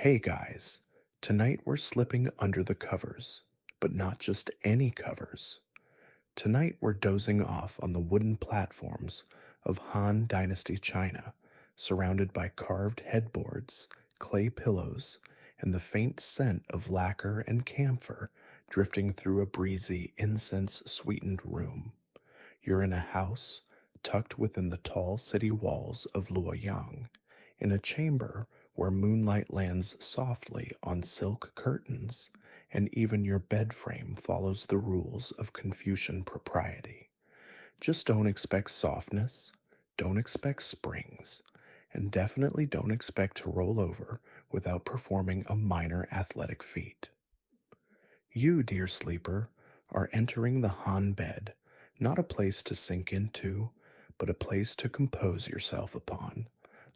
Hey guys, tonight we're slipping under the covers, but not just any covers. Tonight we're dozing off on the wooden platforms of Han Dynasty China, surrounded by carved headboards, clay pillows, and the faint scent of lacquer and camphor drifting through a breezy, incense sweetened room. You're in a house tucked within the tall city walls of Luoyang, in a chamber where moonlight lands softly on silk curtains, and even your bed frame follows the rules of Confucian propriety. Just don't expect softness, don't expect springs, and definitely don't expect to roll over without performing a minor athletic feat. You, dear sleeper, are entering the Han bed, not a place to sink into, but a place to compose yourself upon,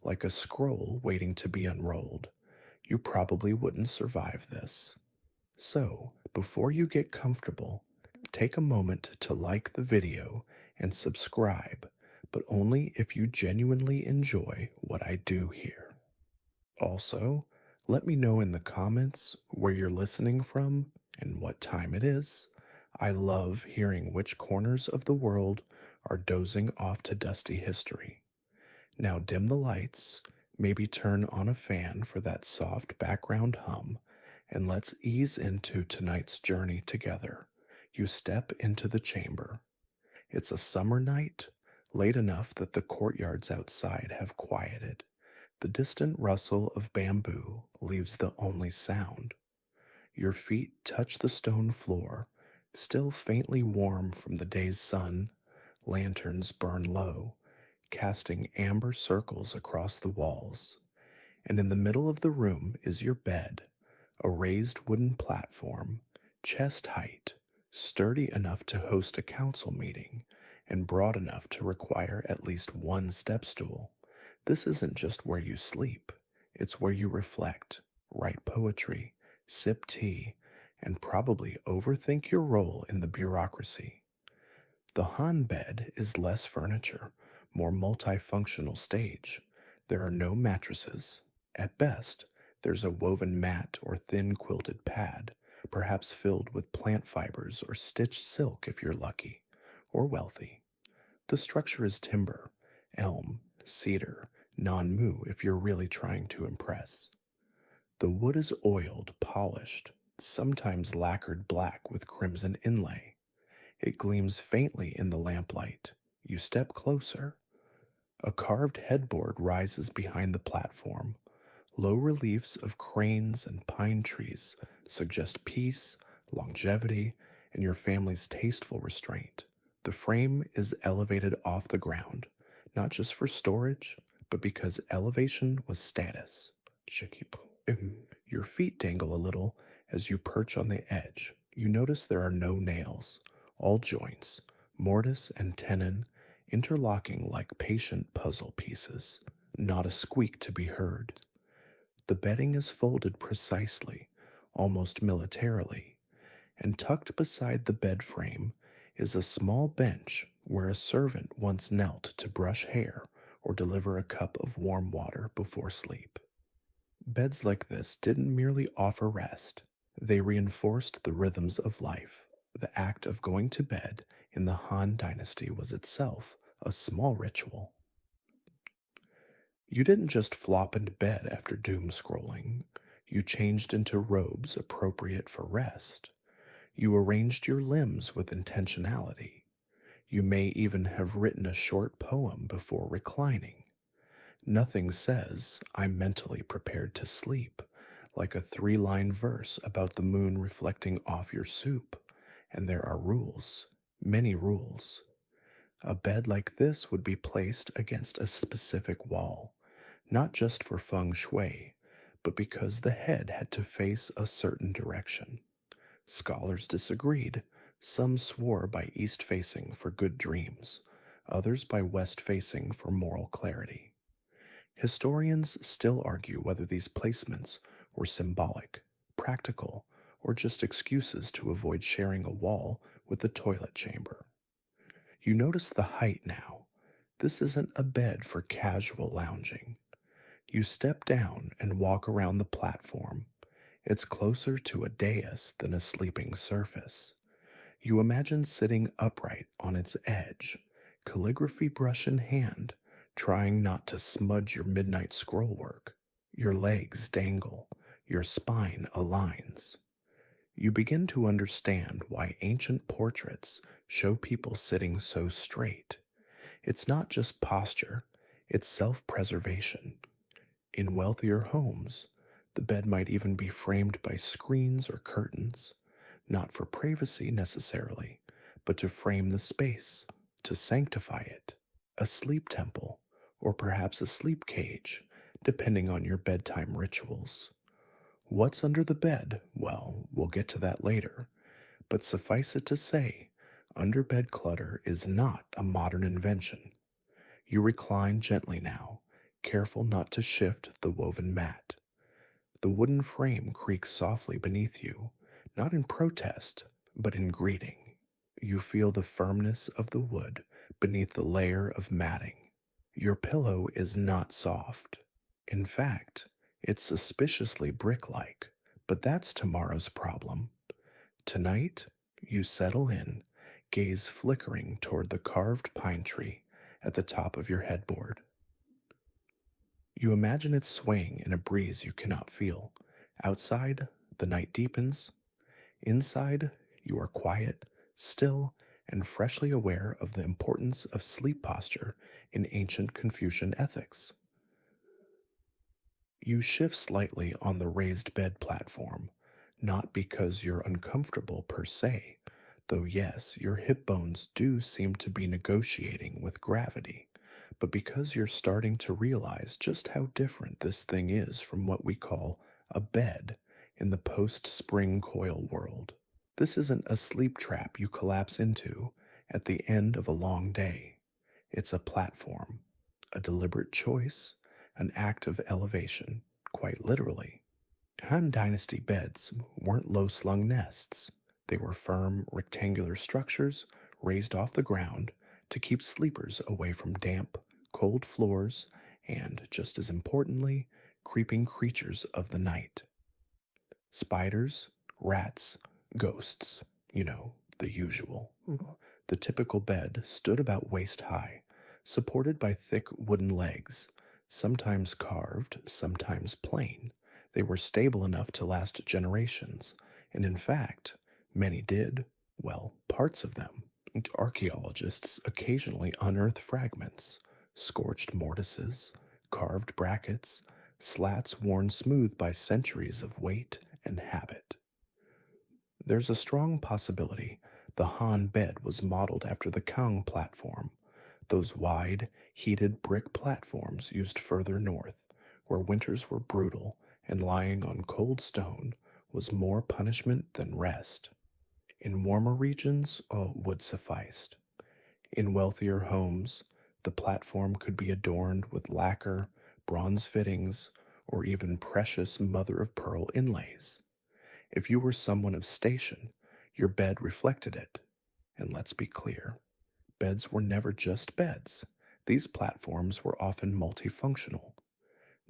like a scroll waiting to be unrolled. You probably wouldn't survive this. So, before you get comfortable, take a moment to like the video and subscribe, but only if you genuinely enjoy what I do here. Also, let me know in the comments where you're listening from and what time it is. I love hearing which corners of the world are dozing off to dusty history. Now dim the lights, maybe turn on a fan for that soft background hum, and let's ease into tonight's journey together. You step into the chamber. It's a summer night, late enough that the courtyards outside have quieted. The distant rustle of bamboo leaves the only sound. Your feet touch the stone floor, still faintly warm from the day's sun. Lanterns burn low, casting amber circles across the walls. And in the middle of the room is your bed, a raised wooden platform, chest height, sturdy enough to host a council meeting, and broad enough to require at least one step stool. This isn't just where you sleep, it's where you reflect, write poetry, sip tea, and probably overthink your role in the bureaucracy. The Han bed is less furniture, more multifunctional stage. There are no mattresses. At best, there's a woven mat or thin quilted pad, perhaps filled with plant fibers or stitched silk if you're lucky, or wealthy. The structure is timber, elm, cedar, non-mu if you're really trying to impress. The wood is oiled, polished, sometimes lacquered black with crimson inlay. It gleams faintly in the lamplight. You step closer. A carved headboard rises behind the platform. Low reliefs of cranes and pine trees suggest peace, longevity, and your family's tasteful restraint. The frame is elevated off the ground, not just for storage, but because elevation was status. Your feet dangle a little as you perch on the edge. You notice there are no nails, all joints, mortise and tenon, interlocking like patient puzzle pieces, not a squeak to be heard. The bedding is folded precisely, almost militarily, and tucked beside the bed frame is a small bench where a servant once knelt to brush hair or deliver a cup of warm water before sleep. Beds like this didn't merely offer rest, they reinforced the rhythms of life. The act of going to bed in the Han Dynasty was itself a small ritual. You didn't just flop into bed after doom scrolling. You changed into robes appropriate for rest. You arranged your limbs with intentionality. You may even have written a short poem before reclining. Nothing says, I'm mentally prepared to sleep, like a three-line verse about the moon reflecting off your soup. And there are rules, many rules. A bed like this would be placed against a specific wall, not just for feng shui, but because the head had to face a certain direction. Scholars disagreed. Some swore by east facing for good dreams, others by west facing for moral clarity. Historians still argue whether these placements were symbolic, practical, or just excuses to avoid sharing a wall with the toilet chamber. You notice the height now. This isn't a bed for casual lounging. You step down and walk around the platform. It's closer to a dais than a sleeping surface. You imagine sitting upright on its edge, calligraphy brush in hand, trying not to smudge your midnight scroll work. Your legs dangle, your spine aligns. You begin to understand why ancient portraits show people sitting so straight. It's not just posture, it's self preservation. In wealthier homes, the bed might even be framed by screens or curtains, not for privacy necessarily, but to frame the space, to sanctify it. A sleep temple, or perhaps a sleep cage, depending on your bedtime rituals. What's under the bed? Well, we'll get to that later, but suffice it to say, underbed clutter is not a modern invention. You recline gently now, careful not to shift the woven mat. The wooden frame creaks softly beneath you, not in protest, but in greeting. You feel the firmness of the wood beneath the layer of matting. Your pillow is not soft. In fact, it's suspiciously brick like, but that's tomorrow's problem. Tonight, you settle in, gaze flickering toward the carved pine tree at the top of your headboard. You imagine it swaying in a breeze you cannot feel. Outside, the night deepens. Inside, you are quiet, still, and freshly aware of the importance of sleep posture in ancient Confucian ethics. You shift slightly on the raised bed platform, not because you're uncomfortable per se, though yes, your hip bones do seem to be negotiating with gravity, but because you're starting to realize just how different this thing is from what we call a bed in the post spring coil world. This isn't a sleep trap you collapse into at the end of a long day. It's a platform, a deliberate choice, an act of elevation, quite literally. Han Dynasty beds weren't low slung nests. They were firm, rectangular structures raised off the ground to keep sleepers away from damp, cold floors and, just as importantly, creeping creatures of the night. Spiders, rats, ghosts, the usual. The typical bed stood about waist high, supported by thick wooden legs, sometimes carved, sometimes plain. They were stable enough to last generations, and in fact, many did, well, parts of them. Archaeologists occasionally unearth fragments, scorched mortises, carved brackets, slats worn smooth by centuries of weight and habit. There's a strong possibility the Han bed was modeled after the Kang platform, those wide, heated brick platforms used further north, where winters were brutal and lying on cold stone was more punishment than rest. In warmer regions, wood sufficed. In wealthier homes, the platform could be adorned with lacquer, bronze fittings, or even precious mother of pearl inlays. If you were someone of station, your bed reflected it. And let's be clear, beds were never just beds. These platforms were often multifunctional.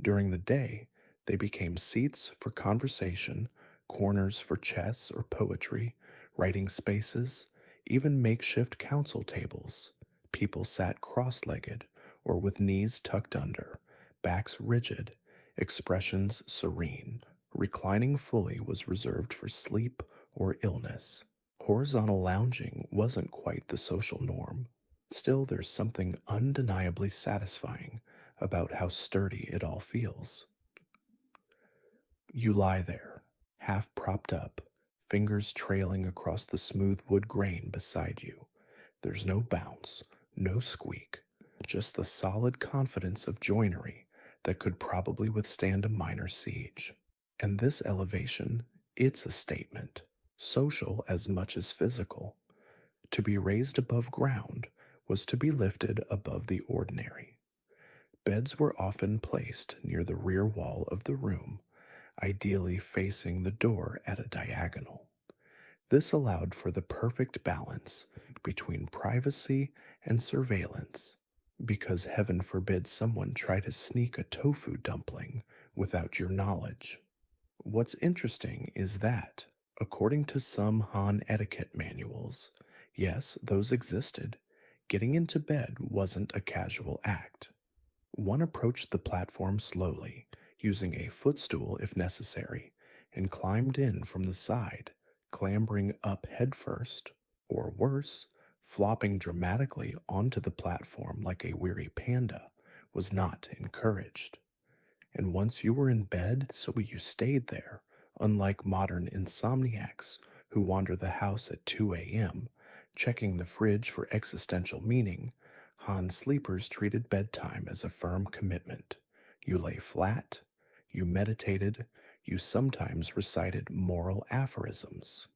During the day, they became seats for conversation, corners for chess or poetry, writing spaces, even makeshift council tables. People sat cross legged or with knees tucked under, backs rigid, expressions serene. Reclining fully was reserved for sleep or illness. Horizontal lounging wasn't quite the social norm. Still, there's something undeniably satisfying about how sturdy it all feels. You lie there, half propped up, fingers trailing across the smooth wood grain beside you. There's no bounce, no squeak, just the solid confidence of joinery that could probably withstand a minor siege. And this elevation, it's a statement, social as much as physical. To be raised above ground was to be lifted above the ordinary. Beds were often placed near the rear wall of the room, ideally facing the door at a diagonal. This allowed for the perfect balance between privacy and surveillance. because heaven forbid someone try to sneak a tofu dumpling without your knowledge. What's interesting is that, according to some Han etiquette manuals, yes, those existed, getting into bed wasn't a casual act. One approached the platform slowly, using a footstool if necessary, and climbed in from the side, clambering up headfirst, or worse, flopping dramatically onto the platform like a weary panda, was not encouraged. And once you were in bed, so you stayed there, unlike modern insomniacs who wander the house at 2 a.m., checking the fridge for existential meaning. Han sleepers treated bedtime as a firm commitment. You lay flat, you meditated, you sometimes recited moral aphorisms.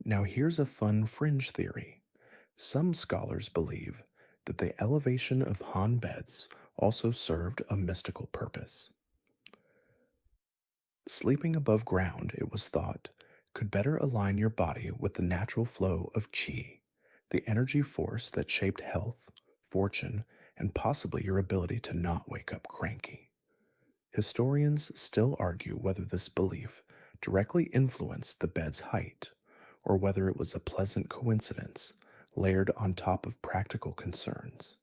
Now, here's a fun fringe theory. Some scholars believe that the elevation of Han beds also served a mystical purpose. Sleeping above ground, it was thought, could better align your body with the natural flow of qi, the energy force that shaped health, fortune, and possibly your ability to not wake up cranky. Historians still argue whether this belief directly influenced the bed's height, or whether it was a pleasant coincidence layered on top of practical concerns.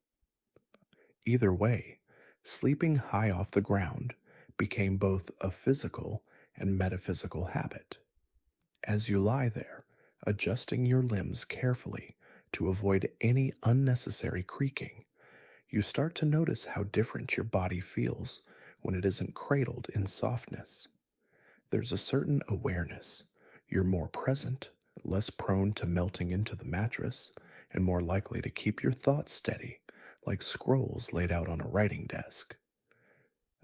Either way, sleeping high off the ground became both a physical and metaphysical habit. As you lie there, adjusting your limbs carefully to avoid any unnecessary creaking, you start to notice how different your body feels when it isn't cradled in softness. There's a certain awareness. You're more present, less prone to melting into the mattress, and more likely to keep your thoughts steady, like scrolls laid out on a writing desk.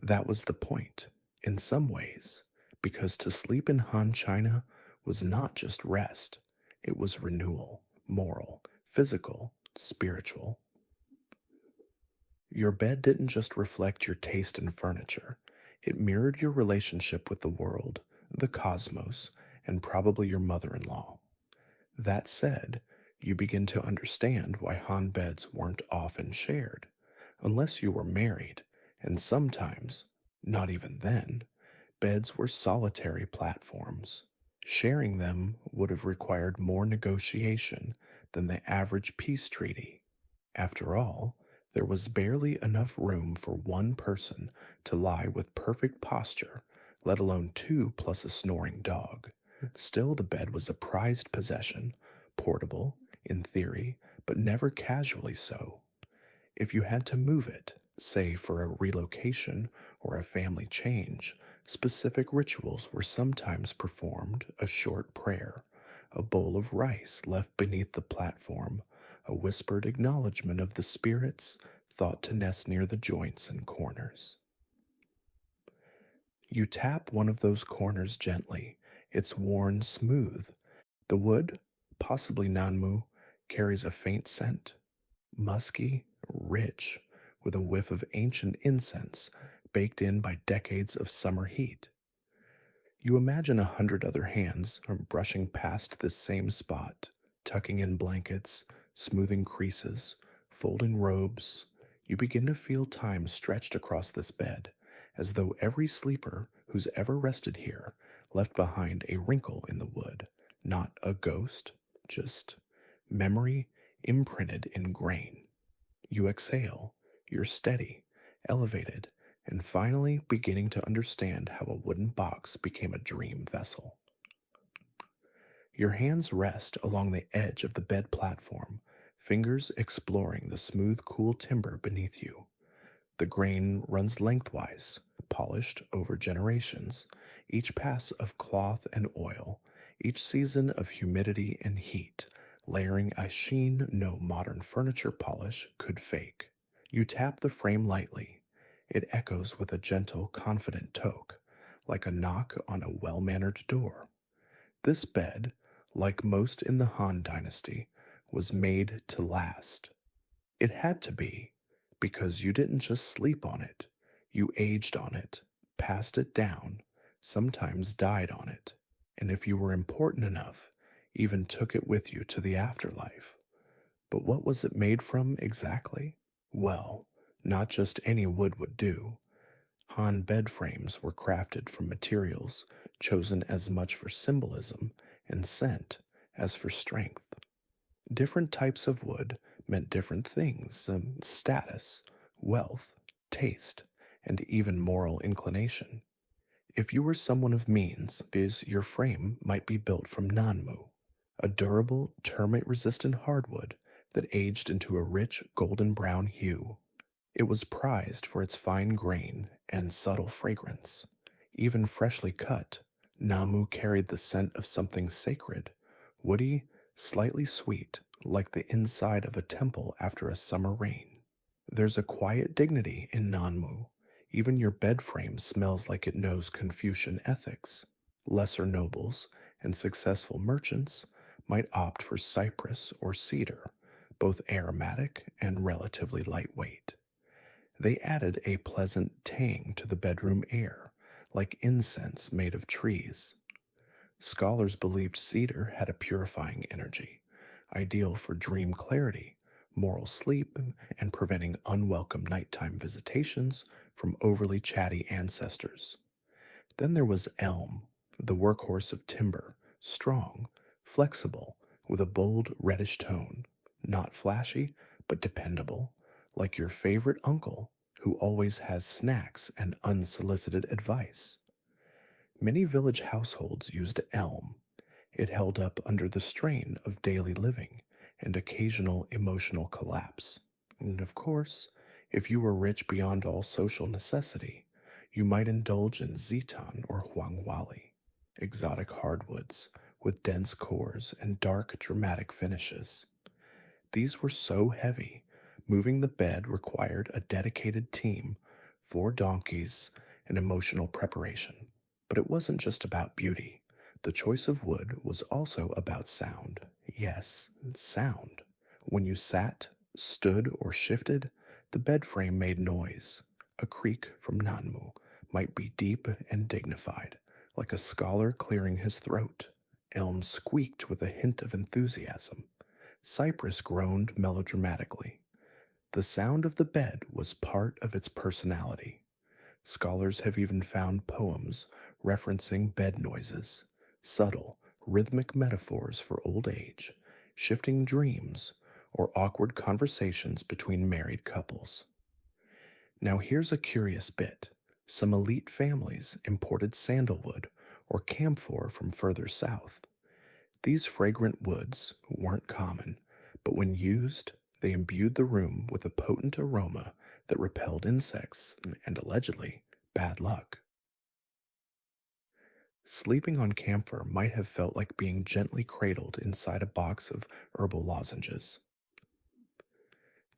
That was the point, in some ways, because to sleep in Han China was not just rest, it was renewal, moral, physical, spiritual. Your bed didn't just reflect your taste in furniture, it mirrored your relationship with the world, the cosmos, and probably your mother in law. That said, you begin to understand why Han beds weren't often shared, unless you were married, and sometimes, not even then, beds were solitary platforms. Sharing them would have required more negotiation than the average peace treaty. After all, there was barely enough room for one person to lie with perfect posture, let alone two plus a snoring dog. Still, the bed was a prized possession, portable, in theory, but never casually so. If you had to move it, say for a relocation or a family change, specific rituals were sometimes performed: a short prayer, a bowl of rice left beneath the platform, a whispered acknowledgement of the spirits thought to nest near the joints and corners. You tap one of those corners gently, it's worn smooth. The wood, possibly nanmu, carries a faint scent, musky, rich, with a whiff of ancient incense baked in by decades of summer heat. You imagine 100 other hands are brushing past this same spot, tucking in blankets, smoothing creases, folding robes. You begin to feel time stretched across this bed, as though every sleeper who's ever rested here left behind a wrinkle in the wood, not a ghost, just memory imprinted in grain. You exhale, you're steady, elevated, and finally beginning to understand how a wooden box became a dream vessel. Your hands rest along the edge of the bed platform, fingers exploring the smooth, cool timber beneath you. The grain runs lengthwise, polished over generations, each pass of cloth and oil, each season of humidity and heat, layering a sheen no modern furniture polish could fake. You tap the frame lightly. It echoes with a gentle, confident toque, like a knock on a well-mannered door. This bed, like most in the Han Dynasty, was made to last. It had to be, because you didn't just sleep on it, you aged on it, passed it down, sometimes died on it, and if you were important enough, even took it with you to the afterlife. But what was it made from exactly? Well, not just any wood would do. Han bed frames were crafted from materials chosen as much for symbolism and scent as for strength. Different types of wood meant different things status, wealth, taste, and even moral inclination. If you were someone of means, your frame might be built from nanmu, a durable, termite resistant hardwood that aged into a rich golden brown hue. It was prized for its fine grain and subtle fragrance. Even freshly cut, Namu carried the scent of something sacred, woody, slightly sweet, like the inside of a temple after a summer rain. There's a quiet dignity in Nanmu. Even your bed frame smells like it knows Confucian ethics. Lesser nobles and successful merchants might opt for cypress or cedar, both aromatic and relatively lightweight. They added a pleasant tang to the bedroom air, like incense made of trees. Scholars believed cedar had a purifying energy, ideal for dream clarity, moral sleep, and preventing unwelcome nighttime visitations from overly chatty ancestors. Then there was elm, the workhorse of timber, strong, flexible, with a bold reddish tone, not flashy, but dependable, like your favorite uncle who always has snacks and unsolicited advice. Many village households used elm. It held up under the strain of daily living and occasional emotional collapse. And of course, if you were rich beyond all social necessity, you might indulge in zetan or huangwali, exotic hardwoods with dense cores and dark, dramatic finishes. These were so heavy, moving the bed required a dedicated team, 4 donkeys, and emotional preparation. But it wasn't just about beauty. The choice of wood was also about sound. Yes, sound. When you sat, stood, or shifted, the bed frame made noise. A creak from Nanmu might be deep and dignified, like a scholar clearing his throat. Elm squeaked with a hint of enthusiasm. Cypress groaned melodramatically. The sound of the bed was part of its personality. Scholars have even found poems referencing bed noises, subtle, rhythmic metaphors for old age, shifting dreams, or awkward conversations between married couples. Now, here's a curious bit. Some elite families imported sandalwood or camphor from further south. These fragrant woods weren't common, but when used, they imbued the room with a potent aroma that repelled insects and allegedly bad luck. Sleeping on camphor might have felt like being gently cradled inside a box of herbal lozenges.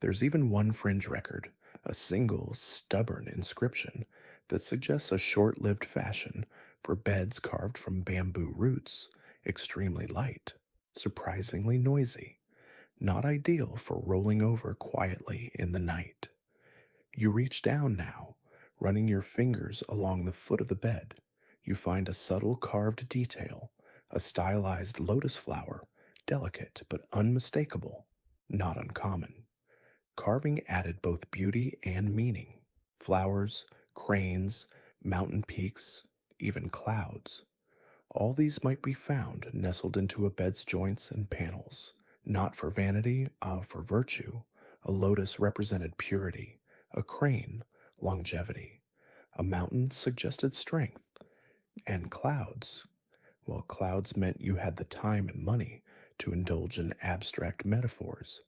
There's even one fringe record, a single, stubborn inscription that suggests a short lived fashion for beds carved from bamboo roots, extremely light, surprisingly noisy, not ideal for rolling over quietly in the night. You reach down now, running your fingers along the foot of the bed. You find a subtle carved detail, a stylized lotus flower, delicate but unmistakable, not uncommon. Carving added both beauty and meaning. Flowers, cranes, mountain peaks, even clouds. All these might be found nestled into a bed's joints and panels, not for vanity, for virtue. A lotus represented purity, a crane, longevity, a mountain suggested strength, and clouds, well, clouds meant you had the time and money to indulge in abstract metaphors.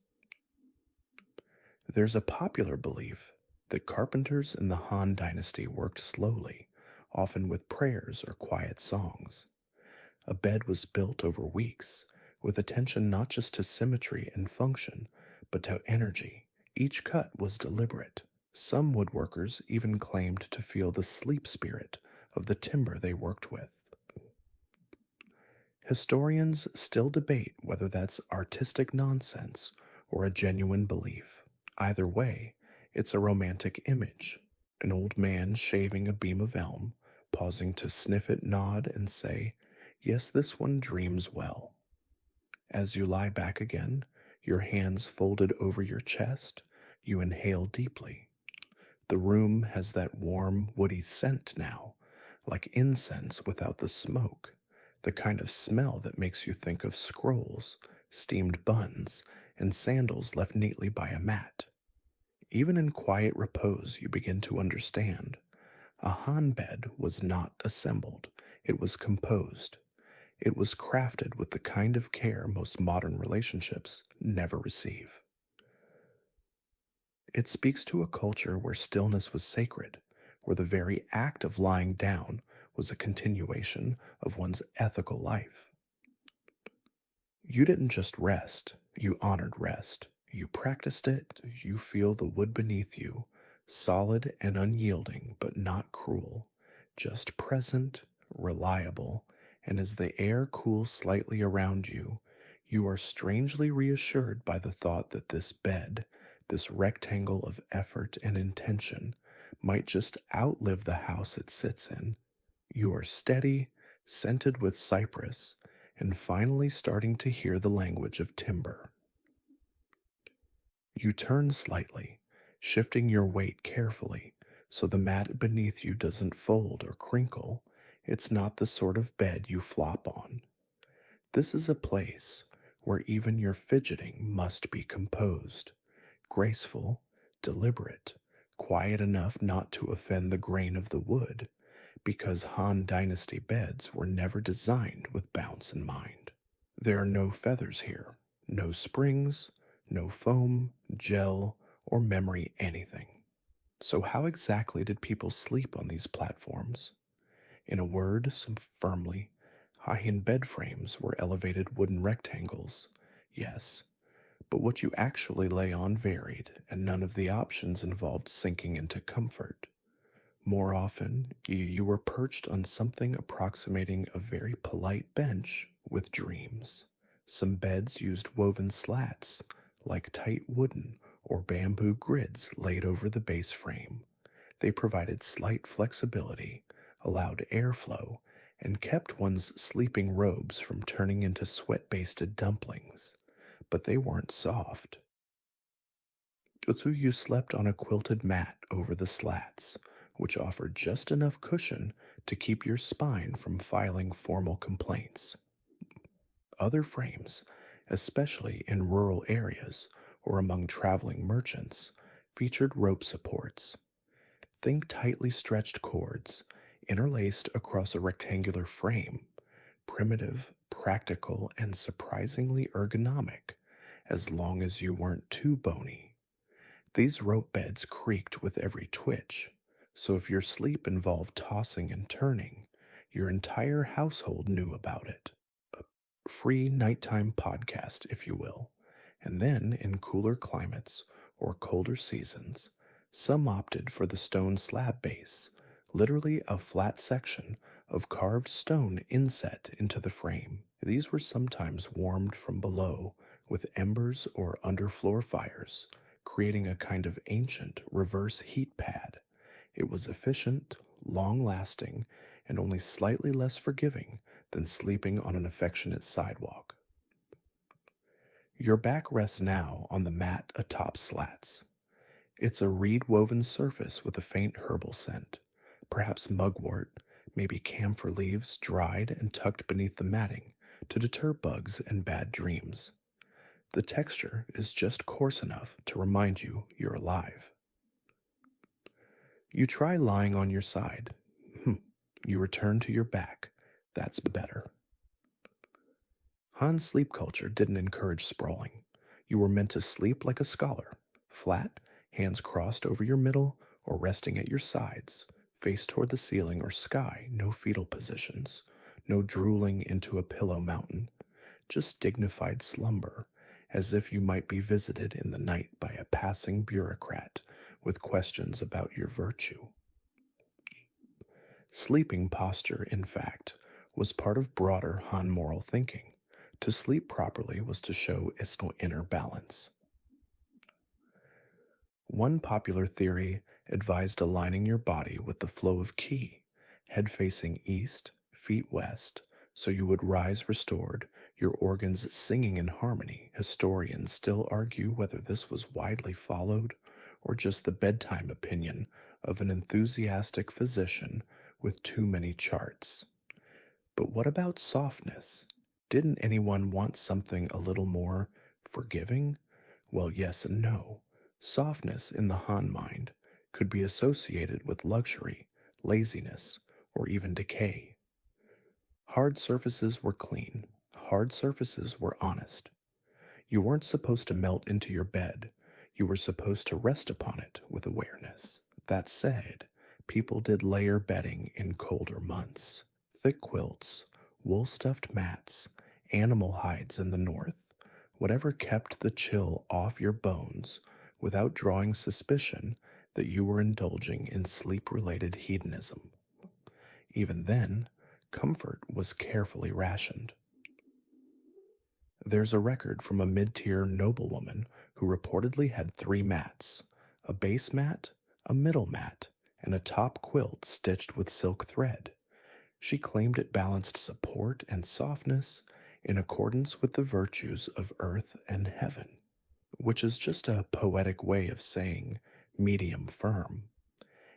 There's a popular belief that carpenters in the Han Dynasty worked slowly, often with prayers or quiet songs. A bed was built over weeks, with attention not just to symmetry and function, but to energy. Each cut was deliberate. Some woodworkers even claimed to feel the sleep spirit of the timber they worked with. Historians still debate whether that's artistic nonsense or a genuine belief. Either way, it's a romantic image. An old man shaving a beam of elm, pausing to sniff it, nod, and say, "Yes, this one dreams well." As you lie back again, your hands folded over your chest, You inhale deeply. The room has that warm, woody scent now, like incense without the smoke, the kind of smell that makes you think of scrolls, steamed buns, and sandals left neatly by a mat. Even in quiet repose, you begin to understand. A Han bed was not assembled, it was composed. It was crafted with the kind of care most modern relationships never receive. It speaks to a culture where stillness was sacred, where the very act of lying down was a continuation of one's ethical life. You didn't just rest, you honored rest. You practiced it, you feel the wood beneath you, solid and unyielding, but not cruel, just present, reliable, and as the air cools slightly around you, you are strangely reassured by the thought that this bed, this rectangle of effort and intention, might just outlive the house it sits in. You are steady, scented with cypress, and finally starting to hear the language of timber. You turn slightly, shifting your weight carefully so the mat beneath you doesn't fold or crinkle. It's not the sort of bed you flop on. This is a place where even your fidgeting must be composed, graceful, deliberate, quiet enough not to offend the grain of the wood, because Han Dynasty beds were never designed with bounce in mind. There are no feathers here, no springs, no foam, gel, or memory anything. So, how exactly did people sleep on these platforms? In a word, some firmly, high end bed frames were elevated wooden rectangles. Yes, but what you actually lay on varied, and none of the options involved sinking into comfort. More often, you were perched on something approximating a very polite bench with dreams. Some beds used woven slats, like tight wooden or bamboo grids laid over the base frame. They provided slight flexibility, allowed airflow, and kept one's sleeping robes from turning into sweat basted dumplings. But they weren't soft. So you slept on a quilted mat over the slats, which offered just enough cushion to keep your spine from filing formal complaints. Other frames, especially in rural areas or among traveling merchants, featured rope supports. Think tightly stretched cords, interlaced across a rectangular frame, primitive, practical, and surprisingly ergonomic, as long as you weren't too bony. These rope beds creaked with every twitch, so if your sleep involved tossing and turning, your entire household knew about it. A free nighttime podcast, if you will. And then, in cooler climates or colder seasons, some opted for the stone slab base, literally a flat section of carved stone inset into the frame. These were sometimes warmed from below with embers or underfloor fires, creating a kind of ancient reverse heat pad. It was efficient, long lasting, and only slightly less forgiving than sleeping on an affectionate sidewalk. Your back rests now on the mat atop slats. It's a reed woven surface with a faint herbal scent, perhaps mugwort, maybe camphor leaves dried and tucked beneath the matting to deter bugs and bad dreams. The texture is just coarse enough to remind you you're alive. You try lying on your side. You return to your back. That's better. Han's sleep culture didn't encourage sprawling. You were meant to sleep like a scholar, flat, hands crossed over your middle or resting at your sides, face toward the ceiling or sky, no fetal positions, no drooling into a pillow mountain, just dignified slumber, as if you might be visited in the night by a passing bureaucrat with questions about your virtue. Sleeping posture, in fact, was part of broader Han moral thinking. To sleep properly was to show inner balance. One popular theory advised aligning your body with the flow of qi, head facing east, feet west, so you would rise restored, your organs singing in harmony. Historians still argue whether this was widely followed or just the bedtime opinion of an enthusiastic physician with too many charts. But what about softness? Didn't anyone want something a little more forgiving? Well, yes and no. Softness in the Han mind could be associated with luxury, laziness, or even decay. Hard surfaces were clean. Hard surfaces were honest. You weren't supposed to melt into your bed. You were supposed to rest upon it with awareness. That said, people did layer bedding in colder months. Thick quilts, wool stuffed mats, animal hides in the north, whatever kept the chill off your bones without drawing suspicion that you were indulging in sleep related hedonism. Even then, comfort was carefully rationed. There's a record from a mid tier noblewoman who reportedly had three mats: a base mat, a middle mat, and a top quilt stitched with silk thread. She claimed it balanced support and softness in accordance with the virtues of earth and heaven, which is just a poetic way of saying medium firm.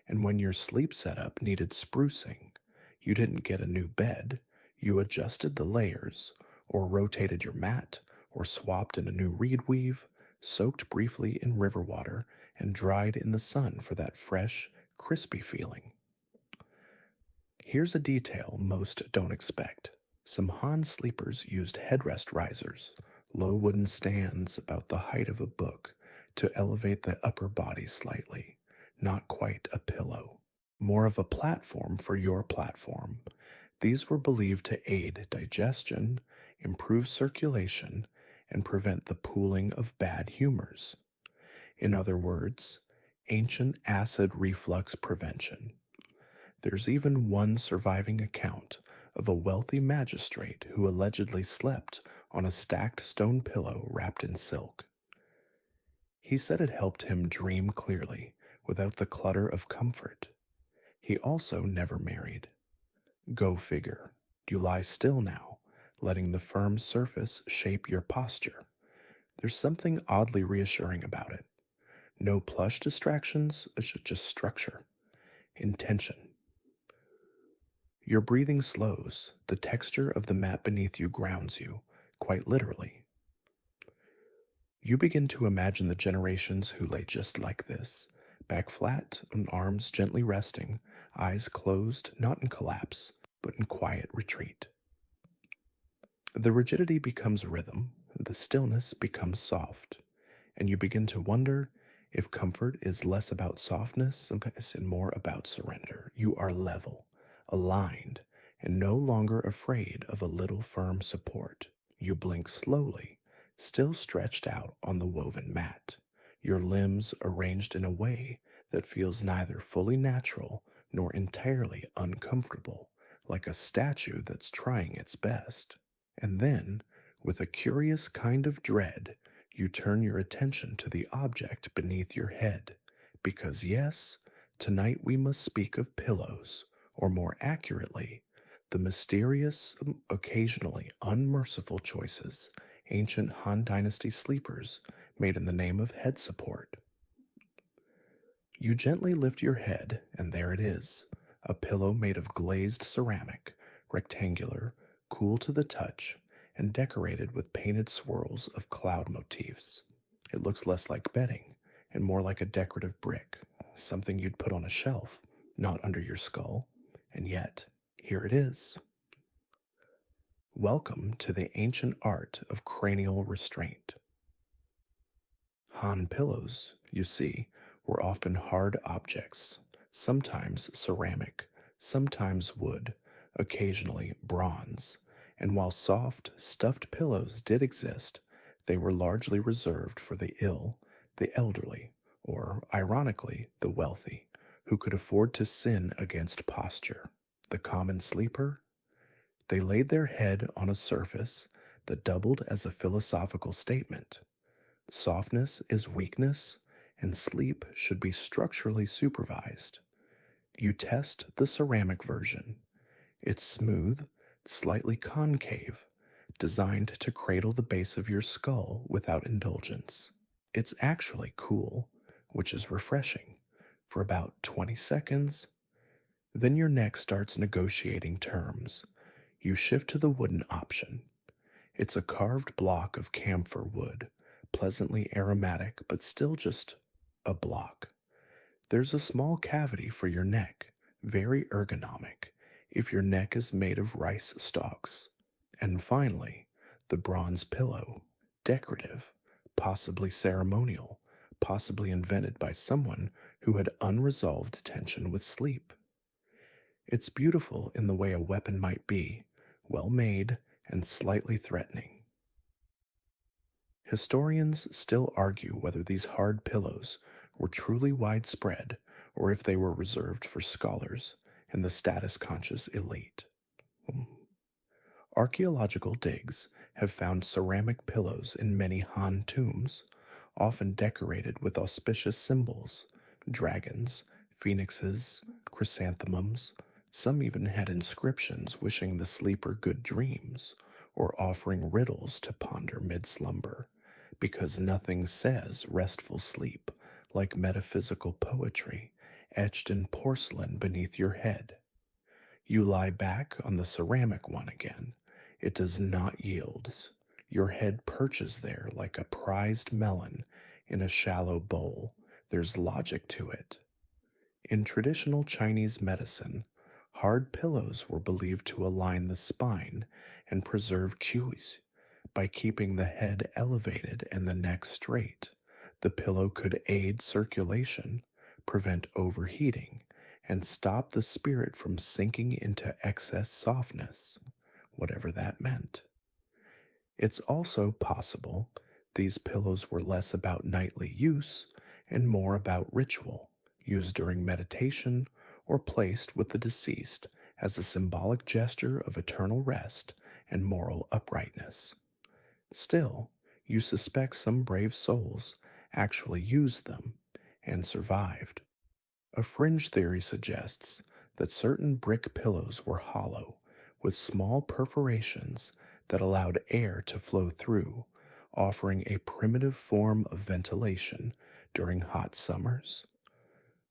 And when your sleep setup needed sprucing, you didn't get a new bed, you adjusted the layers, or rotated your mat, or swapped in a new reed weave, soaked briefly in river water, and dried in the sun for that fresh, crispy feeling. Here's a detail most don't expect. Some Han sleepers used headrest risers, low wooden stands about the height of a book, to elevate the upper body slightly. Not quite a pillow. More of a platform for your platform. These were believed to aid digestion, improve circulation, and prevent the pooling of bad humors. In other words, ancient acid reflux prevention. There's even one surviving account of a wealthy magistrate who allegedly slept on a stacked stone pillow wrapped in silk. He said it helped him dream clearly without the clutter of comfort. He also never married. Go figure. You lie still now, letting the firm surface shape your posture. There's something oddly reassuring about it. No plush distractions, just structure, intention. Your breathing slows, the texture of the mat beneath you grounds you, quite literally. You begin to imagine the generations who lay just like this, back flat and arms gently resting, eyes closed, not in collapse, but in quiet retreat. The rigidity becomes rhythm, the stillness becomes soft, and you begin to wonder if comfort is less about softness and more about surrender. You are level, aligned, and no longer afraid of a little firm support. You blink slowly, still stretched out on the woven mat, your limbs arranged in a way that feels neither fully natural nor entirely uncomfortable, like a statue that's trying its best. And then, with a curious kind of dread, you turn your attention to the object beneath your head, because yes, tonight we must speak of pillows, or more accurately, the mysterious, occasionally unmerciful choices ancient Han Dynasty sleepers made in the name of head support. You gently lift your head, and there it is, a pillow made of glazed ceramic, rectangular, cool to the touch, and decorated with painted swirls of cloud motifs. It looks less like bedding and more like a decorative brick, something you'd put on a shelf, not under your skull. And yet, here it is. Welcome to the ancient art of cranial restraint. Han pillows, you see, were often hard objects, sometimes ceramic, sometimes wood, occasionally bronze, and while soft, stuffed pillows did exist, they were largely reserved for the ill, the elderly, or, ironically, the wealthy, who could afford to sin against posture. The common sleeper? They laid their head on a surface that doubled as a philosophical statement. Softness is weakness, and sleep should be structurally supervised. You test the ceramic version. It's smooth, slightly concave, designed to cradle the base of your skull without indulgence. It's actually cool, which is refreshing, for about 20 seconds. Then your neck starts negotiating terms. You shift to the wooden option. It's a carved block of camphor wood, pleasantly aromatic but still just a block. There's a small cavity for your neck, very ergonomic, if your neck is made of rice stalks. And finally, the bronze pillow, decorative, possibly ceremonial, possibly invented by someone who had unresolved tension with sleep. It's beautiful in the way a weapon might be, well made and slightly threatening. Historians still argue whether these hard pillows were truly widespread or if they were reserved for scholars and the status conscious elite. Archaeological digs have found ceramic pillows in many Han tombs, often decorated with auspicious symbols dragons, phoenixes, chrysanthemums. Some even had inscriptions wishing the sleeper good dreams or offering riddles to ponder mid slumber, because nothing says restful sleep like metaphysical poetry etched in porcelain beneath your head. You lie back on the ceramic one again. It does not yield. Your head perches there like a prized melon in a shallow bowl. There's logic to it. In traditional Chinese medicine, hard pillows were believed to align the spine and preserve qi. By keeping the head elevated and the neck straight, the pillow could aid circulation, prevent overheating, and stop the spirit from sinking into excess softness, whatever that meant. It's also possible these pillows were less about nightly use and more about ritual, used during meditation or placed with the deceased as a symbolic gesture of eternal rest and moral uprightness. Still, you suspect some brave souls actually used them and survived. A fringe theory suggests that certain brick pillows were hollow, with small perforations that allowed air to flow through, offering a primitive form of ventilation during hot summers.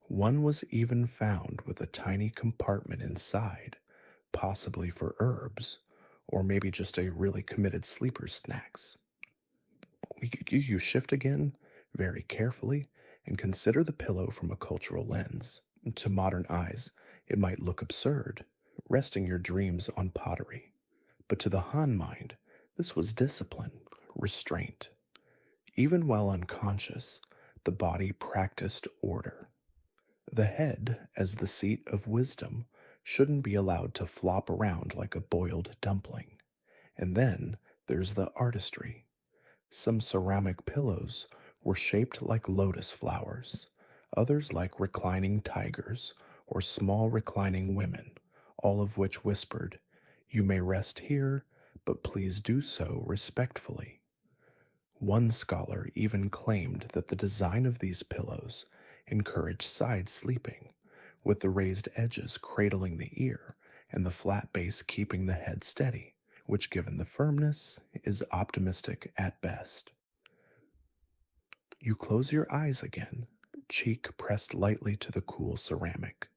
One was even found with a tiny compartment inside, possibly for herbs, or maybe just a really committed sleeper's snacks. You shift again very carefully and consider the pillow from a cultural lens. To modern eyes, it might look absurd, resting your dreams on pottery. But to the Han mind, this was discipline, restraint. Even while unconscious, the body practiced order. The head, as the seat of wisdom, shouldn't be allowed to flop around like a boiled dumpling. And then there's the artistry. Some ceramic pillows were shaped like lotus flowers, others like reclining tigers or small reclining women, all of which whispered, "You may rest here, but please do so respectfully." One scholar even claimed that the design of these pillows encouraged side sleeping, with the raised edges cradling the ear and the flat base keeping the head steady, which, given the firmness, is optimistic at best. You close your eyes again, cheek pressed lightly to the cool ceramic,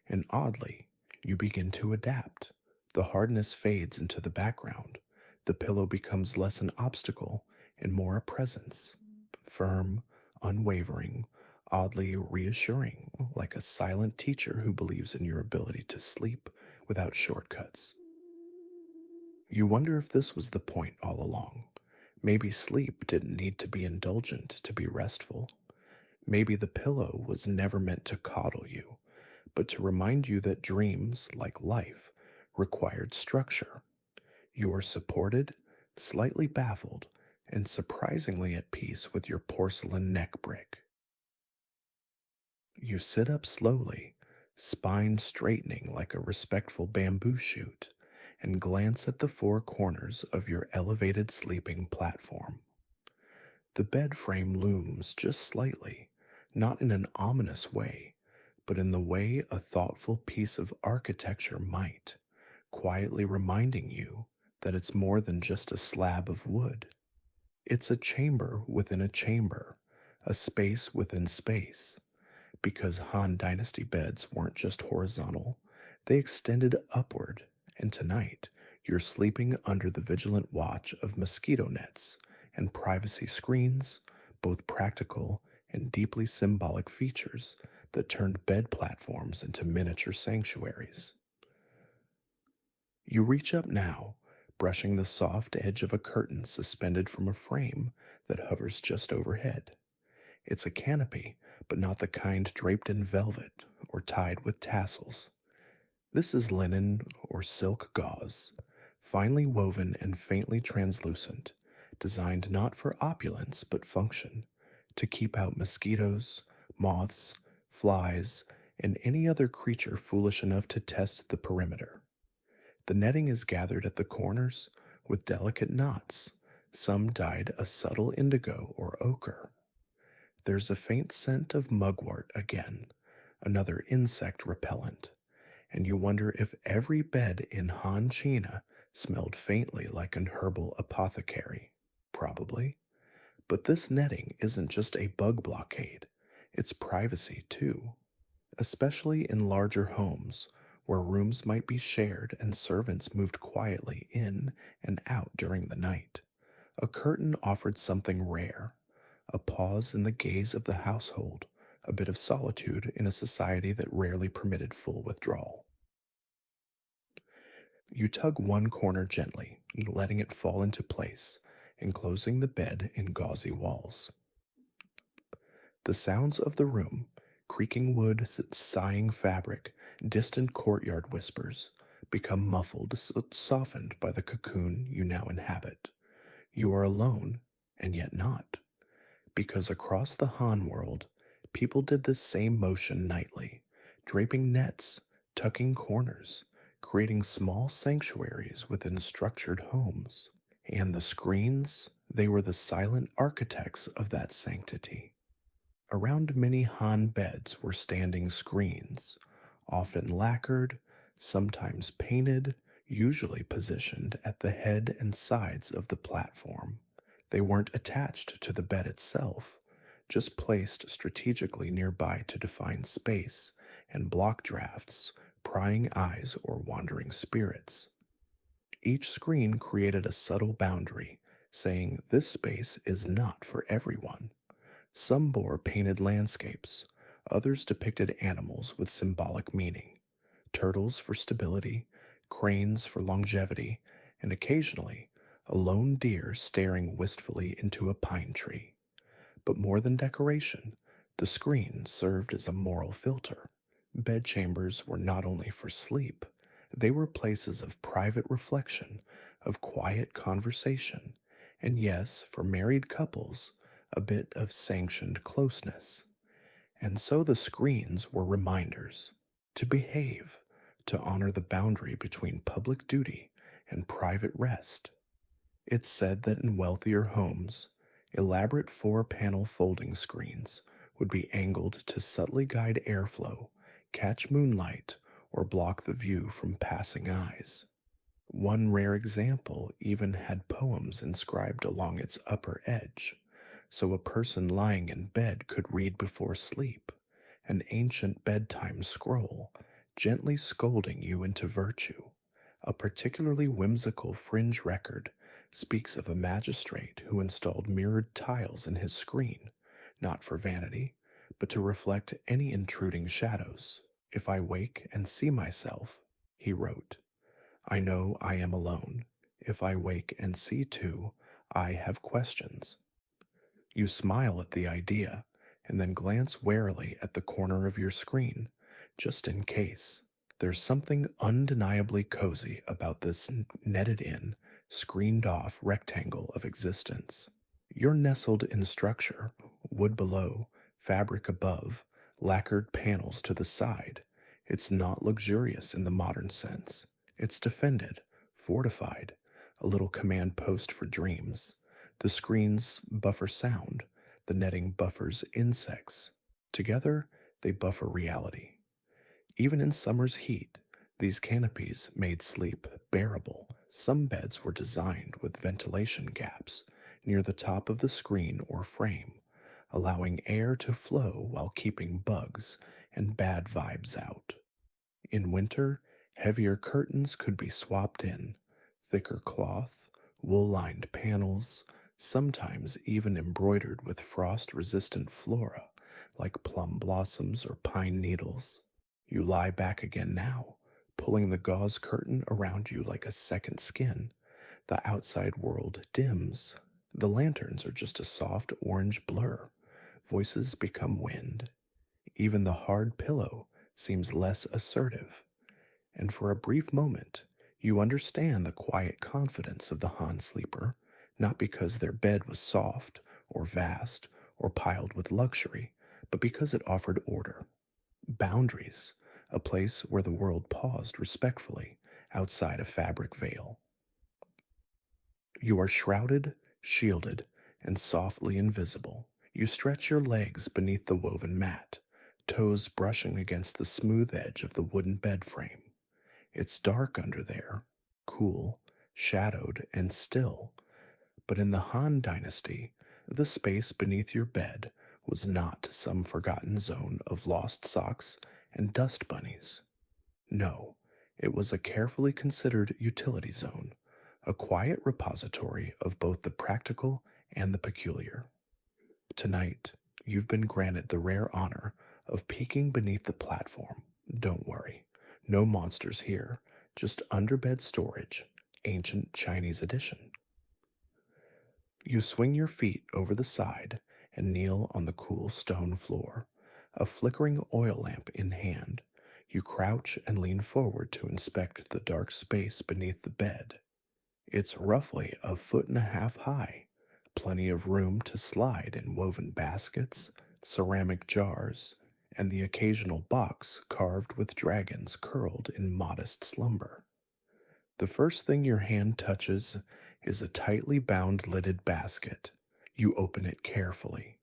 and oddly, you begin to adapt. The hardness fades into the background. The pillow becomes less an obstacle and more a presence. Firm, unwavering, oddly reassuring, like a silent teacher who believes in your ability to sleep without shortcuts. You wonder if this was the point all along. Maybe sleep didn't need to be indulgent to be restful. Maybe the pillow was never meant to coddle you, but to remind you that dreams, like life, required structure. You are supported, slightly baffled, and surprisingly at peace with your porcelain neck brick. You sit up slowly, spine straightening like a respectful bamboo shoot, and glance at the four corners of your elevated sleeping platform. The bed frame looms just slightly, not in an ominous way, but in the way a thoughtful piece of architecture might, quietly reminding you that it's more than just a slab of wood. It's a chamber within a chamber, a space within space, because Han Dynasty beds weren't just horizontal, they extended upward, and tonight you're sleeping under the vigilant watch of mosquito nets and privacy screens, both practical and deeply symbolic features that turned bed platforms into miniature sanctuaries. You reach up now, brushing the soft edge of a curtain suspended from a frame that hovers just overhead. It's a canopy, but not the kind draped in velvet or tied with tassels. This is linen or silk gauze, finely woven and faintly translucent, designed not for opulence but function, to keep out mosquitoes, moths, flies, and any other creature foolish enough to test the perimeter. The netting is gathered at the corners with delicate knots, some dyed a subtle indigo or ochre. There's a faint scent of mugwort again, another insect repellent, and you wonder if every bed in Han China smelled faintly like an herbal apothecary. Probably. But this netting isn't just a bug blockade, it's privacy too, especially in larger homes where rooms might be shared and servants moved quietly in and out during the night. A curtain offered something rare, a pause in the gaze of the household, a bit of solitude in a society that rarely permitted full withdrawal. You tug one corner gently, letting it fall into place, enclosing the bed in gauzy walls. The sounds of the room, creaking wood, sighing fabric, distant courtyard whispers, become muffled, softened by the cocoon you now inhabit. You are alone, and yet not, because across the Han world, people did this same motion nightly, draping nets, tucking corners, creating small sanctuaries within structured homes. And the screens, they were the silent architects of that sanctity. Around many Han beds were standing screens, often lacquered, sometimes painted, usually positioned at the head and sides of the platform. They weren't attached to the bed itself, just placed strategically nearby to define space and block drafts, prying eyes, or wandering spirits. Each screen created a subtle boundary, saying this space is not for everyone. Some bore painted landscapes, others depicted animals with symbolic meaning: turtles for stability, cranes for longevity, and occasionally a lone deer staring wistfully into a pine tree. But more than decoration, the screen served as a moral filter. Bedchambers were not only for sleep, they were places of private reflection, of quiet conversation, and yes, for married couples, a bit of sanctioned closeness. And so the screens were reminders to behave, to honor the boundary between public duty and private rest. It's said that in wealthier homes, elaborate four-panel folding screens would be angled to subtly guide airflow, catch moonlight, or block the view from passing eyes. One rare example even had poems inscribed along its upper edge, so a person lying in bed could read before sleep, an ancient bedtime scroll, gently scolding you into virtue. A particularly whimsical fringe record speaks of a magistrate who installed mirrored tiles in his screen, not for vanity, but to reflect any intruding shadows. If I wake and see myself, he wrote, I know I am alone. If I wake and see too, I have questions. You smile at the idea, and then glance warily at the corner of your screen, just in case. There's something undeniably cozy about this netted in, screened off rectangle of existence. You're nestled in structure, wood below, fabric above, lacquered panels to the side. It's not luxurious in the modern sense. It's defended, fortified, a little command post for dreams. The screens buffer sound, the netting buffers insects. Together, they buffer reality. Even in summer's heat, these canopies made sleep bearable. Some beds were designed with ventilation gaps near the top of the screen or frame, allowing air to flow while keeping bugs and bad vibes out. In winter, heavier curtains could be swapped in, thicker cloth, wool lined panels, sometimes even embroidered with frost resistant flora like plum blossoms or pine needles. You lie back again now, pulling the gauze curtain around you like a second skin. The outside world dims. The lanterns are just a soft orange blur. Voices become wind. Even the hard pillow seems less assertive. And for a brief moment, you understand the quiet confidence of the Han sleeper, not because their bed was soft or vast or piled with luxury, but because it offered order, boundaries, a place where the world paused respectfully outside a fabric veil. You are shrouded, shielded, and softly invisible. You stretch your legs beneath the woven mat, toes brushing against the smooth edge of the wooden bed frame. It's dark under there, cool, shadowed, and still. But in the Han Dynasty, the space beneath your bed was not some forgotten zone of lost socks and dust bunnies. No, it was a carefully considered utility zone, a quiet repository of both the practical and the peculiar. Tonight, you've been granted the rare honor of peeking beneath the platform. Don't worry, no monsters here, just underbed storage, ancient Chinese edition. You swing your feet over the side and kneel on the cool stone floor, a flickering oil lamp in hand. You crouch and lean forward to inspect the dark space beneath the bed. It's roughly a foot and a half high, plenty of room to slide in woven baskets, ceramic jars, and the occasional box carved with dragons curled in modest slumber. The first thing your hand touches is a tightly bound lidded basket. You open it carefully.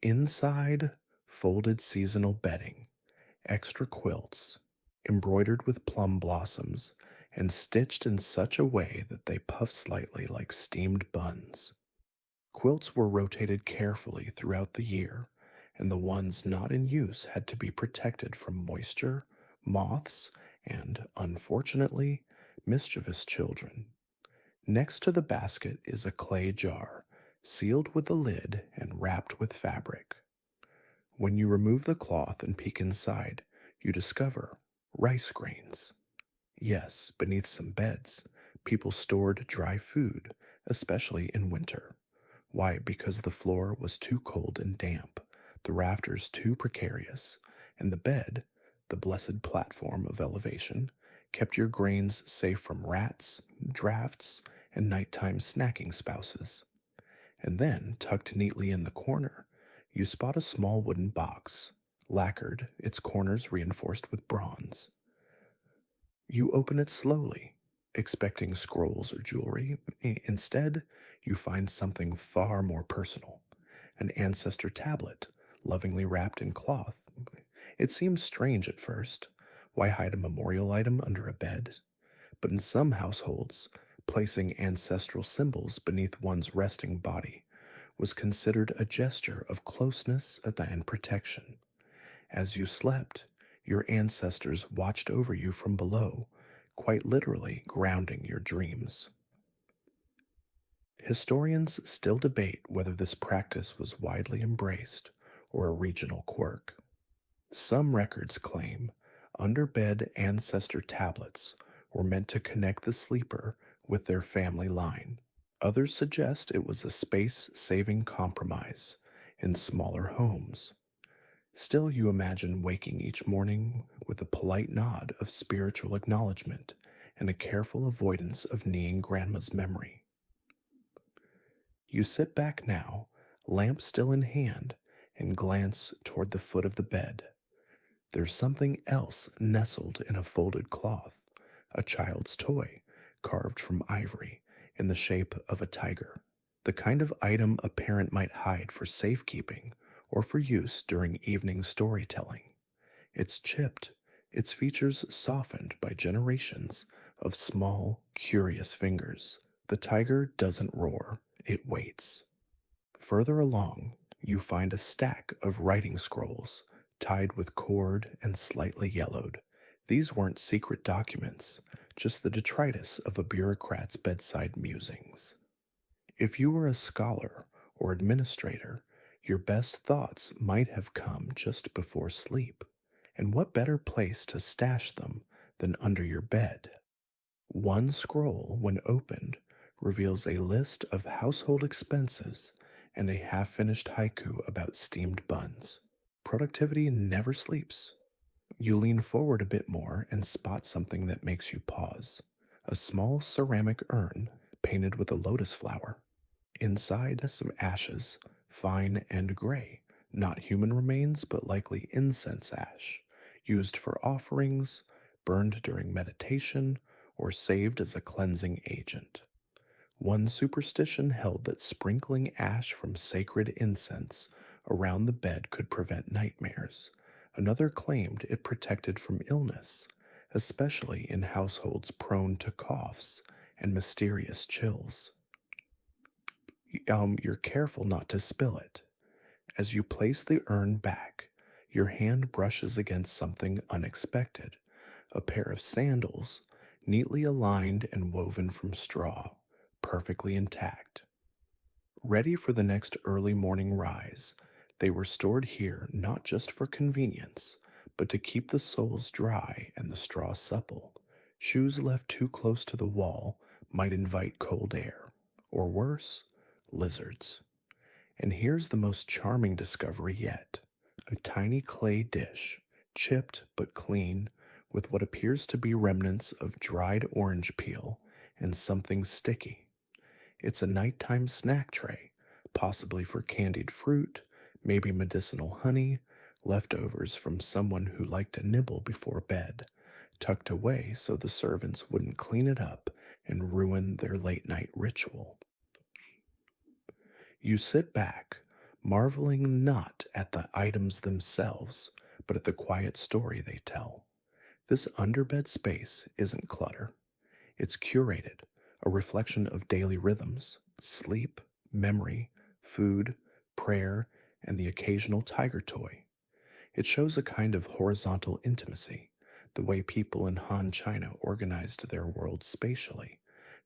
Inside, folded seasonal bedding, extra quilts, embroidered with plum blossoms, and stitched in such a way that they puff slightly like steamed buns. Quilts were rotated carefully throughout the year, and the ones not in use had to be protected from moisture, moths, and, unfortunately, mischievous children. Next to the basket is a clay jar, sealed with a lid and wrapped with fabric. When you remove the cloth and peek inside, you discover rice grains. Yes, beneath some beds, people stored dry food, especially in winter. Why? Because the floor was too cold and damp, the rafters too precarious, and the bed, the blessed platform of elevation, kept your grains safe from rats, drafts, and nighttime snacking spouses. And then, tucked neatly in the corner, you spot a small wooden box, lacquered, its corners reinforced with bronze. You open it slowly, expecting scrolls or jewelry. Instead, you find something far more personal, an ancestor tablet, lovingly wrapped in cloth. It seems strange at first. Why hide a memorial item under a bed? But in some households, placing ancestral symbols beneath one's resting body was considered a gesture of closeness and protection. As you slept, your ancestors watched over you from below, quite literally grounding your dreams. Historians still debate whether this practice was widely embraced or a regional quirk. Some records claim underbed ancestor tablets were meant to connect the sleeper with their family line. Others suggest it was a space-saving compromise in smaller homes. Still, you imagine waking each morning with a polite nod of spiritual acknowledgement and a careful avoidance of kneeing grandma's memory. You sit back now, lamp still in hand, and glance toward the foot of the bed. There's something else nestled in a folded cloth, a child's toy, carved from ivory, in the shape of a tiger, the kind of item a parent might hide for safekeeping or for use during evening storytelling. It's chipped, its features softened by generations of small, curious fingers. The tiger doesn't roar, it waits. Further along, You find a stack of writing scrolls, tied with cord and slightly yellowed. These weren't secret documents, just the detritus of a bureaucrat's bedside musings. If you were a scholar or administrator, your best thoughts might have come just before sleep. And what better place to stash them than under your bed? One scroll, when opened, reveals a list of household expenses and a half finished haiku about steamed buns. Productivity never sleeps. You lean forward a bit more and spot something that makes you pause: a small ceramic urn painted with a lotus flower. Inside, some ashes, fine and gray, not human remains but likely incense ash, used for offerings, burned during meditation, or saved as a cleansing agent. One superstition held that sprinkling ash from sacred incense around the bed could prevent nightmares. Another claimed it protected from illness, especially in households prone to coughs and mysterious chills. You're careful not to spill it. As you place the urn back, your hand brushes against something unexpected: a pair of sandals, neatly aligned and woven from straw, perfectly intact. Ready for the next early morning rise, they were stored here not just for convenience, but to keep the soles dry and the straw supple. Shoes left too close to the wall might invite cold air, or worse, lizards. And here's the most charming discovery yet: a tiny clay dish, chipped but clean, with what appears to be remnants of dried orange peel and something sticky. It's a nighttime snack tray, possibly for candied fruit, maybe medicinal honey, leftovers from someone who liked to nibble before bed, tucked away so the servants wouldn't clean it up and ruin their late night ritual. You sit back, marveling not at the items themselves, but at the quiet story they tell. This underbed space isn't clutter. It's curated, a reflection of daily rhythms: sleep, memory, food, prayer, and the occasional tiger toy. It shows a kind of horizontal intimacy, the way people in Han China organized their world spatially,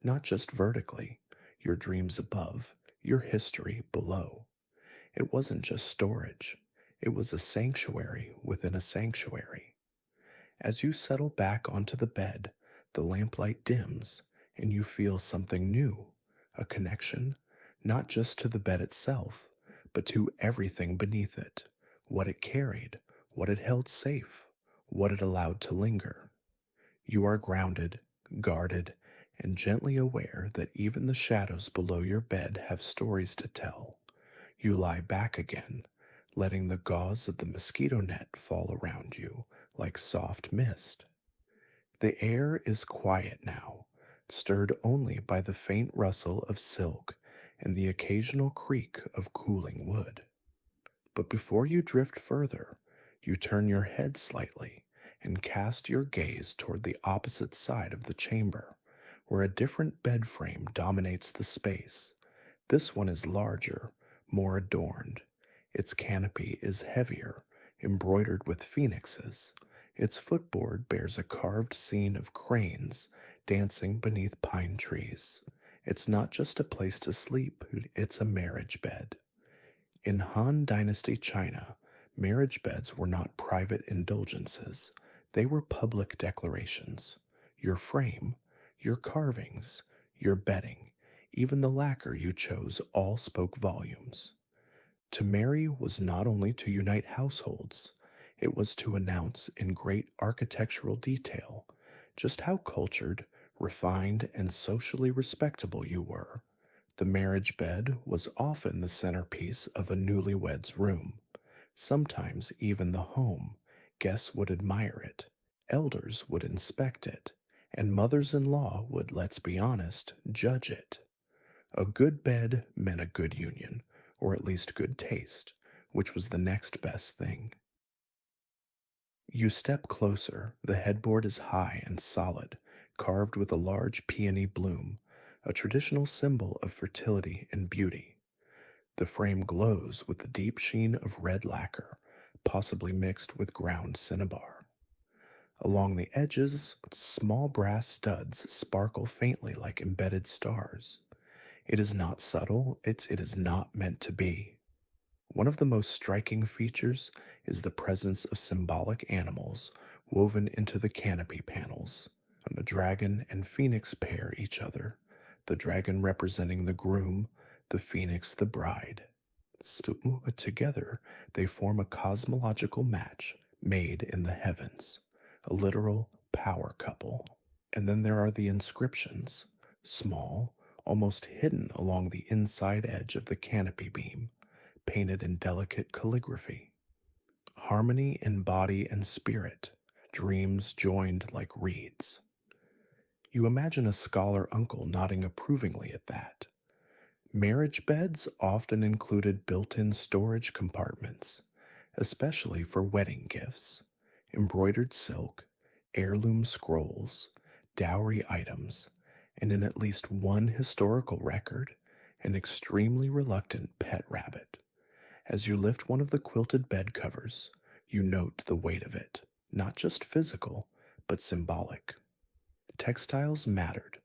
not just vertically: your dreams above, your history below. It wasn't just storage, it was a sanctuary within a sanctuary. As you settle back onto the bed, the lamplight dims, and you feel something new: a connection, not just to the bed itself, but to everything beneath it, what it carried, what it held safe, what it allowed to linger. You are grounded, guarded, and gently aware that even the shadows below your bed have stories to tell. You lie back again, letting the gauze of the mosquito net fall around you like soft mist. The air is quiet now, stirred only by the faint rustle of silk and the occasional creak of cooling wood. But before you drift further, you turn your head slightly and cast your gaze toward the opposite side of the chamber, where a different bed frame dominates the space. This one is larger, more adorned. Its canopy is heavier, embroidered with phoenixes. Its footboard bears a carved scene of cranes dancing beneath pine trees. It's not just a place to sleep, it's a marriage bed. In Han Dynasty China, marriage beds were not private indulgences, they were public declarations. Your frame, your carvings, your bedding, even the lacquer you chose all spoke volumes. To marry was not only to unite households, it was to announce in great architectural detail just how cultured, refined, and socially respectable you were. The marriage bed was often the centerpiece of a newlywed's room. Sometimes even the home. Guests would admire it, elders would inspect it, and mothers in law would, let's be honest, judge it. A good bed meant a good union, or at least good taste, which was the next best thing. You step closer. The headboard is high and solid, carved with a large peony bloom, a traditional symbol of fertility and beauty. The frame glows with the deep sheen of red lacquer, possibly mixed with ground cinnabar. Along the edges, small brass studs sparkle faintly like embedded stars. It is not subtle, it is not meant to be. One of the most striking features is the presence of symbolic animals woven into the canopy panels. A dragon and phoenix pair each other, the dragon representing the groom, the phoenix the bride. Together, they form a cosmological match made in the heavens, a literal power couple. And then there are the inscriptions, small, almost hidden along the inside edge of the canopy beam, painted in delicate calligraphy. Harmony in body and spirit, dreams joined like reeds. You imagine a scholar uncle nodding approvingly at that. Marriage beds often included built in storage compartments, especially for wedding gifts, embroidered silk, heirloom scrolls, dowry items, and in at least one historical record, an extremely reluctant pet rabbit. As you lift one of the quilted bed covers, you note the weight of it, not just physical, but symbolic. Textiles mattered.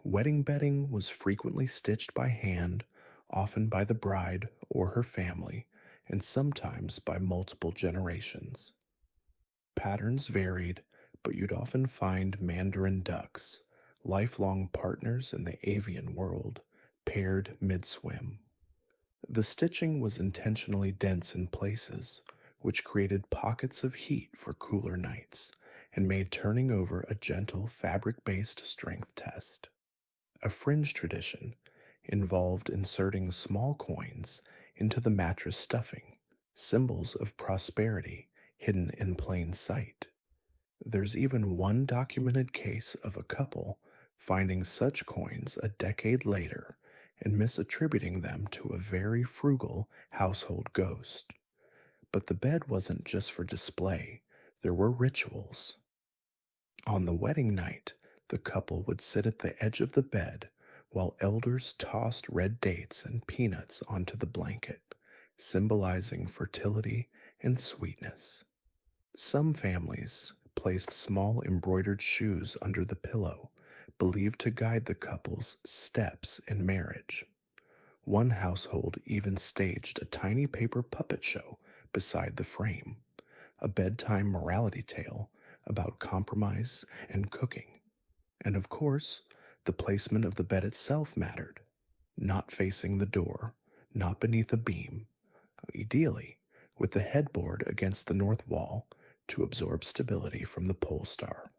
Wedding bedding was frequently stitched by hand, often by the bride or her family, and sometimes by multiple generations. Patterns varied, but you'd often find mandarin ducks, lifelong partners in the avian world, paired mid-swim. The stitching was intentionally dense in places, which created pockets of heat for cooler nights and made turning over a gentle fabric-based strength test. A fringe tradition involved inserting small coins into the mattress stuffing, symbols of prosperity hidden in plain sight. There's even one documented case of a couple finding such coins a decade later and misattributing them to a very frugal household ghost. But the bed wasn't just for display, there were rituals. On the wedding night, the couple would sit at the edge of the bed while elders tossed red dates and peanuts onto the blanket, symbolizing fertility and sweetness. Some families placed small embroidered shoes under the pillow, believed to guide the couple's steps in marriage. One household even staged a tiny paper puppet show beside the frame, a bedtime morality tale about compromise and cooking. And of course, the placement of the bed itself mattered. Not facing the door, not beneath a beam, ideally, with the headboard against the north wall to absorb stability from the pole star.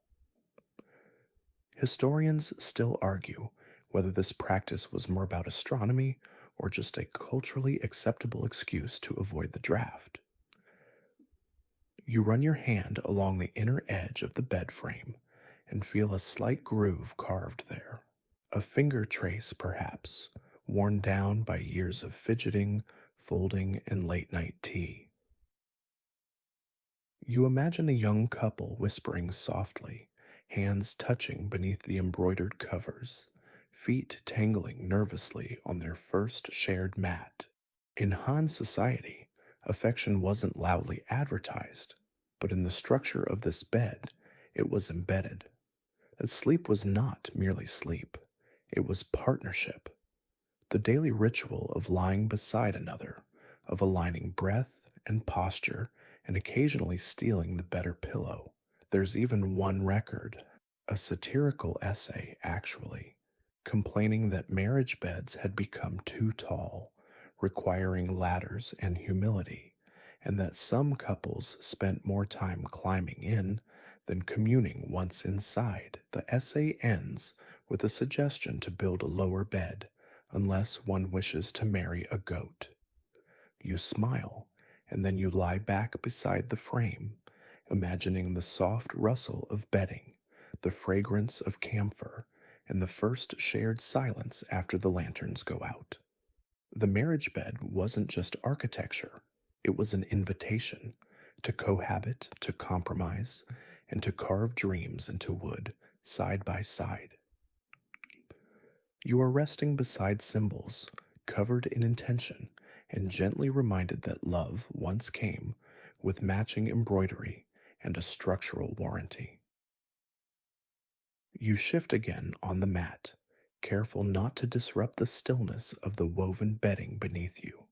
Historians still argue whether this practice was more about astronomy or just a culturally acceptable excuse to avoid the draft. You run your hand along the inner edge of the bed frame and feel a slight groove carved there. A finger trace, perhaps, worn down by years of fidgeting, folding, and late night tea. You imagine a young couple whispering softly, hands touching beneath the embroidered covers, feet tangling nervously on their first shared mat. In Han society, affection wasn't loudly advertised, but in the structure of this bed, it was embedded. Sleep was not merely sleep, it was partnership. The daily ritual of lying beside another, of aligning breath and posture, and occasionally stealing the better pillow. There's even one record, a satirical essay, actually, complaining that marriage beds had become too tall, requiring ladders and humility, and that some couples spent more time climbing in than communing once inside. The essay ends with a suggestion to build a lower bed, unless one wishes to marry a goat. You smile, and then you lie back beside the frame, imagining the soft rustle of bedding, the fragrance of camphor, and the first shared silence after the lanterns go out. The marriage bed wasn't just architecture, it was an invitation to cohabit, to compromise, and to carve dreams into wood side by side. You are resting beside symbols, covered in intention, and gently reminded that love once came with matching embroidery and a structural warranty. You shift again on the mat, careful not to disrupt the stillness of the woven bedding beneath you.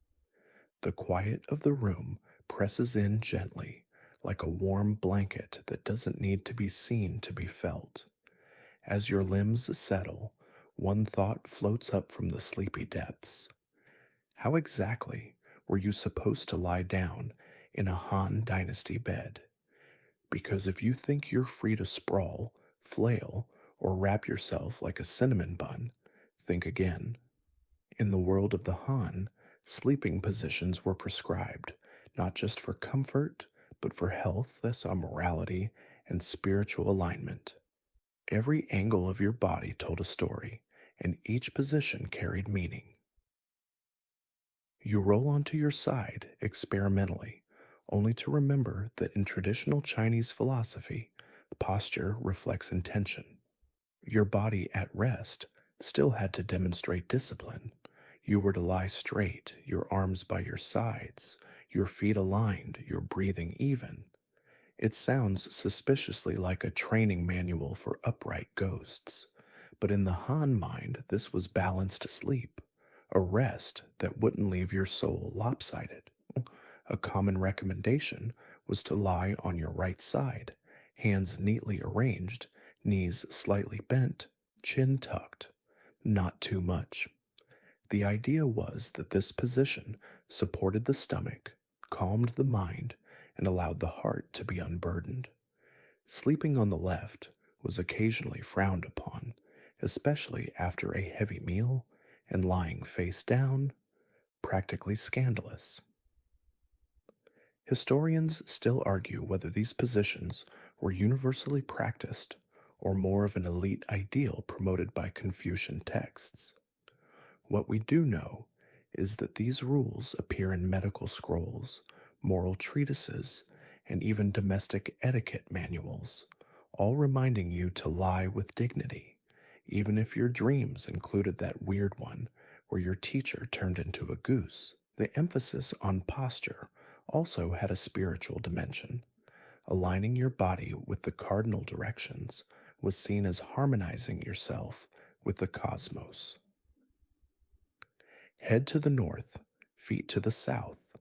The quiet of the room presses in gently, like a warm blanket that doesn't need to be seen to be felt. As your limbs settle, one thought floats up from the sleepy depths. How exactly were you supposed to lie down in a Han Dynasty bed? Because if you think you're free to sprawl, flail, or wrap yourself like a cinnamon bun, think again. In the world of the Han, sleeping positions were prescribed, not just for comfort, but for health, as a morality, and spiritual alignment. Every angle of your body told a story, and each position carried meaning. You roll onto your side experimentally, only to remember that in traditional Chinese philosophy, posture reflects intention. Your body at rest still had to demonstrate discipline. You were to lie straight, your arms by your sides, your feet aligned, your breathing even. It sounds suspiciously like a training manual for upright ghosts, but in the Han mind, this was balanced sleep, a rest that wouldn't leave your soul lopsided. A common recommendation was to lie on your right side, hands neatly arranged, knees slightly bent, chin tucked. Not too much. The idea was that this position supported the stomach, calmed the mind, and allowed the heart to be unburdened. Sleeping on the left was occasionally frowned upon, especially after a heavy meal, and lying face down, practically scandalous. Historians still argue whether these positions were universally practiced or more of an elite ideal promoted by Confucian texts. What we do know is that these rules appear in medical scrolls, moral treatises, and even domestic etiquette manuals, all reminding you to lie with dignity, even if your dreams included that weird one where your teacher turned into a goose. The emphasis on posture also had a spiritual dimension. Aligning your body with the cardinal directions was seen as harmonizing yourself with the cosmos. Head to the north, feet to the south.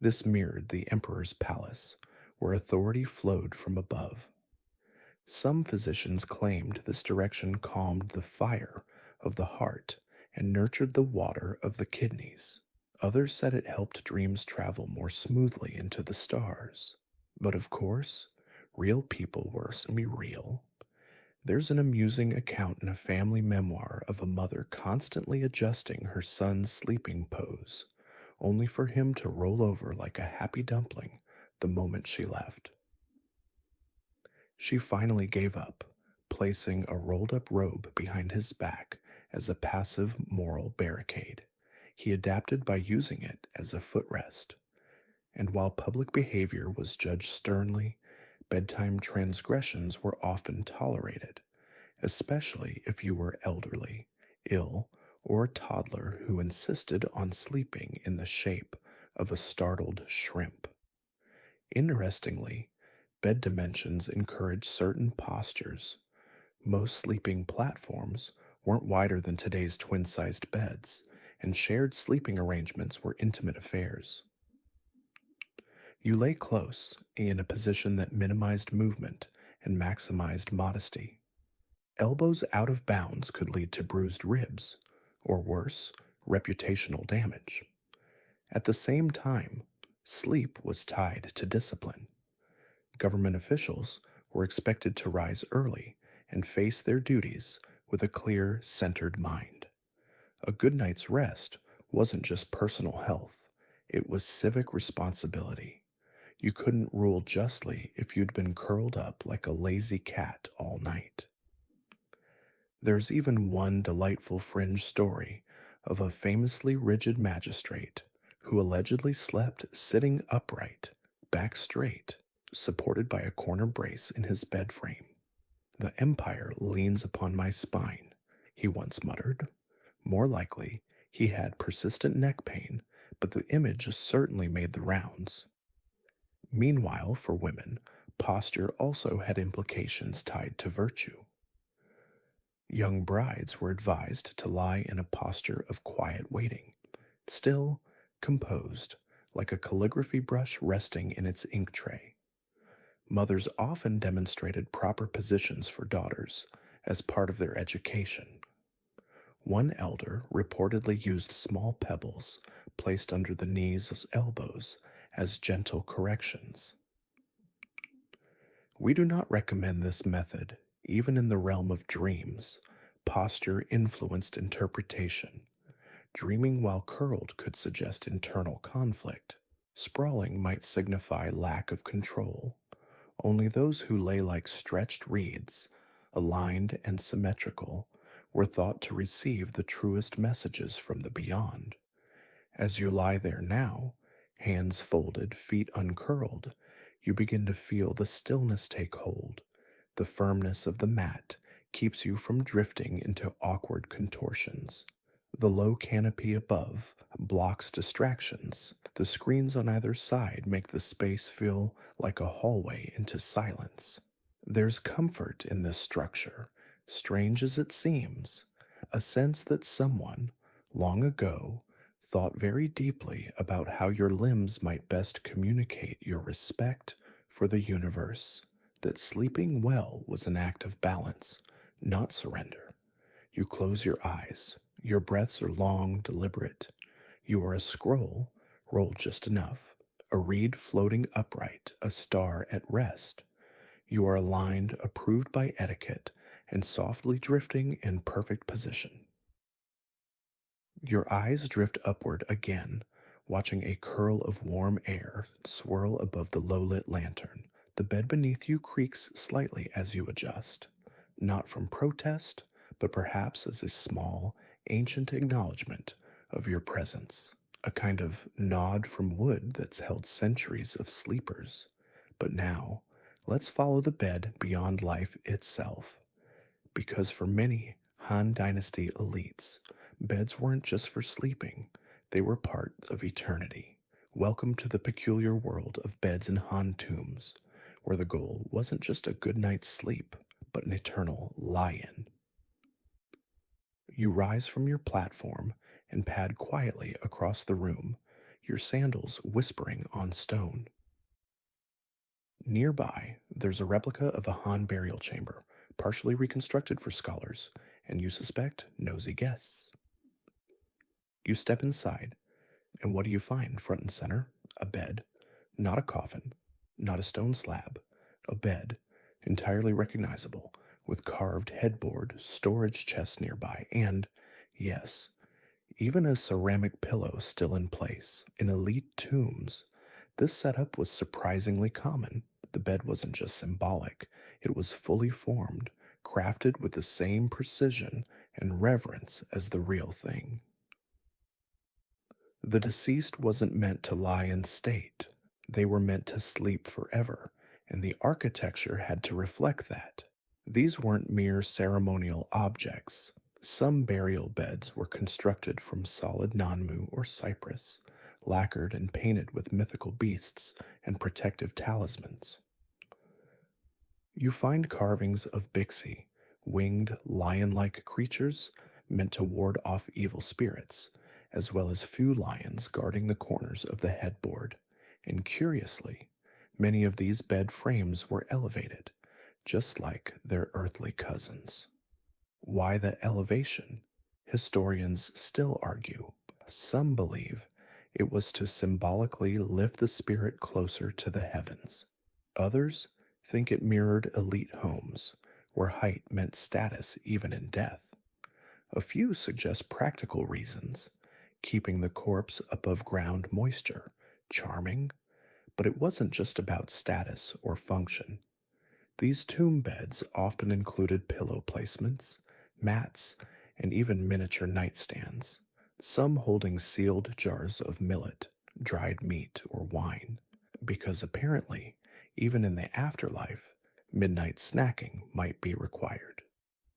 This mirrored the emperor's palace, where authority flowed from above. Some physicians claimed this direction calmed the fire of the heart and nurtured the water of the kidneys. Others said it helped dreams travel more smoothly into the stars. But of course, real people were semi-real. There's an amusing account in a family memoir of a mother constantly adjusting her son's sleeping pose, only for him to roll over like a happy dumpling the moment she left. She finally gave up, placing a rolled up robe behind his back as a passive moral barricade. He adapted by using it as a footrest. And while public behavior was judged sternly, bedtime transgressions were often tolerated, especially if you were elderly, ill, or a toddler who insisted on sleeping in the shape of a startled shrimp. Interestingly, bed dimensions encourage certain postures. Most sleeping platforms weren't wider than today's twin sized beds, and shared sleeping arrangements were intimate affairs. You lay close, in a position that minimized movement and maximized modesty. Elbows out of bounds could lead to bruised ribs, or worse, reputational damage. At the same time, sleep was tied to discipline. Government officials were expected to rise early and face their duties with a clear, centered mind. A good night's rest wasn't just personal health, it was civic responsibility. You couldn't rule justly if you'd been curled up like a lazy cat all night. There's even one delightful fringe story of a famously rigid magistrate who allegedly slept sitting upright, back straight, supported by a corner brace in his bed frame. "The empire leans upon my spine," he once muttered. More likely, he had persistent neck pain, but the image certainly made the rounds. Meanwhile, for women, posture also had implications tied to virtue. Young brides were advised to lie in a posture of quiet waiting, still, composed, like a calligraphy brush resting in its ink tray. Mothers often demonstrated proper positions for daughters as part of their education. One elder reportedly used small pebbles placed under the knees or elbows as gentle corrections. We do not recommend this method, even in the realm of dreams. Posture influenced interpretation. Dreaming while curled could suggest internal conflict. Sprawling might signify lack of control. Only those who lay like stretched reeds, aligned and symmetrical, were thought to receive the truest messages from the beyond. As you lie there now, hands folded, feet uncurled, you begin to feel the stillness take hold. The firmness of the mat keeps you from drifting into awkward contortions. The low canopy above blocks distractions. The screens on either side make the space feel like a hallway into silence. There's comfort in this structure, strange as it seems, a sense that someone, long ago, thought very deeply about how your limbs might best communicate your respect for the universe, that sleeping well was an act of balance, not surrender. You close your eyes. Your breaths are long, deliberate. You are a scroll, rolled just enough, a reed floating upright, a star at rest. You are aligned, approved by etiquette, and softly drifting in perfect position. Your eyes drift upward again, watching a curl of warm air swirl above the low-lit lantern. The bed beneath you creaks slightly as you adjust, not from protest, but perhaps as a small, ancient acknowledgement of your presence, a kind of nod from wood that's held centuries of sleepers. But now, let's follow the bed beyond life itself, because for many Han Dynasty elites, beds weren't just for sleeping, they were part of eternity. Welcome to the peculiar world of beds in Han tombs, where the goal wasn't just a good night's sleep, but an eternal lie-in. You rise from your platform and pad quietly across the room, your sandals whispering on stone. Nearby, there's a replica of a Han burial chamber, partially reconstructed for scholars, and you suspect nosy guests. You step inside, and what do you find front and center? A bed, not a coffin, not a stone slab, a bed, entirely recognizable, with carved headboard, storage chests nearby, and, yes, even a ceramic pillow still in place. In elite tombs, this setup was surprisingly common. The bed wasn't just symbolic, it was fully formed, crafted with the same precision and reverence as the real thing. The deceased wasn't meant to lie in state. They were meant to sleep forever, and the architecture had to reflect that. These weren't mere ceremonial objects. Some burial beds were constructed from solid nanmu or cypress, lacquered and painted with mythical beasts and protective talismans. You find carvings of Bixi, winged, lion-like creatures meant to ward off evil spirits, as well as few lions guarding the corners of the headboard. And curiously, many of these bed frames were elevated, just like their earthly cousins. Why the elevation? Historians still argue. Some believe it was to symbolically lift the spirit closer to the heavens. Others think it mirrored elite homes, where height meant status even in death. A few suggest practical reasons, keeping the corpse above ground moisture, charming, but it wasn't just about status or function. These tomb beds often included pillow placements, mats, and even miniature nightstands, some holding sealed jars of millet, dried meat, or wine, because apparently, even in the afterlife, midnight snacking might be required.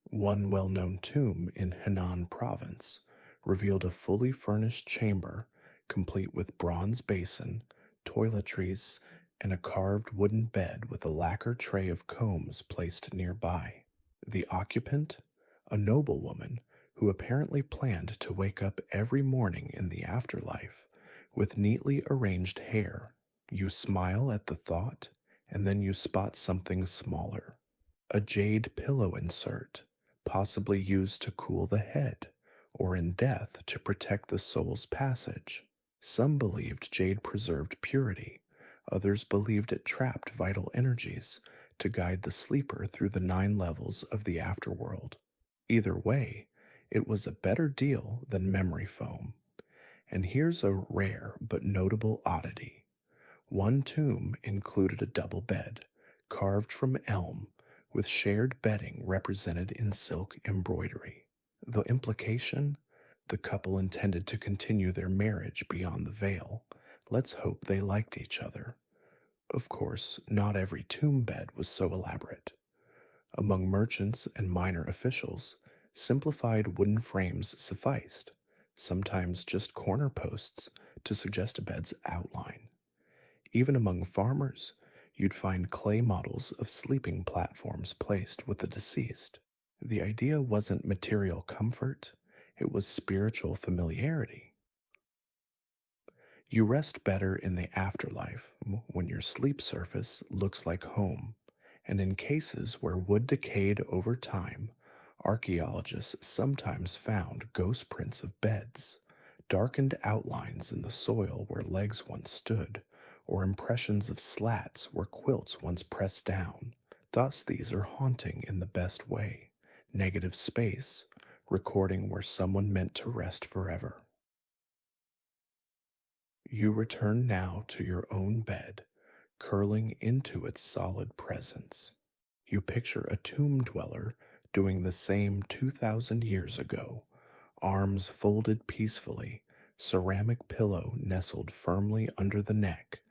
One well-known tomb in Henan province revealed a fully furnished chamber complete with bronze basin, toiletries, and a carved wooden bed with a lacquer tray of combs placed nearby. The occupant, a noblewoman who apparently planned to wake up every morning in the afterlife with neatly arranged hair. You smile at the thought, and then you spot something smaller, a jade pillow insert, possibly used to cool the head, or in death to protect the soul's passage. Some believed jade preserved purity, others believed it trapped vital energies to guide the sleeper through the 9 levels of the afterworld. Either way, it was a better deal than memory foam. And here's a rare but notable oddity. One tomb included a double bed, carved from elm, with shared bedding represented in silk embroidery. The implication? The couple intended to continue their marriage beyond the veil. Let's hope they liked each other. Of course, not every tomb bed was so elaborate. Among merchants and minor officials, simplified wooden frames sufficed, sometimes just corner posts to suggest a bed's outline. Even among farmers, you'd find clay models of sleeping platforms placed with the deceased. The idea wasn't material comfort, it was spiritual familiarity. You rest better in the afterlife when your sleep surface looks like home, and in cases where wood decayed over time, archaeologists sometimes found ghost prints of beds, darkened outlines in the soil where legs once stood, or impressions of slats where quilts once pressed down. Thus, these are haunting in the best way, negative space, recording where someone meant to rest forever. You return now to your own bed, curling into its solid presence. You picture a tomb dweller doing the same 2,000 years ago, arms folded peacefully, ceramic pillow nestled firmly under the neck,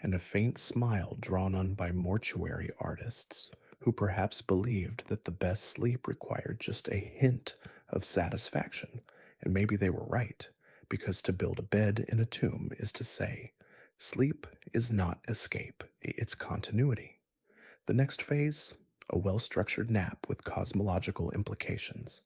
and a faint smile drawn on by mortuary artists who perhaps believed that the best sleep required just a hint of satisfaction. And maybe they were right, because to build a bed in a tomb is to say, sleep is not escape, it's continuity. The next phase, a well structured nap with cosmological implications.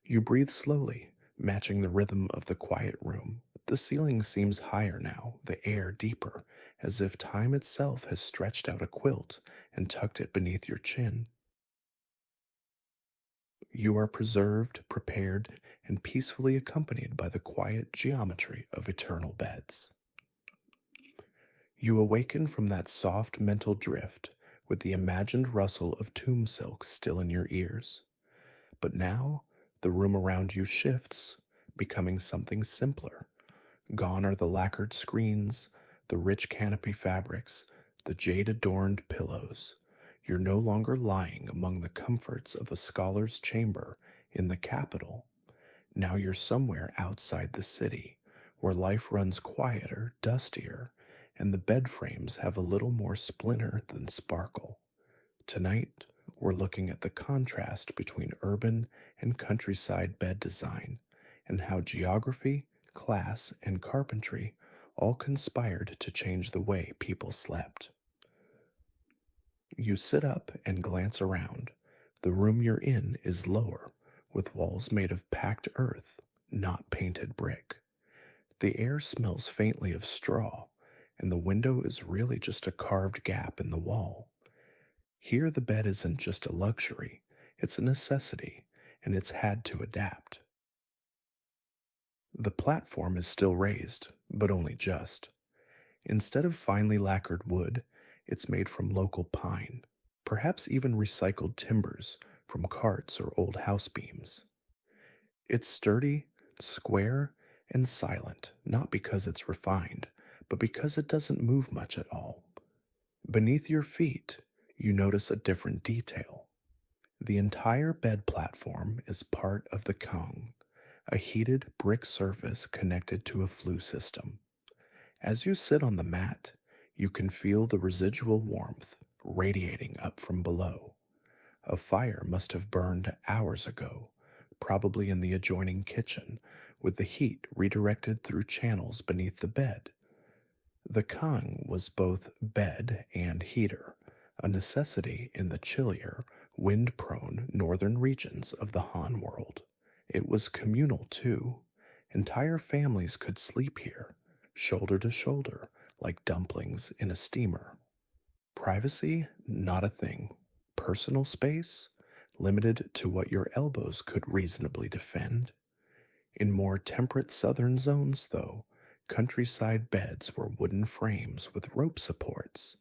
You breathe slowly, matching the rhythm of the quiet room. The ceiling seems higher now, the air deeper, as if time itself has stretched out a quilt and tucked it beneath your chin. You are preserved, prepared, and peacefully accompanied by the quiet geometry of eternal beds. You awaken from that soft mental drift with the imagined rustle of tomb silk still in your ears. But now, the room around you shifts, becoming something simpler. Gone are the lacquered screens, the rich canopy fabrics, the jade adorned pillows. You're no longer lying among the comforts of a scholar's chamber in the capital. Now you're somewhere outside the city, where life runs quieter, dustier, and the bed frames have a little more splinter than sparkle. Tonight, we're looking at the contrast between urban and countryside bed design, and how geography, class, and carpentry all conspired to change the way people slept. You sit up and glance around. The room you're in is lower, with walls made of packed earth, not painted brick. The air smells faintly of straw, and the window is really just a carved gap in the wall. Here, the bed isn't just a luxury, it's a necessity, and it's had to adapt. The platform is still raised, but only just. Instead of finely lacquered wood, it's made from local pine, perhaps even recycled timbers from carts or old house beams. It's sturdy, square, and silent, not because it's refined, but because it doesn't move much at all. Beneath your feet, you notice a different detail. The entire bed platform is part of the Kong, a heated brick surface connected to a flue system. As you sit on the mat, you can feel the residual warmth radiating up from below. A fire must have burned hours ago, probably in the adjoining kitchen, with the heat redirected through channels beneath the bed. The Kang was both bed and heater, a necessity in the chillier, wind prone northern regions of the Han world. It was communal too. Entire families could sleep here, shoulder to shoulder, like dumplings in a steamer. Privacy, not a thing. Personal space, limited to what your elbows could reasonably defend. In more temperate southern zones, though, countryside beds were wooden frames with rope supports,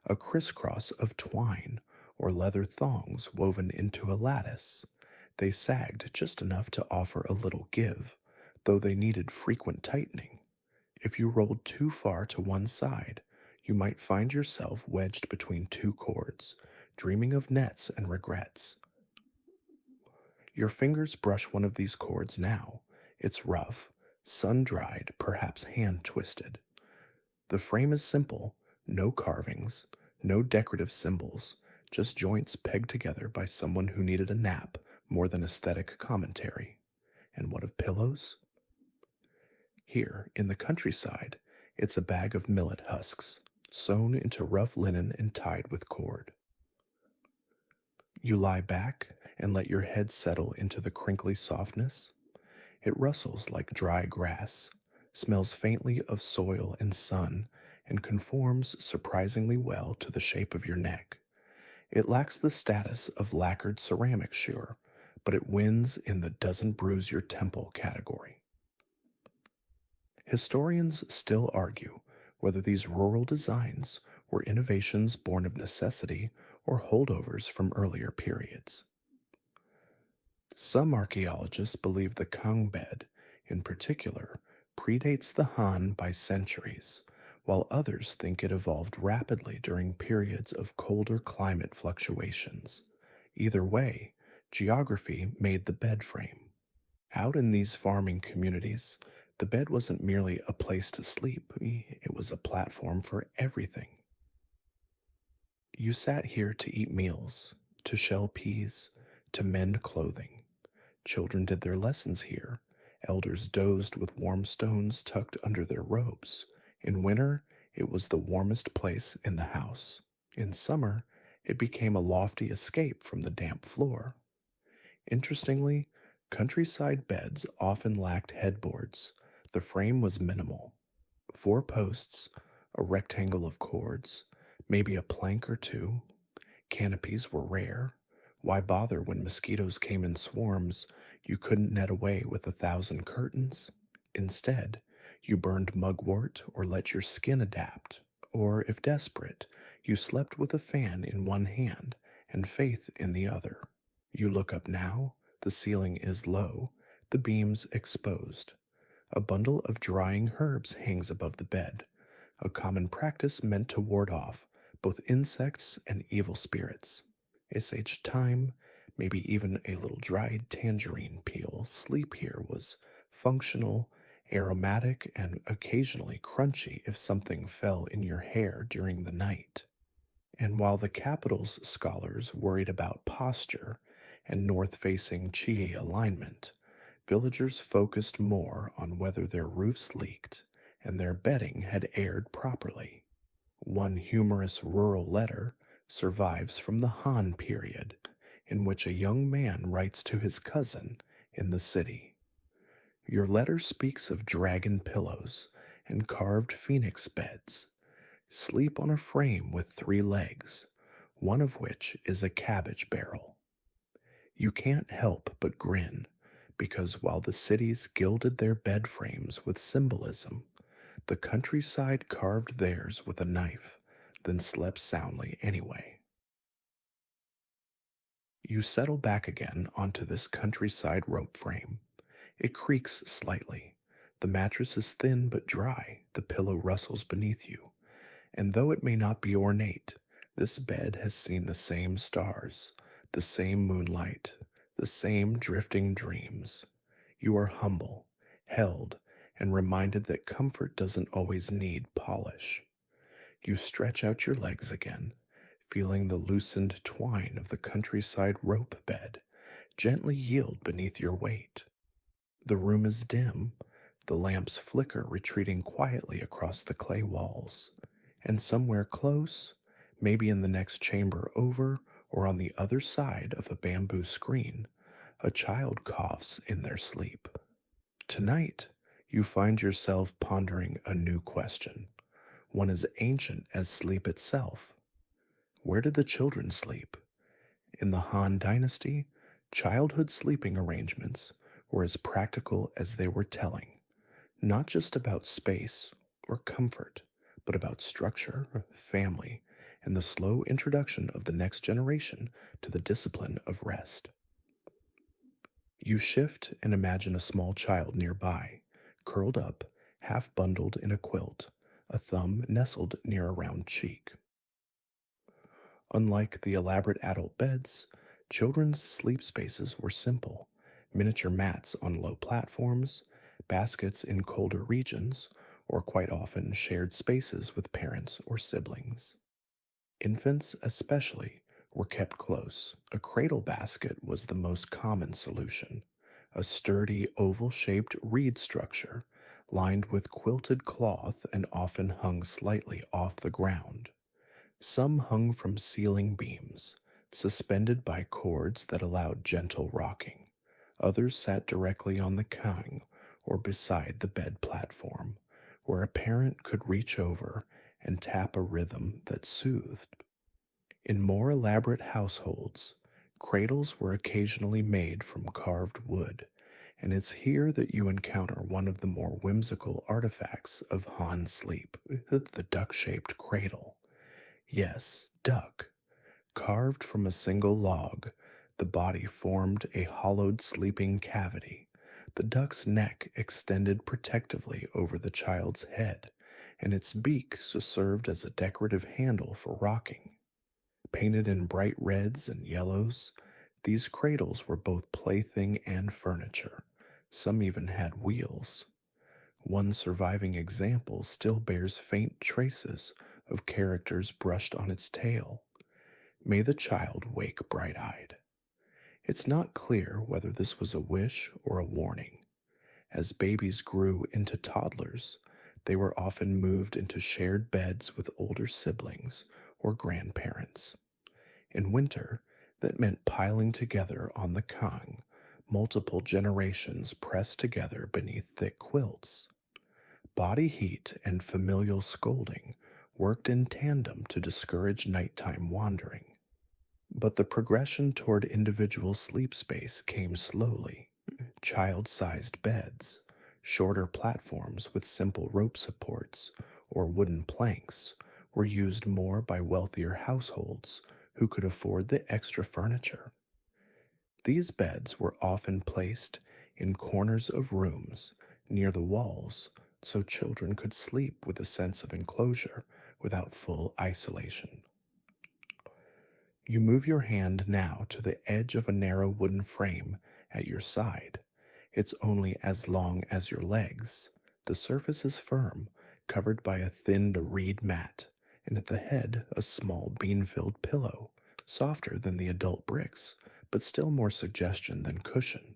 a crisscross of twine or leather thongs woven into a lattice. They sagged just enough to offer a little give, though they needed frequent tightening. If you rolled too far to one side, you might find yourself wedged between two cords, dreaming of nets and regrets. Your fingers brush one of these cords now. It's rough, sun dried, perhaps hand twisted. The frame is simple, no carvings, no decorative symbols, just joints pegged together by someone who needed a nap more than aesthetic commentary. And what of pillows? Here, in the countryside, it's a bag of millet husks, sewn into rough linen and tied with cord. You lie back and let your head settle into the crinkly softness. It rustles like dry grass, smells faintly of soil and sun, and conforms surprisingly well to the shape of your neck. It lacks the status of lacquered ceramic, sure, but it wins in the doesn't bruise your temple category. Historians still argue whether these rural designs were innovations born of necessity or holdovers from earlier periods. Some archaeologists believe the Kang bed, in particular, predates the Han by centuries, while others think it evolved rapidly during periods of colder climate fluctuations. Either way, geography made the bed frame. Out in these farming communities, the bed wasn't merely a place to sleep, it was a platform for everything. You sat here to eat meals, to shell peas, to mend clothing. Children did their lessons here. Elders dozed with warm stones tucked under their robes. In winter, it was the warmest place in the house. In summer, it became a lofty escape from the damp floor. Interestingly, countryside beds often lacked headboards. The frame was minimal. 4 posts, a rectangle of cords, maybe a plank or two. Canopies were rare. Why bother when mosquitoes came in swarms? You couldn't net away with 1,000 curtains. Instead, you burned mugwort or let your skin adapt. Or, if desperate, you slept with a fan in one hand and faith in the other. You look up now, the ceiling is low, the beams exposed. A bundle of drying herbs hangs above the bed, a common practice meant to ward off both insects and evil spirits. Sage thyme, maybe even a little dried tangerine peel. Sleep here was functional, aromatic, and occasionally crunchy if something fell in your hair during the night. And while the capital's scholars worried about posture and north-facing chi alignment, villagers focused more on whether their roofs leaked and their bedding had aired properly. One humorous rural letter survives from the Han period, in which a young man writes to his cousin in the city. Your letter speaks of dragon pillows and carved phoenix beds. Sleep on a frame with 3 legs, one of which is a cabbage barrel. You can't help but grin, because while the cities gilded their bed frames with symbolism, the countryside carved theirs with a knife, then slept soundly anyway. You settle back again onto this countryside rope frame. It creaks slightly. The mattress is thin but dry. The pillow rustles beneath you. And though it may not be ornate, this bed has seen the same stars, the same moonlight, the same drifting dreams. You are humble, held, and reminded that comfort doesn't always need polish. You stretch out your legs again, feeling the loosened twine of the countryside rope bed gently yield beneath your weight. The room is dim, the lamps flicker retreating quietly across the clay walls, and somewhere close, maybe in the next chamber over or on the other side of a bamboo screen, a child coughs in their sleep. Tonight, you find yourself pondering a new question, one as ancient as sleep itself. Where did the children sleep? In the Han Dynasty, childhood sleeping arrangements were as practical as they were telling, not just about space or comfort, but about structure, family, and the slow introduction of the next generation to the discipline of rest. You shift and imagine a small child nearby, curled up, half bundled in a quilt, a thumb nestled near a round cheek. Unlike the elaborate adult beds, children's sleep spaces were simple: miniature mats on low platforms, baskets in colder regions, or quite often shared spaces with parents or siblings. Infants, especially, were kept close. A cradle basket was the most common solution, a sturdy oval shaped reed structure lined with quilted cloth and often hung slightly off the ground. Some hung from ceiling beams, suspended by cords that allowed gentle rocking. Others sat directly on the kang or beside the bed platform, where a parent could reach over and tap a rhythm that soothed. In more elaborate households, cradles were occasionally made from carved wood, and it's here that you encounter one of the more whimsical artifacts of Han sleep, the duck shaped cradle. Yes, duck. Carved from a single log, the body formed a hollowed sleeping cavity. The duck's neck extended protectively over the child's head, and its beak served as a decorative handle for rocking. Painted in bright reds and yellows, these cradles were both plaything and furniture. Some even had wheels. One surviving example still bears faint traces of characters brushed on its tail. May the child wake bright eyed. It's not clear whether this was a wish or a warning. As babies grew into toddlers, they were often moved into shared beds with older siblings or grandparents. In winter, that meant piling together on the kang, multiple generations pressed together beneath thick quilts. Body heat and familial scolding worked in tandem to discourage nighttime wandering. But the progression toward individual sleep space came slowly. Child sized beds, shorter platforms with simple rope supports, or wooden planks were used more by wealthier households who could afford the extra furniture. These beds were often placed in corners of rooms near the walls so children could sleep with a sense of enclosure without full isolation. You move your hand now to the edge of a narrow wooden frame at your side. It's only as long as your legs. The surface is firm, covered by a thinned reed mat, and at the head a small bean-filled pillow, softer than the adult bricks, but still more suggestion than cushion.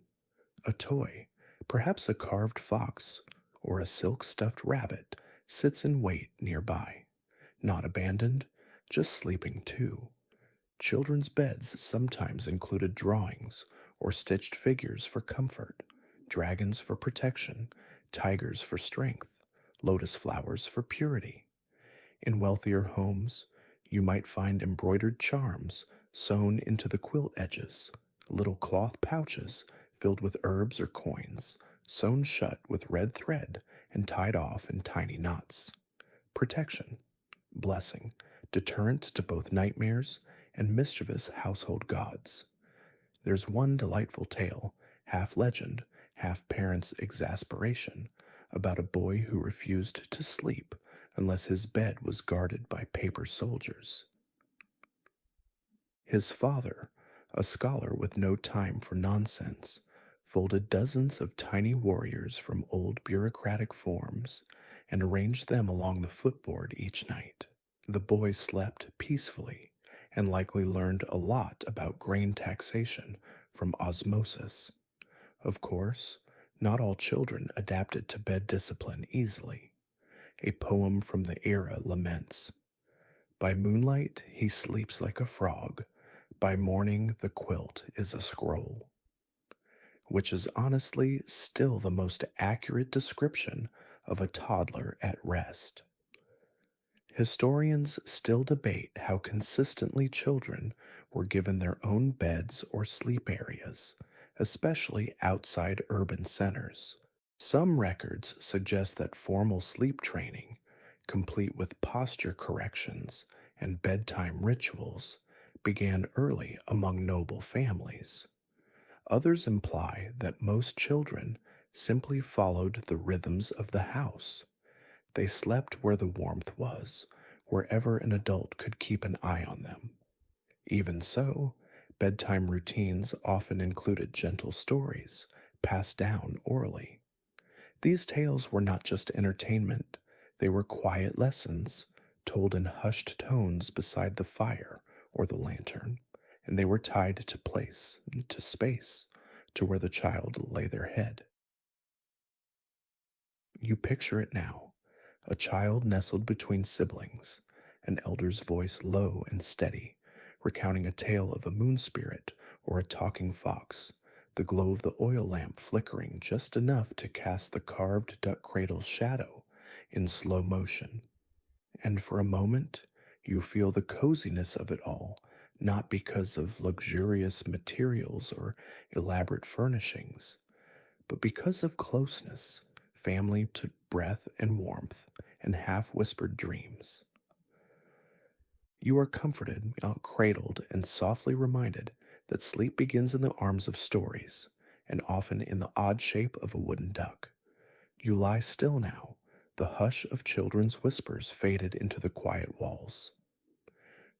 A toy, perhaps a carved fox or a silk-stuffed rabbit, sits in wait nearby. Not abandoned, just sleeping too. Children's beds sometimes included drawings or stitched figures for comfort, dragons for protection, tigers for strength, lotus flowers for purity. In wealthier homes, you might find embroidered charms sewn into the quilt edges, little cloth pouches filled with herbs or coins, sewn shut with red thread and tied off in tiny knots. Protection, blessing, deterrent to both nightmares and mischievous household gods. There's one delightful tale, half legend, half parents' exasperation, about a boy who refused to sleep unless his bed was guarded by paper soldiers. His father, a scholar with no time for nonsense, folded dozens of tiny warriors from old bureaucratic forms and arranged them along the footboard each night. The boy slept peacefully and likely learned a lot about grain taxation from osmosis. Of course, Not all children adapted to bed discipline easily. A poem from the era laments: by moonlight he sleeps like a frog, by morning the quilt is a scroll, which is honestly still the most accurate description of a toddler at rest. Historians still debate how consistently children were given their own beds or sleep areas, especially outside urban centers. Some records suggest that formal sleep training, complete with posture corrections and bedtime rituals, began early among noble families. Others imply that most children simply followed the rhythms of the house. They slept where the warmth was, wherever an adult could keep an eye on them. Even so, bedtime routines often included gentle stories passed down orally. These tales were not just entertainment, they were quiet lessons told in hushed tones beside the fire or the lantern, and they were tied to place, to space, to where the child lay their head. You picture it now: a child nestled between siblings, an elder's voice low and steady, recounting a tale of a moon spirit or a talking fox, the glow of the oil lamp flickering just enough to cast the carved duck cradle's shadow in slow motion. And for a moment, you feel the coziness of it all, not because of luxurious materials or elaborate furnishings, but because of closeness, family to breath and warmth, and half whispered dreams. You are comforted, cradled, and softly reminded that sleep begins in the arms of stories, and often in the odd shape of a wooden duck. You lie still now, the hush of children's whispers faded into the quiet walls.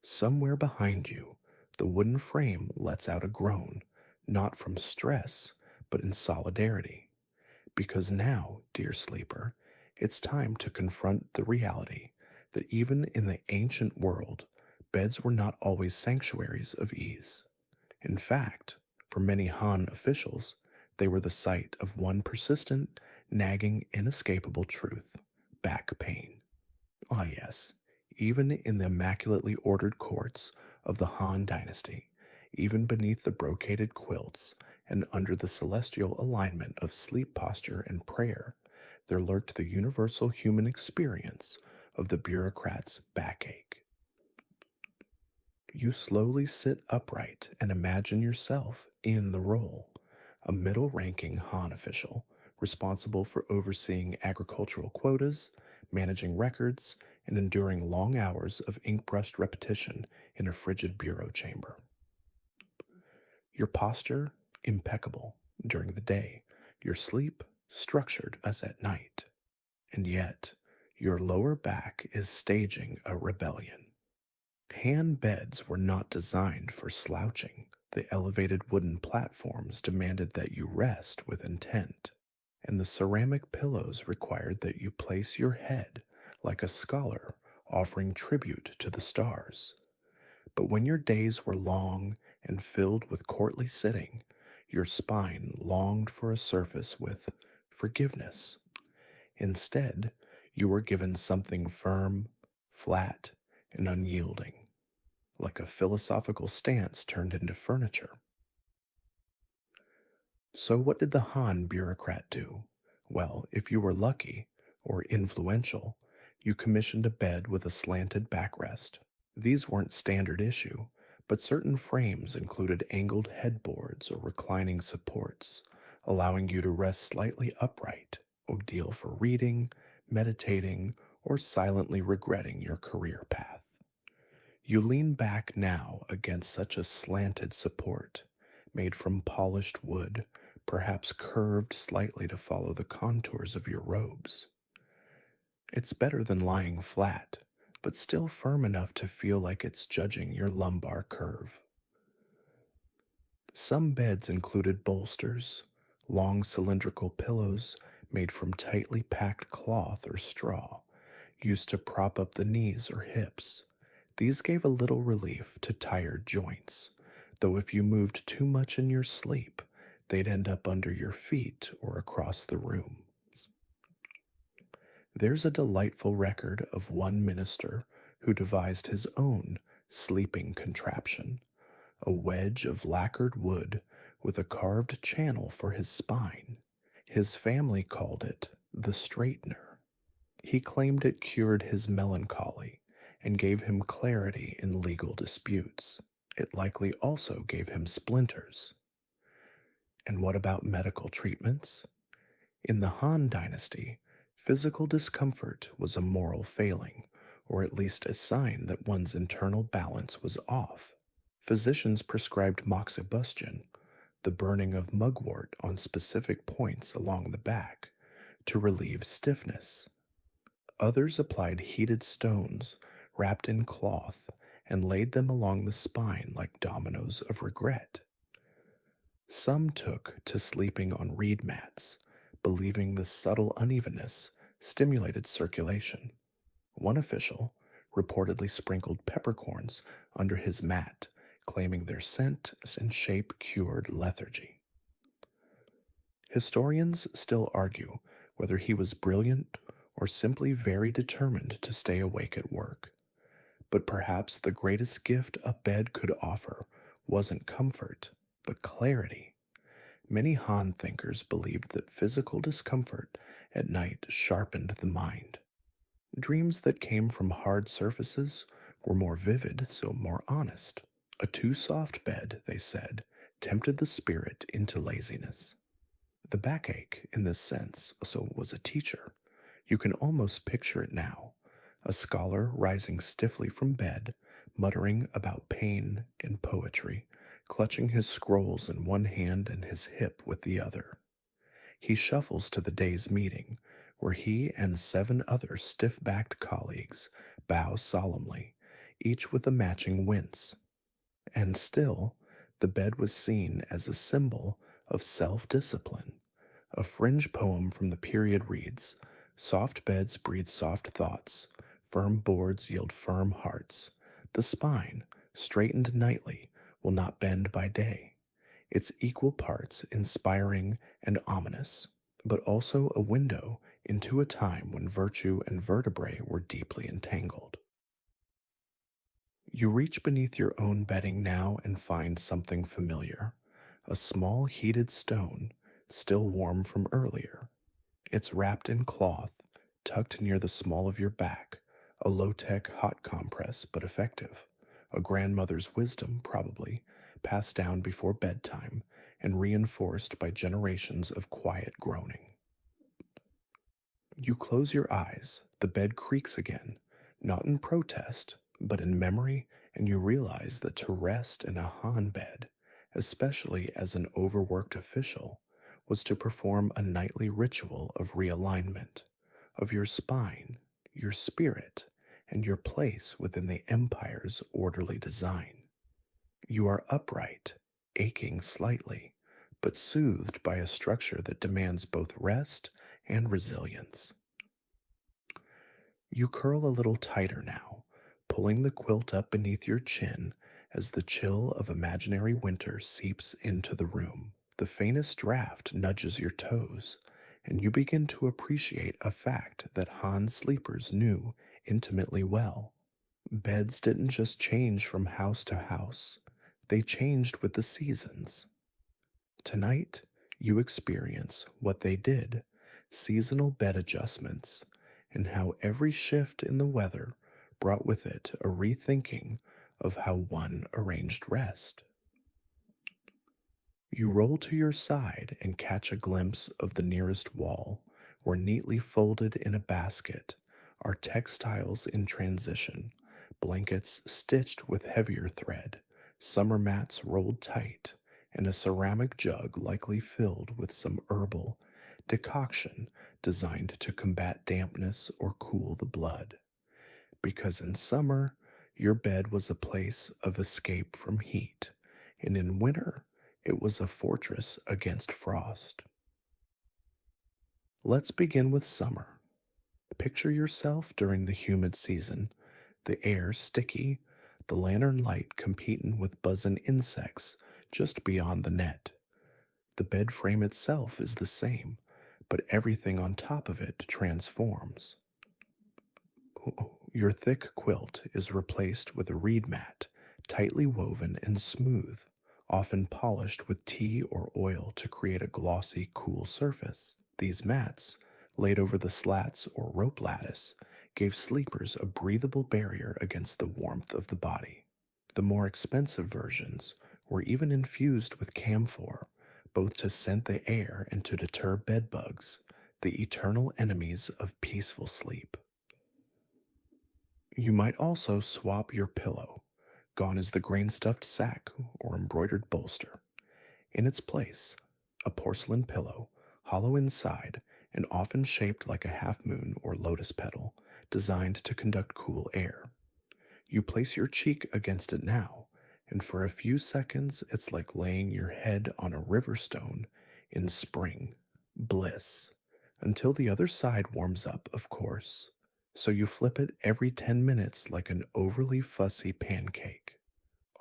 Somewhere behind you, the wooden frame lets out a groan, not from stress, but in solidarity. Because now, dear sleeper, it's time to confront the reality that even in the ancient world, beds were not always sanctuaries of ease. In fact, for many Han officials, they were the site of one persistent, nagging, inescapable truth: back pain. Ah, yes, even in the immaculately ordered courts of the Han Dynasty, even beneath the brocaded quilts and under the celestial alignment of sleep posture and prayer, there lurked the universal human experience of the bureaucrat's backache. You slowly sit upright and imagine yourself in the role: a middle ranking Han official responsible for overseeing agricultural quotas, managing records, and enduring long hours of ink brushed repetition in a frigid bureau chamber. Your posture, impeccable during the day, your sleep, structured as at night. And yet, your lower back is staging a rebellion. Hand beds were not designed for slouching. The elevated wooden platforms demanded that you rest with intent, and the ceramic pillows required that you place your head like a scholar offering tribute to the stars. But when your days were long and filled with courtly sitting, your spine longed for a surface with forgiveness. Instead, you were given something firm, flat, and unyielding, like a philosophical stance turned into furniture. So, what did the Han bureaucrat do? Well, if you were lucky or influential, you commissioned a bed with a slanted backrest. These weren't standard issue, but certain frames included angled headboards or reclining supports, allowing you to rest slightly upright, ideal for reading, meditating, or silently regretting your career path. You lean back now against such a slanted support, made from polished wood, perhaps curved slightly to follow the contours of your robes. It's better than lying flat, but still firm enough to feel like it's judging your lumbar curve. Some beds included bolsters, long cylindrical pillows made from tightly packed cloth or straw, used to prop up the knees or hips. These gave a little relief to tired joints, though if you moved too much in your sleep, they'd end up under your feet or across the room. There's a delightful record of one minister who devised his own sleeping contraption, a wedge of lacquered wood with a carved channel for his spine. His family called it the straightener. He claimed it cured his melancholy and gave him clarity in legal disputes. It likely also gave him splinters. And what about medical treatments? In the Han Dynasty, physical discomfort was a moral failing, or at least a sign that one's internal balance was off. Physicians prescribed moxibustion, the burning of mugwort on specific points along the back, to relieve stiffness. Others applied heated stones wrapped in cloth and laid them along the spine like dominoes of regret. Some took to sleeping on reed mats, believing the subtle unevenness stimulated circulation. One official reportedly sprinkled peppercorns under his mat, claiming their scent and shape cured lethargy. Historians still argue whether he was brilliant or simply very determined to stay awake at work. But perhaps the greatest gift a bed could offer wasn't comfort, but clarity. Many Han thinkers believed that physical discomfort at night sharpened the mind. Dreams that came from hard surfaces were more vivid, so more honest. A too soft bed, they said, tempted the spirit into laziness. The backache, in this sense, also was a teacher. You can almost picture it now. A scholar rising stiffly from bed, muttering about pain and poetry, clutching his scrolls in one hand and his hip with the other. He shuffles to the day's meeting, where he and 7 other stiff-backed colleagues bow solemnly, each with a matching wince. And still, the bed was seen as a symbol of self-discipline. A fringe poem from the period reads, "Soft beds breed soft thoughts, firm boards yield firm hearts. The spine, straightened nightly, will not bend by day. It's equal parts inspiring and ominous, but also a window into a time when virtue and vertebrae were deeply entangled." You reach beneath your own bedding now and find something familiar. A small heated stone, still warm from earlier. It's wrapped in cloth, tucked near the small of your back, a low-tech hot compress but effective. A grandmother's wisdom, probably, passed down before bedtime and reinforced by generations of quiet groaning. You close your eyes, the bed creaks again, not in protest, but in memory, and you realize that to rest in a Han bed, especially as an overworked official, was to perform a nightly ritual of realignment, of your spine, your spirit, and your place within the Empire's orderly design. You are upright, aching slightly, but soothed by a structure that demands both rest and resilience. You curl a little tighter now, pulling the quilt up beneath your chin as the chill of imaginary winter seeps into the room. The faintest draft nudges your toes, and you begin to appreciate a fact that Han sleepers knew intimately well. Beds didn't just change from house to house, they changed with the seasons. Tonight, you experience what they did, seasonal bed adjustments, and how every shift in the weather brought with it a rethinking of how one arranged rest. You roll to your side and catch a glimpse of the nearest wall, where neatly folded in a basket are textiles in transition, blankets stitched with heavier thread, summer mats rolled tight, and a ceramic jug likely filled with some herbal decoction designed to combat dampness or cool the blood. Because in summer, your bed was a place of escape from heat, and in winter, it was a fortress against frost. Let's begin with summer. Picture yourself during the humid season, the air sticky, the lantern light competing with buzzing insects just beyond the net. The bed frame itself is the same, but everything on top of it transforms. Your thick quilt is replaced with a reed mat, tightly woven and smooth, often polished with tea or oil to create a glossy, cool surface. These mats, laid over the slats or rope lattice, gave sleepers a breathable barrier against the warmth of the body. The more expensive versions were even infused with camphor, both to scent the air and to deter bedbugs, the eternal enemies of peaceful sleep. You might also swap your pillow. Gone is the grain stuffed sack or embroidered bolster. In its place, a porcelain pillow, hollow inside and often shaped like a half moon or lotus petal, designed to conduct cool air. You place your cheek against it now, and for a few seconds it's like laying your head on a river stone in spring. Bliss. Until the other side warms up, of course. So you flip it every 10 minutes like an overly fussy pancake.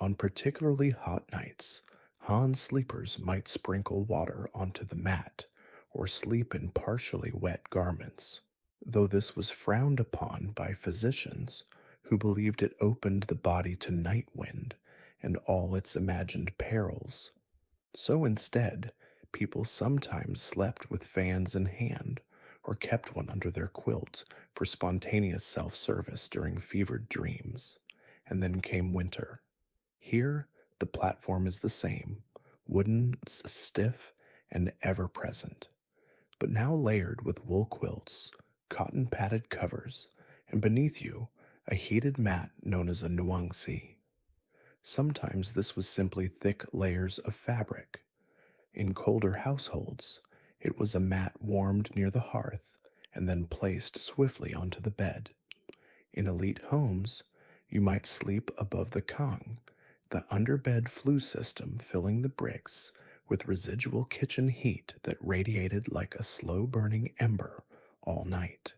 On particularly hot nights, Han sleepers might sprinkle water onto the mat or sleep in partially wet garments, though this was frowned upon by physicians who believed it opened the body to night wind and all its imagined perils. So instead, people sometimes slept with fans in hand or kept one under their quilt for spontaneous self service during fevered dreams. And then came winter. Here, the platform is the same, wooden, stiff, and ever present, but now layered with wool quilts, cotton padded covers, and beneath you, a heated mat known as a nuangsi. Sometimes this was simply thick layers of fabric. In colder households, it was a mat warmed near the hearth and then placed swiftly onto the bed. In elite homes, you might sleep above the kang, the underbed flue system filling the bricks with residual kitchen heat that radiated like a slow burning ember all night.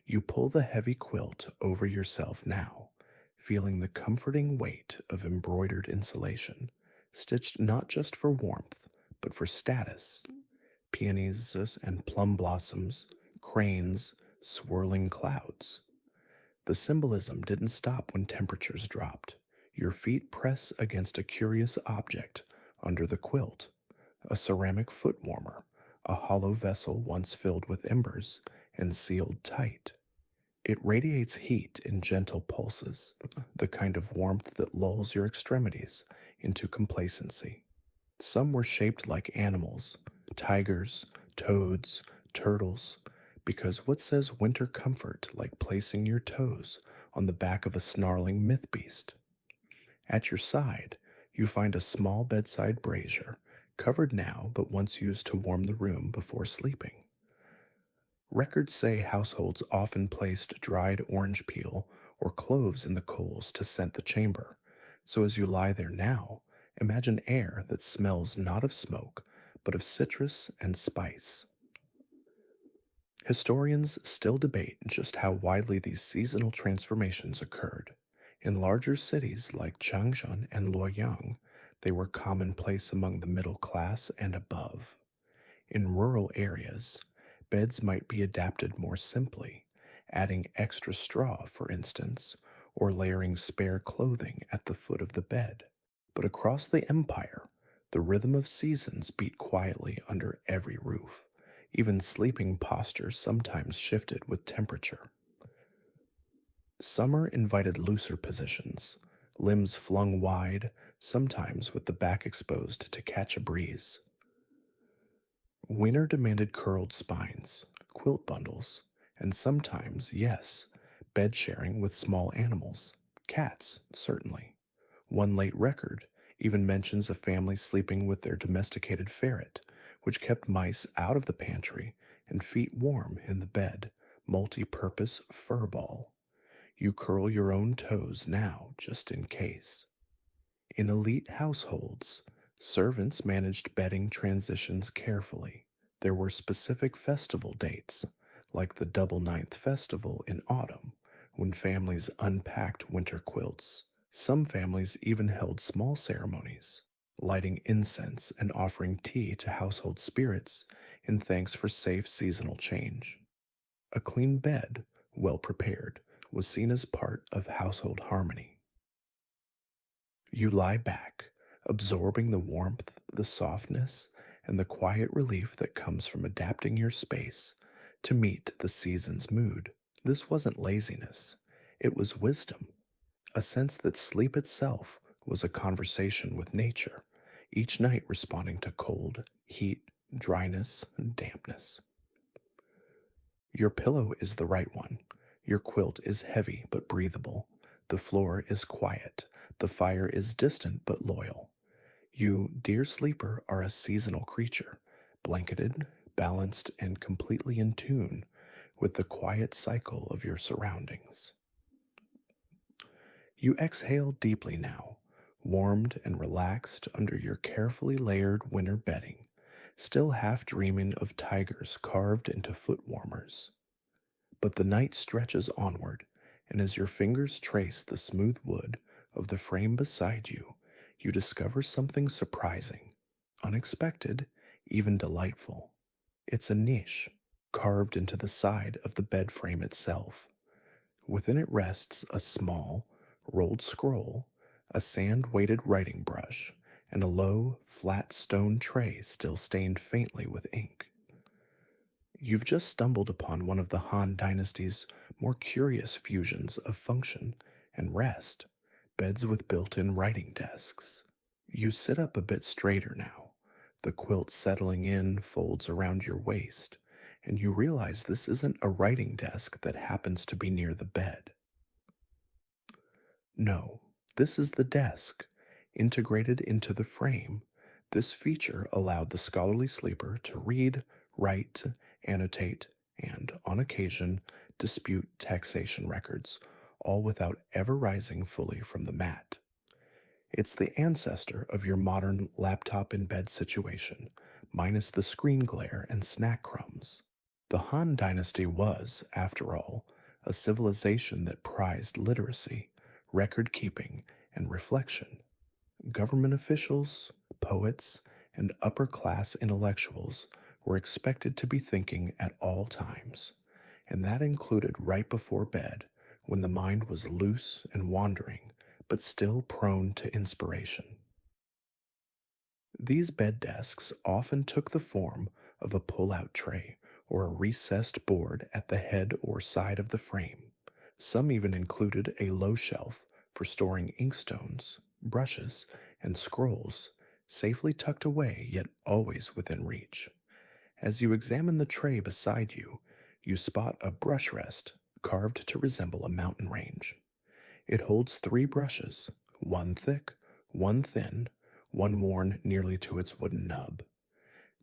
You pull the heavy quilt over yourself now, feeling the comforting weight of embroidered insulation, stitched not just for warmth, but for status. Peonies and plum blossoms, cranes, swirling clouds. The symbolism didn't stop when temperatures dropped. Your feet press against a curious object under the quilt, a ceramic foot warmer, a hollow vessel once filled with embers and sealed tight. It radiates heat in gentle pulses, the kind of warmth that lulls your extremities into complacency. Some were shaped like animals, tigers, toads, turtles, because what says winter comfort like placing your toes on the back of a snarling myth beast? At your side, you find a small bedside brazier, covered now but once used to warm the room before sleeping. Records say households often placed dried orange peel or cloves in the coals to scent the chamber, so as you lie there now, imagine air that smells not of smoke, but of citrus and spice. Historians still debate just how widely these seasonal transformations occurred. In larger cities like Changshan and Luoyang, they were commonplace among the middle class and above. In rural areas, beds might be adapted more simply, adding extra straw, for instance, or layering spare clothing at the foot of the bed. But across the empire, the rhythm of seasons beat quietly under every roof. Even sleeping postures sometimes shifted with temperature. Summer invited looser positions, limbs flung wide, sometimes with the back exposed to catch a breeze. Winter demanded curled spines, quilt bundles, and sometimes, yes, bed sharing with small animals. Cats, certainly. One late record even mentions a family sleeping with their domesticated ferret, which kept mice out of the pantry and feet warm in the bed, multi-purpose fur ball. You curl your own toes now, just in case. In elite households, servants managed bedding transitions carefully. There were specific festival dates, like the Double Ninth Festival in autumn, when families unpacked winter quilts. Some families even held small ceremonies, lighting incense and offering tea to household spirits in thanks for safe seasonal change. A clean bed, well prepared, was seen as part of household harmony. You lie back, absorbing the warmth, the softness, and the quiet relief that comes from adapting your space to meet the season's mood. This wasn't laziness, it was wisdom, a sense that sleep itself was a conversation with nature, each night responding to cold, heat, dryness, and dampness. Your pillow is the right one. Your quilt is heavy but breathable. The floor is quiet. The fire is distant but loyal. You, dear sleeper, are a seasonal creature, blanketed, balanced, and completely in tune with the quiet cycle of your surroundings. You exhale deeply now, warmed and relaxed under your carefully layered winter bedding, still half dreaming of tigers carved into foot warmers. But the night stretches onward, and as your fingers trace the smooth wood of the frame beside you, you discover something surprising, unexpected, even delightful. It's a niche carved into the side of the bed frame itself. Within it rests a small, rolled scroll, a sand weighted writing brush, and a low, flat stone tray still stained faintly with ink. You've just stumbled upon one of the Han Dynasty's more curious fusions of function and rest, beds with built in writing desks. You sit up a bit straighter now, the quilt settling in folds around your waist, and you realize this isn't a writing desk that happens to be near the bed. No, this is the desk. Integrated into the frame, this feature allowed the scholarly sleeper to read, write, annotate, and, on occasion, dispute taxation records, all without ever rising fully from the mat. It's the ancestor of your modern laptop in bed situation, minus the screen glare and snack crumbs. The Han Dynasty was, after all, a civilization that prized literacy, record keeping, and reflection. Government officials, poets, and upper class intellectuals were expected to be thinking at all times, and that included right before bed when the mind was loose and wandering, but still prone to inspiration. These bed desks often took the form of a pull out tray or a recessed board at the head or side of the frame. Some even included a low shelf for storing inkstones, brushes, and scrolls, safely tucked away yet always within reach. As you examine the tray beside you, you spot a brush rest carved to resemble a mountain range. It holds 3 brushes, one thick, one thin, one worn nearly to its wooden nub.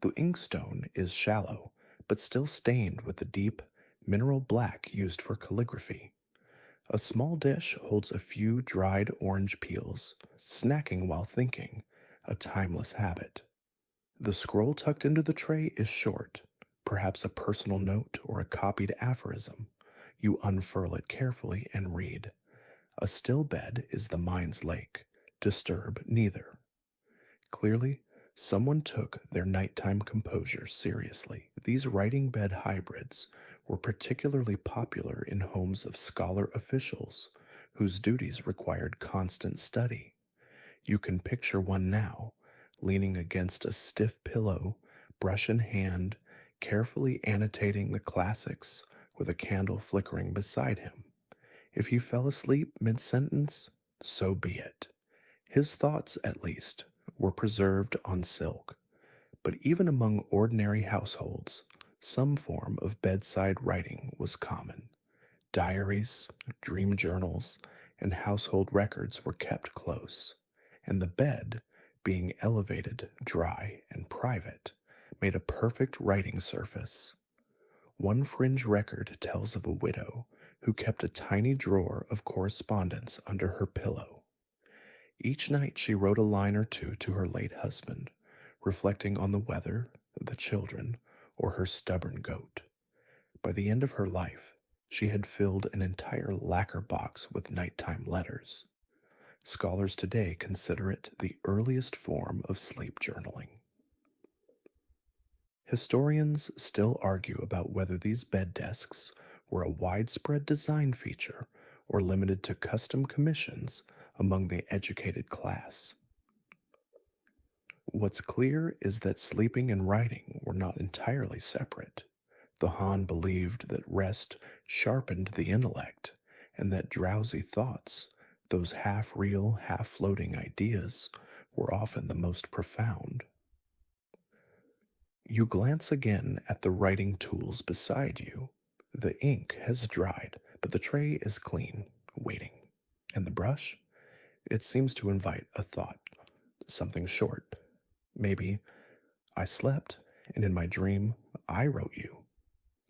The inkstone is shallow, but still stained with the deep, mineral black used for calligraphy. A small dish holds a few dried orange peels, snacking while thinking, a timeless habit. The scroll tucked into the tray is short, perhaps a personal note or a copied aphorism. You unfurl it carefully and read. A still bed is the mind's lake, disturb neither. Clearly, someone took their nighttime composure seriously. These writing bed hybrids were particularly popular in homes of scholar officials whose duties required constant study. You can picture one now, leaning against a stiff pillow, brush in hand, carefully annotating the classics with a candle flickering beside him. If he fell asleep mid-sentence, so be it. His thoughts, at least, were preserved on silk. But even among ordinary households, some form of bedside writing was common. Diaries, dream journals, and household records were kept close, and the bed, being elevated, dry, and private, made a perfect writing surface. One fringe record tells of a widow who kept a tiny drawer of correspondence under her pillow. Each night she wrote a line or two to her late husband, reflecting on the weather, the children, or her stubborn goat. By the end of her life, she had filled an entire lacquer box with nighttime letters. Scholars today consider it the earliest form of sleep journaling. Historians still argue about whether these bed desks were a widespread design feature or limited to custom commissions among the educated class. What's clear is that sleeping and writing were not entirely separate. The Han believed that rest sharpened the intellect, and that drowsy thoughts, those half real, half floating ideas, were often the most profound. You glance again at the writing tools beside you. The ink has dried, but the tray is clean, waiting. And the brush? It seems to invite a thought, something short. Maybe, I slept, and in my dream, I wrote you.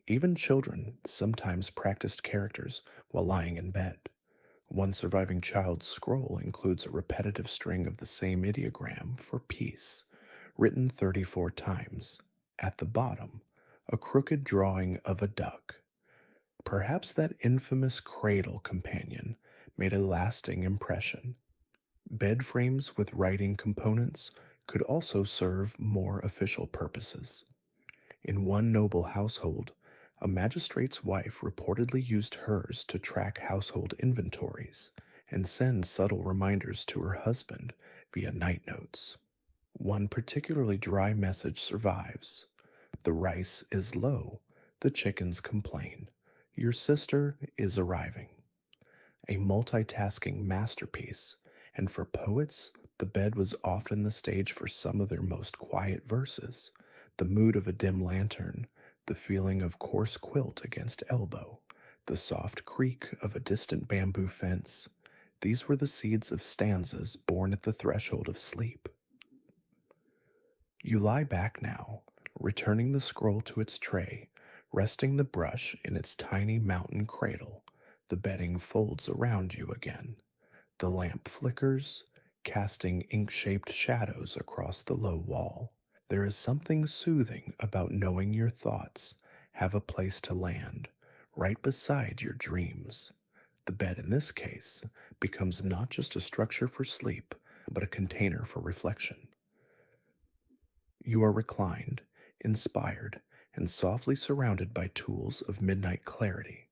Even children sometimes practiced characters while lying in bed. One surviving child's scroll includes a repetitive string of the same ideogram for peace, written 34 times. At the bottom, a crooked drawing of a duck. Perhaps that infamous cradle companion made a lasting impression. Bed frames with writing components could also serve more official purposes. In one noble household, a magistrate's wife reportedly used hers to track household inventories and send subtle reminders to her husband via night notes. One particularly dry message survives. The rice is low. The chickens complain. Your sister is arriving. A multitasking masterpiece, and for poets, the bed was often the stage for some of their most quiet verses. The mood of a dim lantern, the feeling of coarse quilt against elbow, the soft creak of a distant bamboo fence. These were the seeds of stanzas born at the threshold of sleep. You lie back now, returning the scroll to its tray, resting the brush in its tiny mountain cradle. The bedding folds around you again. The lamp flickers, casting ink-shaped shadows across the low wall. There is something soothing about knowing your thoughts have a place to land, right beside your dreams. The bed in this case becomes not just a structure for sleep, but a container for reflection. You are reclined, inspired, and softly surrounded by tools of midnight clarity.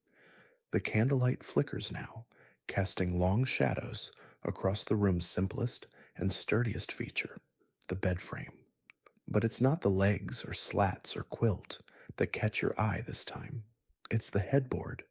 The candlelight flickers now, casting long shadows across the room's simplest and sturdiest feature, the bed frame. But it's not the legs or slats or quilt that catch your eye this time. It's the headboard.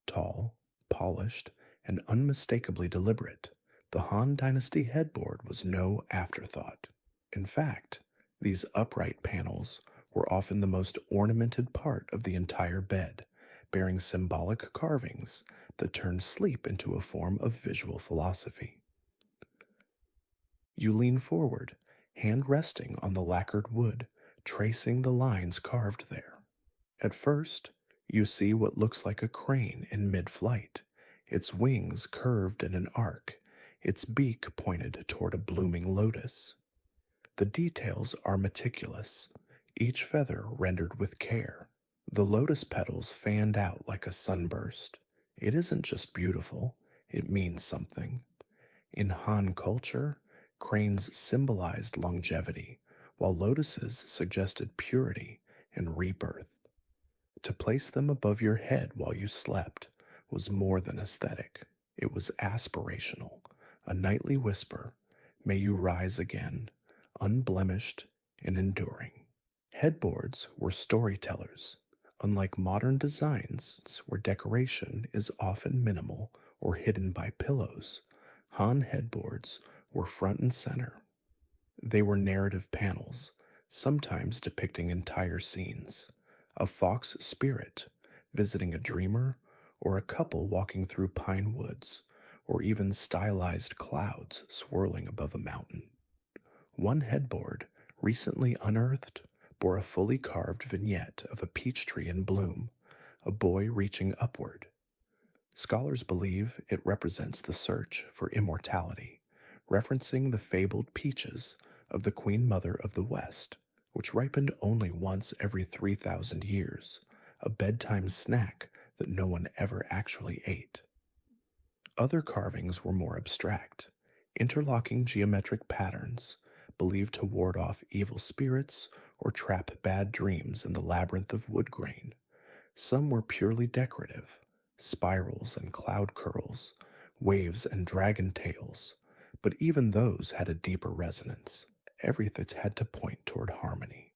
Tall, polished, and unmistakably deliberate, the Han Dynasty headboard was no afterthought. In fact, these upright panels were often the most ornamented part of the entire bed, bearing symbolic carvings that turned sleep into a form of visual philosophy. You lean forward, hand resting on the lacquered wood, tracing the lines carved there. At first, you see what looks like a crane in mid-flight, its wings curved in an arc, its beak pointed toward a blooming lotus. The details are meticulous, each feather rendered with care. The lotus petals fanned out like a sunburst. It isn't just beautiful, it means something. In Han culture, cranes symbolized longevity, while lotuses suggested purity and rebirth. To place them above your head while you slept was more than aesthetic. It was aspirational, a nightly whisper, may you rise again, unblemished and enduring. Headboards were storytellers. Unlike modern designs, where decoration is often minimal or hidden by pillows, Han headboards were front and center. They were narrative panels, sometimes depicting entire scenes. A fox spirit visiting a dreamer, or a couple walking through pine woods, or even stylized clouds swirling above a mountain. One headboard, recently unearthed, bore a fully carved vignette of a peach tree in bloom, a boy reaching upward. Scholars believe it represents the search for immortality, referencing the fabled peaches of the Queen Mother of the West, which ripened only once every 3,000 years, a bedtime snack that no one ever actually ate. Other carvings were more abstract. interlocking geometric patterns believed to ward off evil spirits or trap bad dreams in the labyrinth of wood grain. Some were purely decorative, spirals and cloud curls, waves and dragon tails, but even those had a deeper resonance. Everything had to point toward harmony.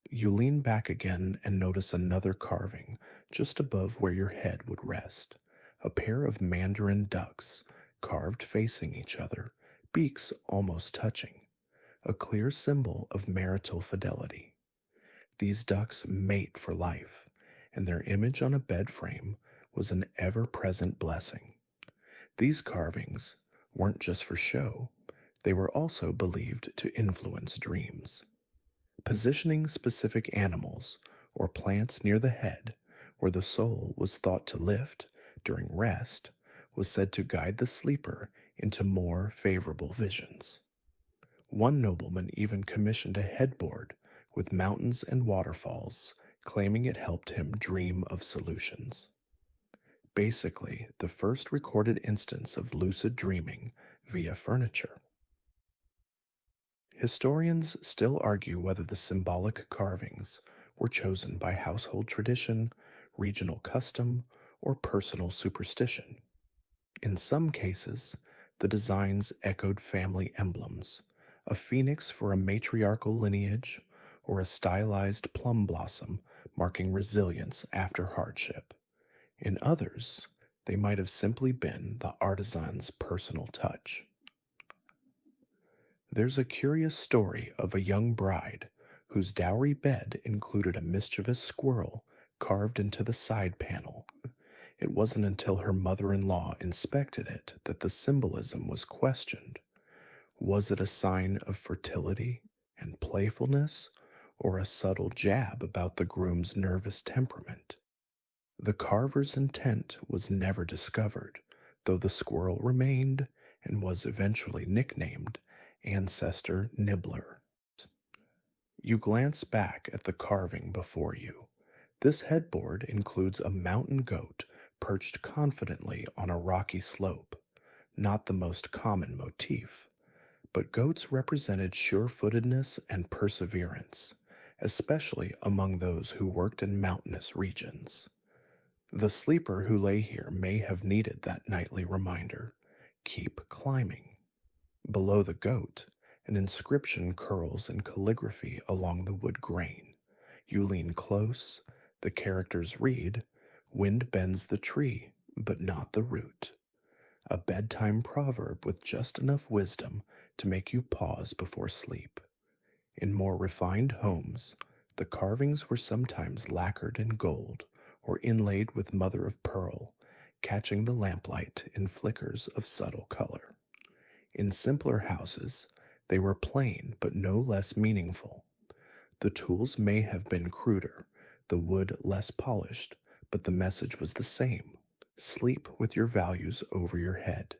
You lean back again and notice another carving just above where your head would rest. A pair of mandarin ducks, carved facing each other, beaks almost touching, a clear symbol of marital fidelity. These ducks mate for life, and their image on a bed frame was an ever present blessing. These carvings weren't just for show, they were also believed to influence dreams. Positioning specific animals or plants near the head, where the soul was thought to lift during rest, was said to guide the sleeper into more favorable visions. One nobleman even commissioned a headboard with mountains and waterfalls, claiming it helped him dream of solutions. Basically, the first recorded instance of lucid dreaming via furniture. Historians still argue whether the symbolic carvings were chosen by household tradition, regional custom, or personal superstition. In some cases, the designs echoed family emblems, a phoenix for a matriarchal lineage, or a stylized plum blossom marking resilience after hardship. In others, they might have simply been the artisan's personal touch. There's a curious story of a young bride whose dowry bed included a mischievous squirrel carved into the side panel. It wasn't until her mother in law inspected it that the symbolism was questioned. Was it a sign of fertility and playfulness, or a subtle jab about the groom's nervous temperament? The carver's intent was never discovered, though the squirrel remained and was eventually nicknamed Ancestor Nibbler. You glance back at the carving before you. This headboard includes a mountain goat perched confidently on a rocky slope, not the most common motif, but goats represented sure-footedness and perseverance, especially among those who worked in mountainous regions. The sleeper who lay here may have needed that nightly reminder. Keep climbing. Below the goat, an inscription curls in calligraphy along the wood grain. You lean close. The characters read, "Wind bends the tree, but not the root." A bedtime proverb with just enough wisdom to make you pause before sleep. In more refined homes, the carvings were sometimes lacquered in gold or inlaid with mother of pearl, catching the lamplight in flickers of subtle color. In simpler houses, they were plain but no less meaningful. The tools may have been cruder, the wood less polished, but the message was the same. Sleep with your values over your head.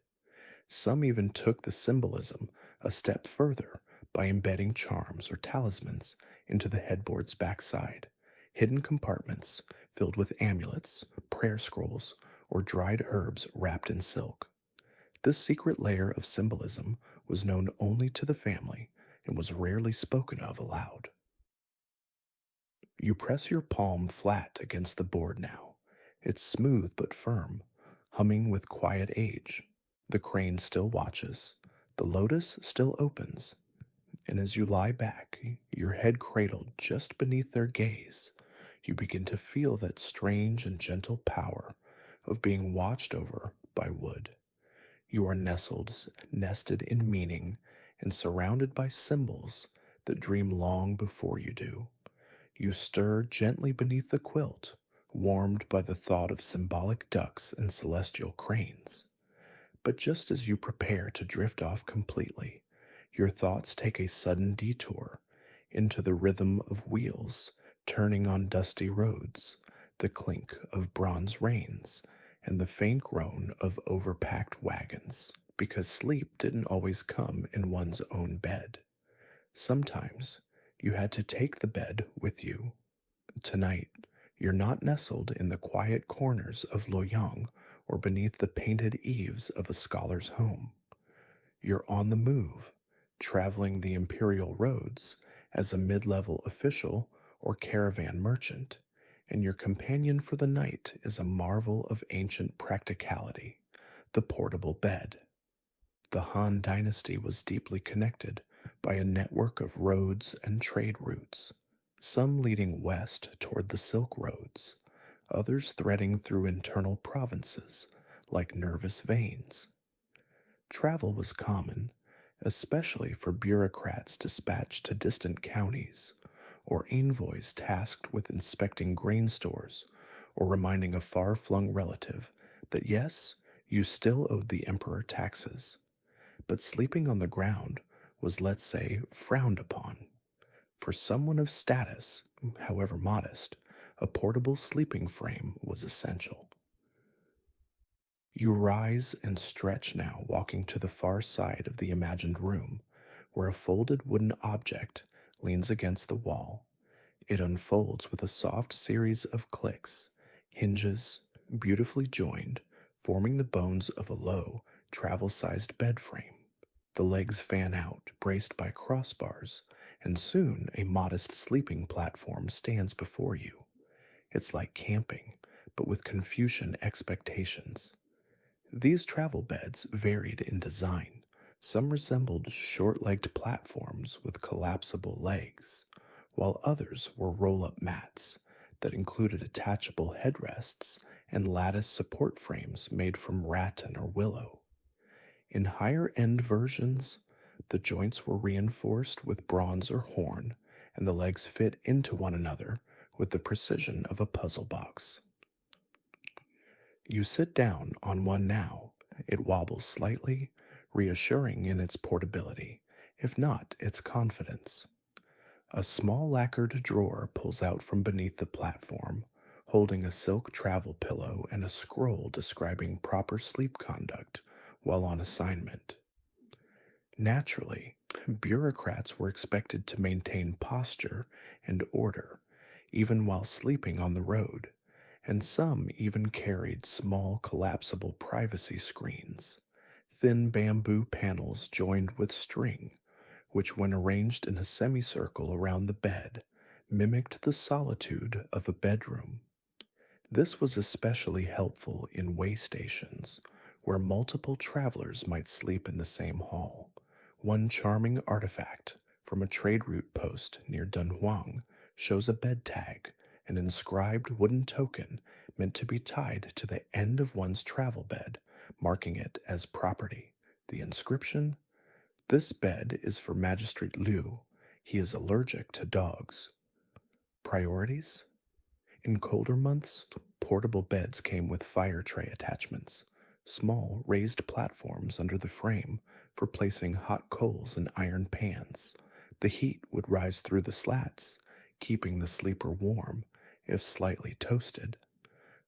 Some even took the symbolism a step further by embedding charms or talismans into the headboard's backside, hidden compartments filled with amulets, prayer scrolls, or dried herbs wrapped in silk. This secret layer of symbolism was known only to the family and was rarely spoken of aloud. You press your palm flat against the board now. It's smooth but firm, humming with quiet age. The crane still watches, the lotus still opens, and as you lie back, your head cradled just beneath their gaze, you begin to feel that strange and gentle power of being watched over by wood. You are nested in meaning, and surrounded by symbols that dream long before you do. You stir gently beneath the quilt, warmed by the thought of symbolic ducks and celestial cranes. But just as you prepare to drift off completely, your thoughts take a sudden detour into the rhythm of wheels turning on dusty roads, the clink of bronze reins, and the faint groan of overpacked wagons, because sleep didn't always come in one's own bed. Sometimes you had to take the bed with you. Tonight, you're not nestled in the quiet corners of Loyang or beneath the painted eaves of a scholar's home. You're on the move, traveling the imperial roads as a mid level official or caravan merchant, and your companion for the night is a marvel of ancient practicality, the portable bed. The Han Dynasty was deeply connected by a network of roads and trade routes, some leading west toward the Silk Roads, others threading through internal provinces like nervous veins. Travel was common, especially for bureaucrats dispatched to distant counties, or envoys tasked with inspecting grain stores or reminding a far flung relative that yes, you still owed the emperor taxes. But sleeping on the ground was, let's say, frowned upon. For someone of status, however modest, a portable sleeping frame was essential. You rise and stretch now, walking to the far side of the imagined room, where a folded wooden object leans against the wall. It unfolds with a soft series of clicks, hinges, beautifully joined, forming the bones of a low, travel sized bed frame. The legs fan out, braced by crossbars, and soon a modest sleeping platform stands before you. It's like camping, but with Confucian expectations. These travel beds varied in design. Some resembled short legged platforms with collapsible legs, while others were roll up mats that included attachable headrests and lattice support frames made from rattan or willow. In higher end versions, the joints were reinforced with bronze or horn, and the legs fit into one another with the precision of a puzzle box. You sit down on one now. It wobbles slightly, reassuring in its portability, if not its confidence. A small lacquered drawer pulls out from beneath the platform, holding a silk travel pillow and a scroll describing proper sleep conduct while on assignment. Naturally, bureaucrats were expected to maintain posture and order, even while sleeping on the road, and some even carried small collapsible privacy screens, thin bamboo panels joined with string, which, when arranged in a semicircle around the bed, mimicked the solitude of a bedroom. This was especially helpful in way stations, where multiple travelers might sleep in the same hall. One charming artifact from a trade route post near Dunhuang shows a bed tag, an inscribed wooden token meant to be tied to the end of one's travel bed, marking it as property. The inscription: "This bed is for Magistrate Liu. He is allergic to dogs." Priorities? In colder months, portable beds came with fire tray attachments, small raised platforms under the frame for placing hot coals and iron pans. The heat would rise through the slats, keeping the sleeper warm, if slightly toasted.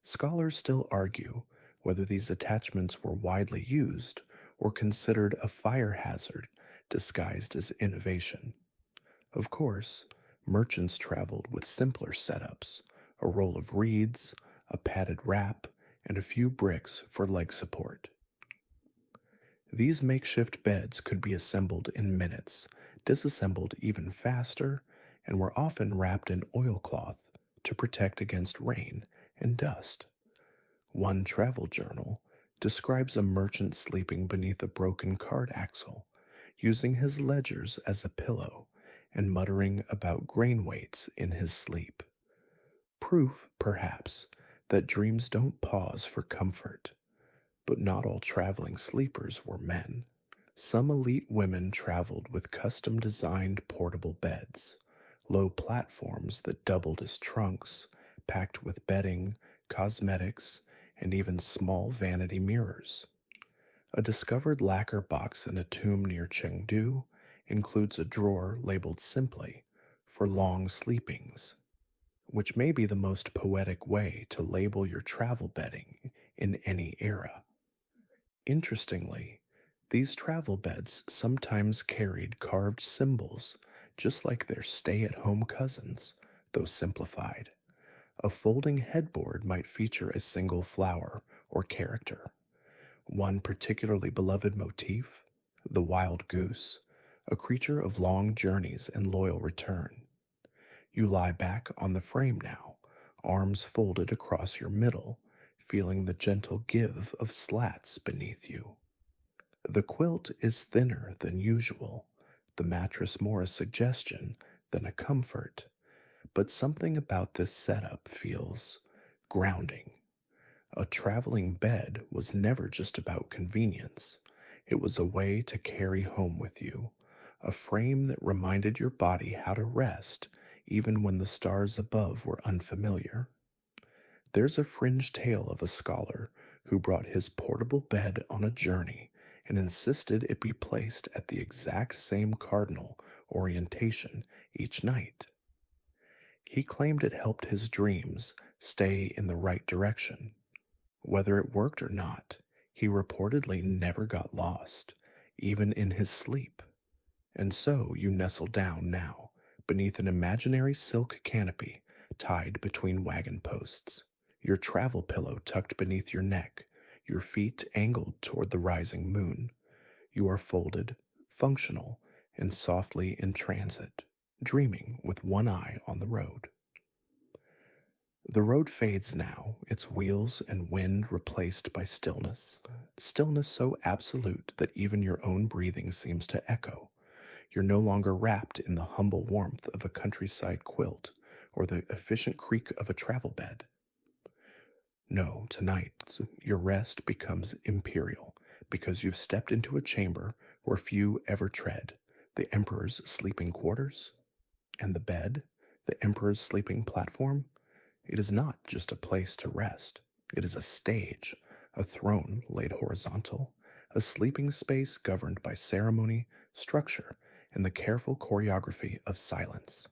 Scholars still argue whether these attachments were widely used or considered a fire hazard disguised as innovation. Of course, merchants traveled with simpler setups: a roll of reeds, a padded wrap, and a few bricks for leg support. These makeshift beds could be assembled in minutes, disassembled even faster, and were often wrapped in oilcloth to protect against rain and dust. One travel journal describes a merchant sleeping beneath a broken cart axle, using his ledgers as a pillow and muttering about grain weights in his sleep. Proof, perhaps, that dreams don't pause for comfort. But not all traveling sleepers were men. Some elite women traveled with custom designed portable beds, low platforms that doubled as trunks, packed with bedding, cosmetics, and even small vanity mirrors. A discovered lacquer box in a tomb near Chengdu includes a drawer labeled simply "for long sleepings," which may be the most poetic way to label your travel bedding in any era. Interestingly, these travel beds sometimes carried carved symbols, just like their stay at home cousins, though simplified. A folding headboard might feature a single flower or character. One particularly beloved motif, the wild goose, a creature of long journeys and loyal return. You lie back on the frame now, arms folded across your middle, feeling the gentle give of slats beneath you. The quilt is thinner than usual, the mattress more a suggestion than a comfort, but something about this setup feels grounding. A traveling bed was never just about convenience. It was a way to carry home with you, a frame that reminded your body how to rest even when the stars above were unfamiliar. There's a fringe tale of a scholar who brought his portable bed on a journey and insisted it be placed at the exact same cardinal orientation each night. He claimed it helped his dreams stay in the right direction. Whether it worked or not, he reportedly never got lost, even in his sleep. And so you nestle down now, beneath an imaginary silk canopy tied between wagon posts, your travel pillow tucked beneath your neck, your feet angled toward the rising moon. You are folded, functional, and softly in transit, dreaming with one eye on the road. The road fades now, its wheels and wind replaced by stillness. Stillness so absolute that even your own breathing seems to echo. You're no longer wrapped in the humble warmth of a countryside quilt or the efficient creak of a travel bed. No, tonight your rest becomes imperial because you've stepped into a chamber where few ever tread, the Emperor's sleeping quarters. And the bed, the Emperor's sleeping platform, it is not just a place to rest. It is a stage, a throne laid horizontal, a sleeping space governed by ceremony, structure, and the careful choreography of silence.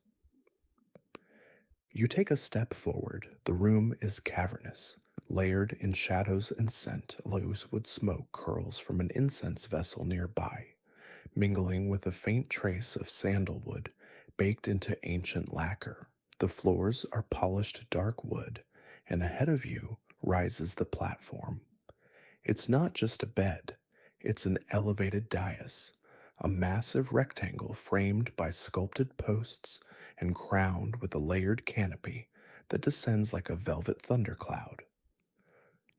You take a step forward. The room is cavernous, layered in shadows and scent. Rosewood smoke curls from an incense vessel nearby, mingling with a faint trace of sandalwood baked into ancient lacquer. The floors are polished dark wood, and ahead of you rises the platform. It's not just a bed, it's an elevated dais, a massive rectangle framed by sculpted posts and crowned with a layered canopy that descends like a velvet thundercloud.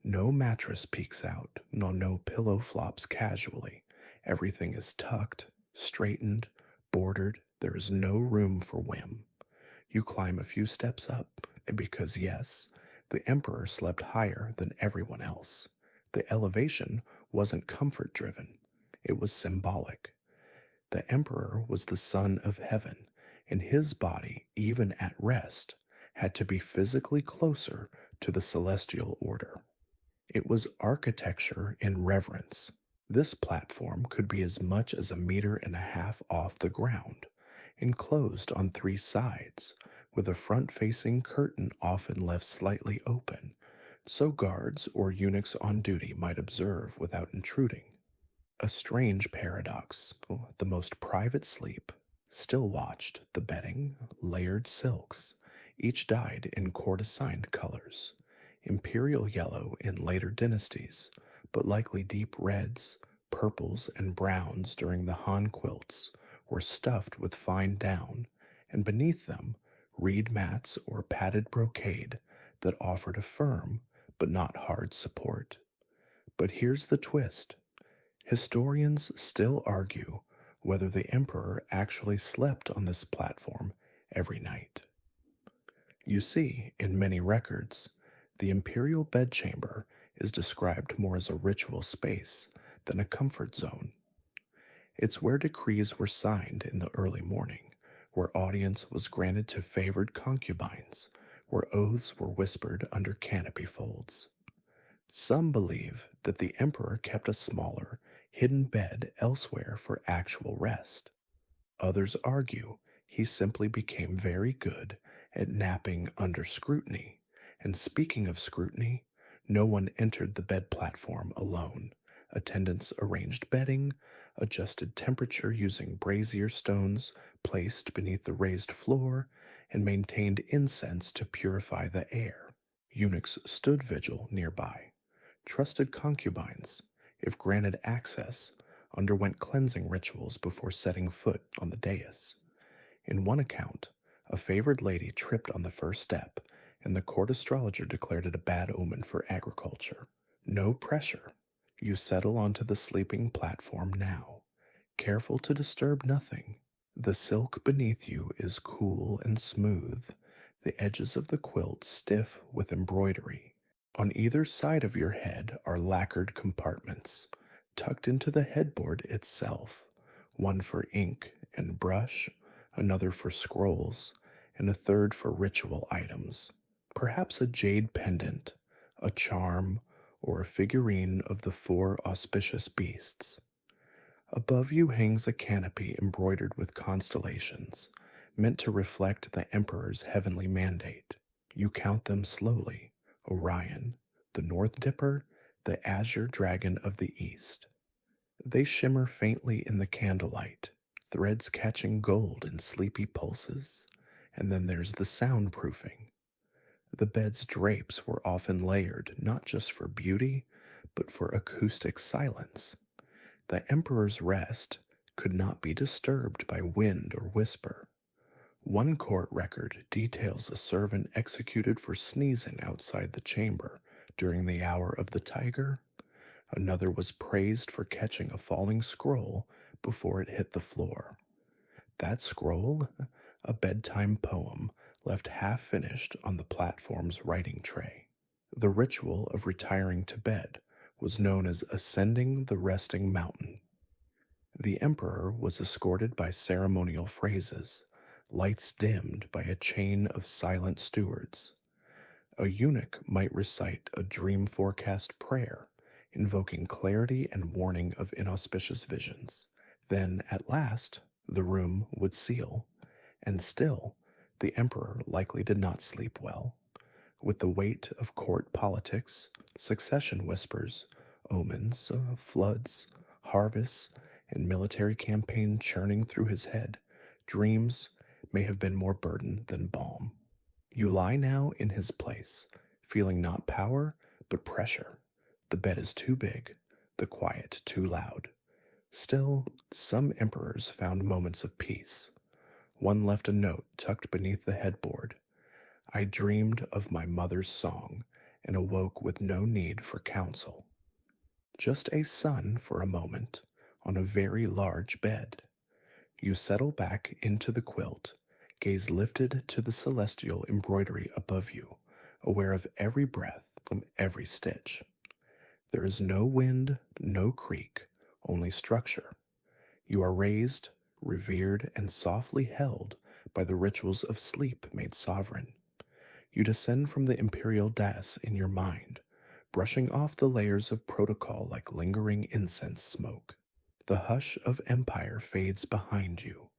No mattress peeks out, no pillow flops casually. Everything is tucked, straightened, bordered. There is no room for whim. You climb a few steps up, because yes, the Emperor slept higher than everyone else. The elevation wasn't comfort driven, it was symbolic. The Emperor was the son of heaven, and his body, even at rest, had to be physically closer to the celestial order. It was architecture in reverence. This platform could be as much as 1.5 meters off the ground, enclosed on 3 sides, with a front-facing curtain often left slightly open, so guards or eunuchs on duty might observe without intruding. A strange paradox. The most private sleep still watched the bedding, layered silks, each dyed in court-assigned colors, imperial yellow in later dynasties, but likely deep reds, purples, and browns during the Han quilts, were stuffed with fine down, and beneath them, reed mats or padded brocade that offered a firm but not hard support. But here's the twist. Historians still argue whether the emperor actually slept on this platform every night. You see, in many records, the imperial bedchamber is described more as a ritual space than a comfort zone. It's where decrees were signed in the early morning, where audience was granted to favored concubines, where oaths were whispered under canopy folds. Some believe that the emperor kept a smaller, hidden bed elsewhere for actual rest. Others argue he simply became very good at napping under scrutiny, and speaking of scrutiny, no one entered the bed platform alone. Attendants arranged bedding, adjusted temperature using brazier stones placed beneath the raised floor, and maintained incense to purify the air. Eunuchs stood vigil nearby, Trusted concubines, if granted access, underwent cleansing rituals before setting foot on the dais. In one account, a favored lady tripped on the first step, and the court astrologer declared it a bad omen for agriculture. No pressure. You settle onto the sleeping platform now, careful to disturb nothing. The silk beneath you is cool and smooth, the edges of the quilt stiff with embroidery. On either side of your head are lacquered compartments, tucked into the headboard itself, one for ink and brush, another for scrolls, and a third for ritual items. Perhaps a jade pendant, a charm, or a figurine of the four auspicious beasts. Above you hangs a canopy embroidered with constellations, meant to reflect the Emperor's heavenly mandate. You count them slowly: Orion, the North Dipper, the azure dragon of the East. They shimmer faintly in the candlelight, threads catching gold in sleepy pulses. And then there's the soundproofing. The bed's drapes were often layered not just for beauty, but for acoustic silence. The Emperor's rest could not be disturbed by wind or whisper. One court record details a servant executed for sneezing outside the chamber during the hour of the tiger. Another was praised for catching a falling scroll before it hit the floor. That scroll, a bedtime poem left half finished on the platform's writing tray. The ritual of retiring to bed was known as ascending the resting mountain. The emperor was escorted by ceremonial phrases, lights dimmed by a chain of silent stewards. A eunuch might recite a dream forecast prayer, invoking clarity and warning of inauspicious visions. Then, at last, the room would seal, and still, the emperor likely did not sleep well. With the weight of court politics, succession whispers, omens, floods, harvests, and military campaign churning through his head, dreams may have been more burden than balm. You lie now in his place, feeling not power, but pressure. The bed is too big, the quiet too loud. Still, some emperors found moments of peace. One left a note tucked beneath the headboard. I dreamed of my mother's song and awoke with no need for counsel. Just a sun for a moment on a very large bed. You settle back into the quilt, gaze lifted to the celestial embroidery above you, aware of every breath, every stitch. There is no wind, no creak, only structure. You are raised, revered, and softly held by the rituals of sleep made sovereign. You descend from the imperial dais in your mind, brushing off the layers of protocol like lingering incense smoke. The hush of empire fades behind you,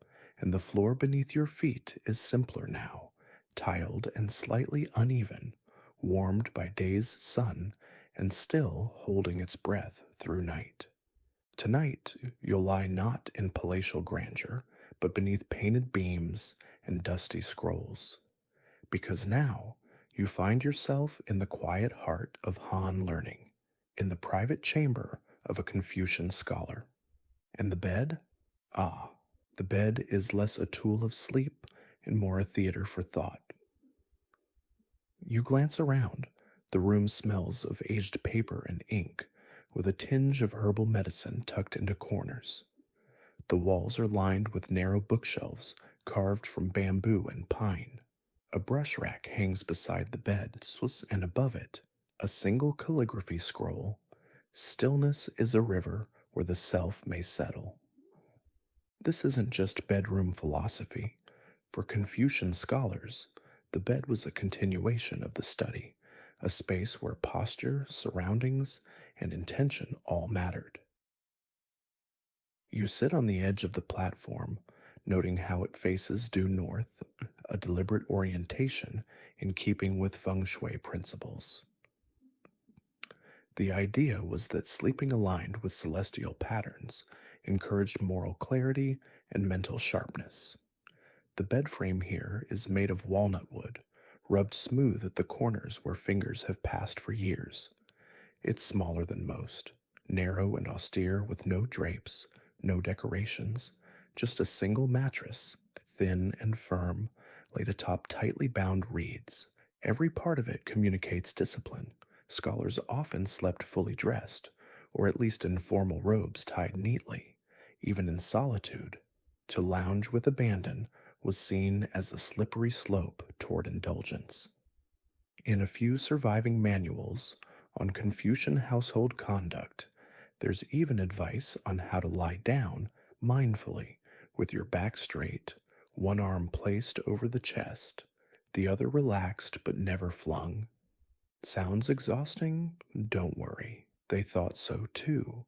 and the floor beneath your feet is simpler now, tiled and slightly uneven, warmed by day's sun and still holding its breath through night. Tonight, you'll lie not in palatial grandeur, but beneath painted beams and dusty scrolls. Because now, you find yourself in the quiet heart of Han learning, in the private chamber of a Confucian scholar. And the bed? Ah, the bed is less a tool of sleep and more a theater for thought. You glance around. The room smells of aged paper and ink, with a tinge of herbal medicine tucked into corners. The walls are lined with narrow bookshelves carved from bamboo and pine. A brush rack hangs beside the bed, and above it, a single calligraphy scroll. Stillness is a river where the self may settle. This isn't just bedroom philosophy. For Confucian scholars, the bed was a continuation of the study, a space where posture, surroundings, and intention all mattered. You sit on the edge of the platform, noting how it faces due north, a deliberate orientation in keeping with feng shui principles. The idea was that sleeping aligned with celestial patterns encouraged moral clarity and mental sharpness. The bed frame here is made of walnut wood, rubbed smooth at the corners where fingers have passed for years. It's smaller than most, narrow and austere with no drapes, no decorations, just a single mattress, thin and firm, laid atop tightly bound reeds. Every part of it communicates discipline. Scholars often slept fully dressed, or at least in formal robes tied neatly, even in solitude. To lounge with abandon was seen as a slippery slope toward indulgence. In a few surviving manuals on Confucian household conduct, there's even advice on how to lie down mindfully with your back straight, one arm placed over the chest, the other relaxed but never flung. Sounds exhausting? Don't worry. They thought so too.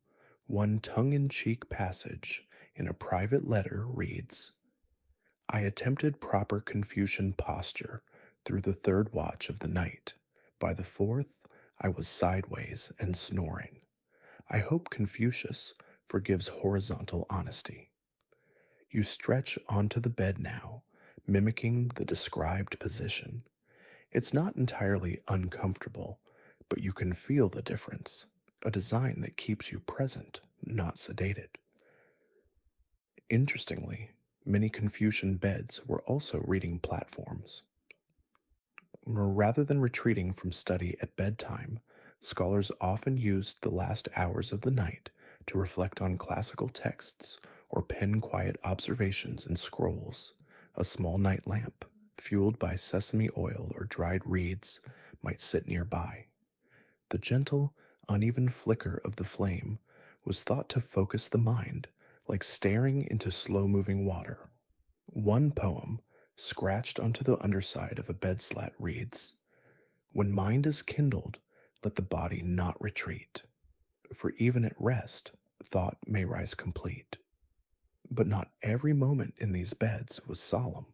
One tongue in cheek passage in a private letter reads, I attempted proper Confucian posture through the third watch of the night. By the fourth, I was sideways and snoring. I hope Confucius forgives horizontal honesty. You stretch onto the bed now, mimicking the described position. It's not entirely uncomfortable, but you can feel the difference, a design that keeps you present, not sedated. Interestingly, many Confucian beds were also reading platforms. Rather than retreating from study at bedtime, scholars often used the last hours of the night to reflect on classical texts or pen quiet observations in scrolls. A small night lamp, fueled by sesame oil or dried reeds, might sit nearby. The gentle, uneven flicker of the flame was thought to focus the mind, like staring into slow moving water. One poem, scratched onto the underside of a bed slat, reads, when mind is kindled, let the body not retreat, for even at rest, thought may rise complete. But not every moment in these beds was solemn.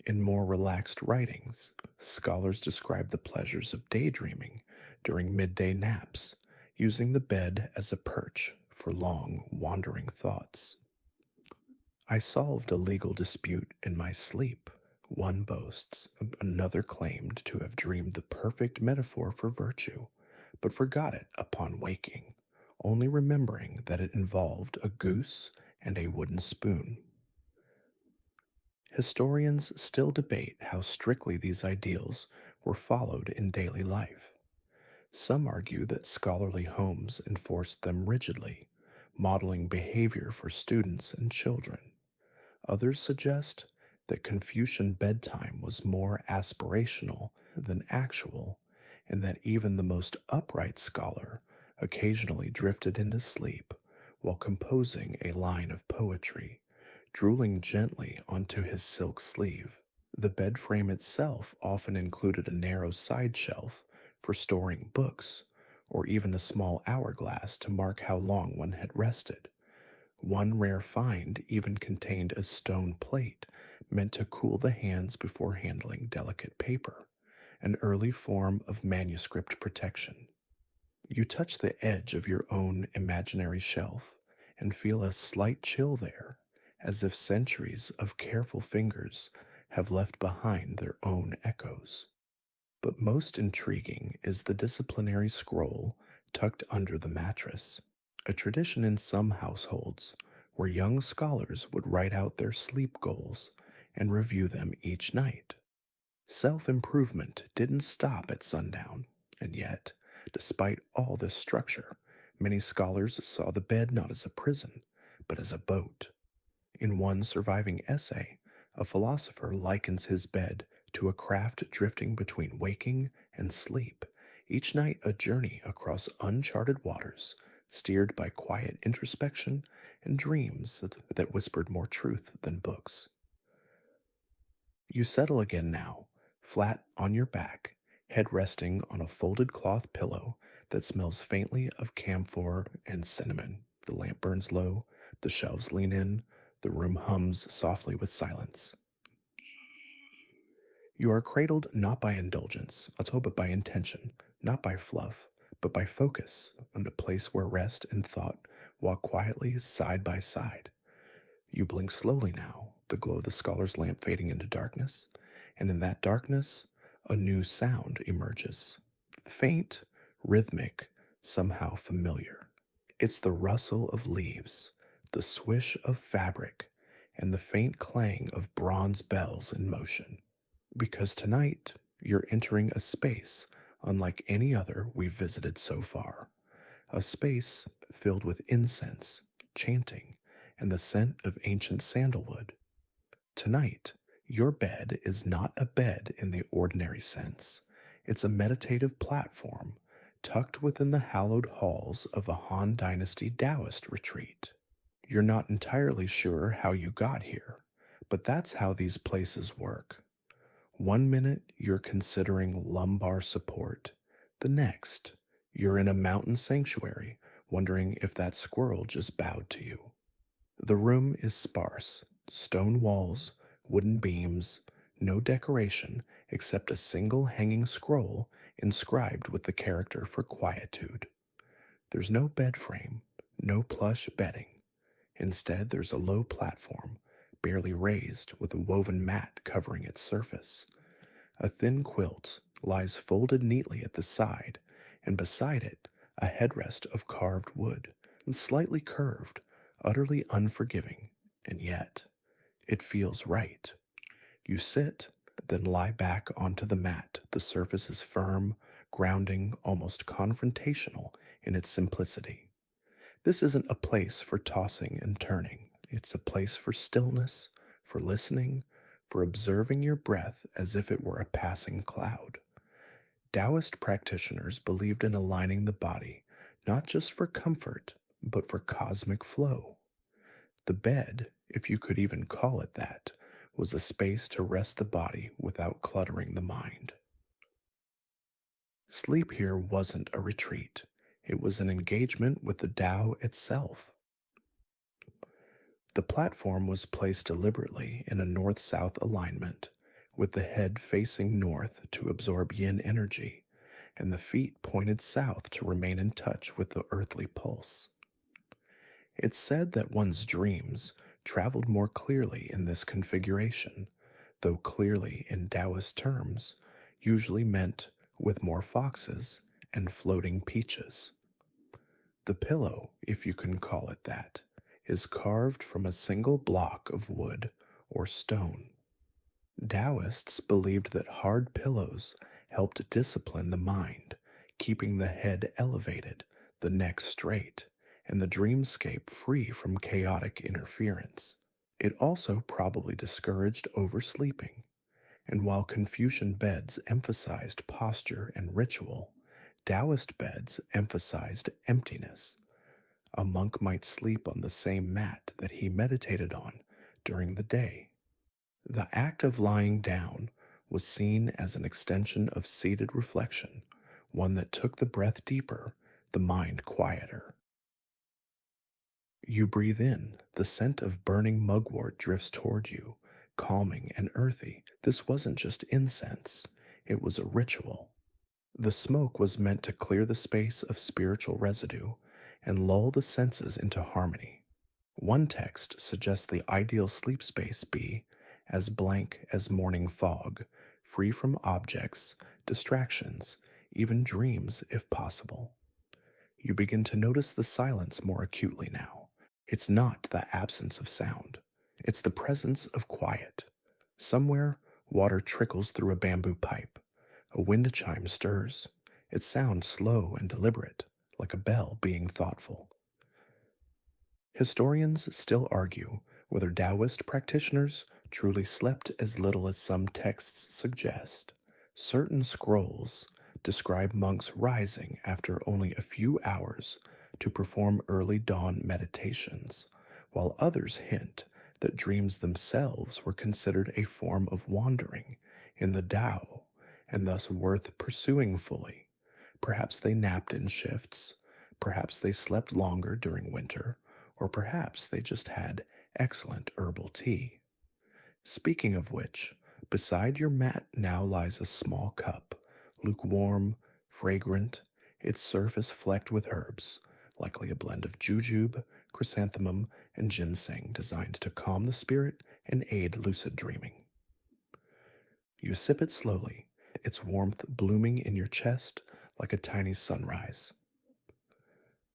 In more relaxed writings, scholars describe the pleasures of daydreaming during midday naps, using the bed as a perch for long, wandering thoughts. I solved a legal dispute in my sleep, one boasts. Another claimed to have dreamed the perfect metaphor for virtue, but forgot it upon waking, only remembering that it involved a goose and a wooden spoon. Historians still debate how strictly these ideals were followed in daily life. Some argue that scholarly homes enforced them rigidly, modeling behavior for students and children. Others suggest that Confucian bedtime was more aspirational than actual, and that even the most upright scholar occasionally drifted into sleep while composing a line of poetry, drooling gently onto his silk sleeve. The bed frame itself often included a narrow side shelf for storing books, or even a small hourglass to mark how long one had rested. One rare find even contained a stone plate meant to cool the hands before handling delicate paper, an early form of manuscript protection. You touch the edge of your own imaginary shelf and feel a slight chill there, as if centuries of careful fingers have left behind their own echoes. But most intriguing is the disciplinary scroll tucked under the mattress, a tradition in some households where young scholars would write out their sleep goals and review them each night. Self improvement didn't stop at sundown, and yet, despite all this structure, many scholars saw the bed not as a prison, but as a boat. In one surviving essay, a philosopher likens his bed to a craft drifting between waking and sleep, each night a journey across uncharted waters, steered by quiet introspection and dreams that whispered more truth than books. You settle again now, flat on your back, head resting on a folded cloth pillow that smells faintly of camphor and cinnamon. The lamp burns low, the shelves lean in, the room hums softly with silence. You are cradled not by indulgence, let's hope, but by intention, not by fluff, but by focus, on a place where rest and thought walk quietly side by side. You blink slowly now, the glow of the scholar's lamp fading into darkness, and in that darkness, a new sound emerges. Faint, rhythmic, somehow familiar. It's the rustle of leaves, the swish of fabric, and the faint clang of bronze bells in motion. Because tonight, you're entering a space unlike any other we've visited so far. A space filled with incense, chanting, and the scent of ancient sandalwood. Tonight, your bed is not a bed in the ordinary sense. It's a meditative platform tucked within the hallowed halls of a Han Dynasty Taoist retreat. You're not entirely sure how you got here, but that's how these places work. One minute you're considering lumbar support, the next, you're in a mountain sanctuary wondering if that squirrel just bowed to you. The room is sparse stone walls, wooden beams, no decoration except a single hanging scroll inscribed with the character for quietude. There's no bed frame, no plush bedding. Instead, there's a low platform, barely raised, with a woven mat covering its surface. A thin quilt lies folded neatly at the side, and beside it, a headrest of carved wood, slightly curved, utterly unforgiving, and yet it feels right. You sit, then lie back onto the mat. The surface is firm, grounding, almost confrontational in its simplicity. This isn't a place for tossing and turning. It's a place for stillness, for listening, for observing your breath as if it were a passing cloud. Taoist practitioners believed in aligning the body, not just for comfort, but for cosmic flow. The bed, if you could even call it that, was a space to rest the body without cluttering the mind. Sleep here wasn't a retreat, it was an engagement with the Tao itself. The platform was placed deliberately in a north south alignment, with the head facing north to absorb yin energy, and the feet pointed south to remain in touch with the earthly pulse. It's said that one's dreams traveled more clearly in this configuration, though clearly in Taoist terms usually meant with more foxes and floating peaches. The pillow, if you can call it that, is carved from a single block of wood or stone. Taoists believed that hard pillows helped discipline the mind, keeping the head elevated, the neck straight, and the dreamscape free from chaotic interference. It also probably discouraged oversleeping, and while Confucian beds emphasized posture and ritual, Taoist beds emphasized emptiness. A monk might sleep on the same mat that he meditated on during the day. The act of lying down was seen as an extension of seated reflection, one that took the breath deeper, the mind quieter. You breathe in, the scent of burning mugwort drifts toward you, calming and earthy. This wasn't just incense, it was a ritual. The smoke was meant to clear the space of spiritual residue and lull the senses into harmony. One text suggests the ideal sleep space be as blank as morning fog, free from objects, distractions, even dreams if possible. You begin to notice the silence more acutely now. It's not the absence of sound, it's the presence of quiet. Somewhere, water trickles through a bamboo pipe. A wind chime stirs. It sounds slow and deliberate, like a bell being thoughtful. Historians still argue whether Taoist practitioners truly slept as little as some texts suggest. Certain scrolls describe monks rising after only a few hours to perform early dawn meditations, while others hint that dreams themselves were considered a form of wandering in the Tao and thus worth pursuing fully. Perhaps they napped in shifts, perhaps they slept longer during winter, or perhaps they just had excellent herbal tea. Speaking of which, beside your mat now lies a small cup, lukewarm, fragrant, its surface flecked with herbs, likely a blend of jujube, chrysanthemum, and ginseng designed to calm the spirit and aid lucid dreaming. You sip it slowly, its warmth blooming in your chest like a tiny sunrise.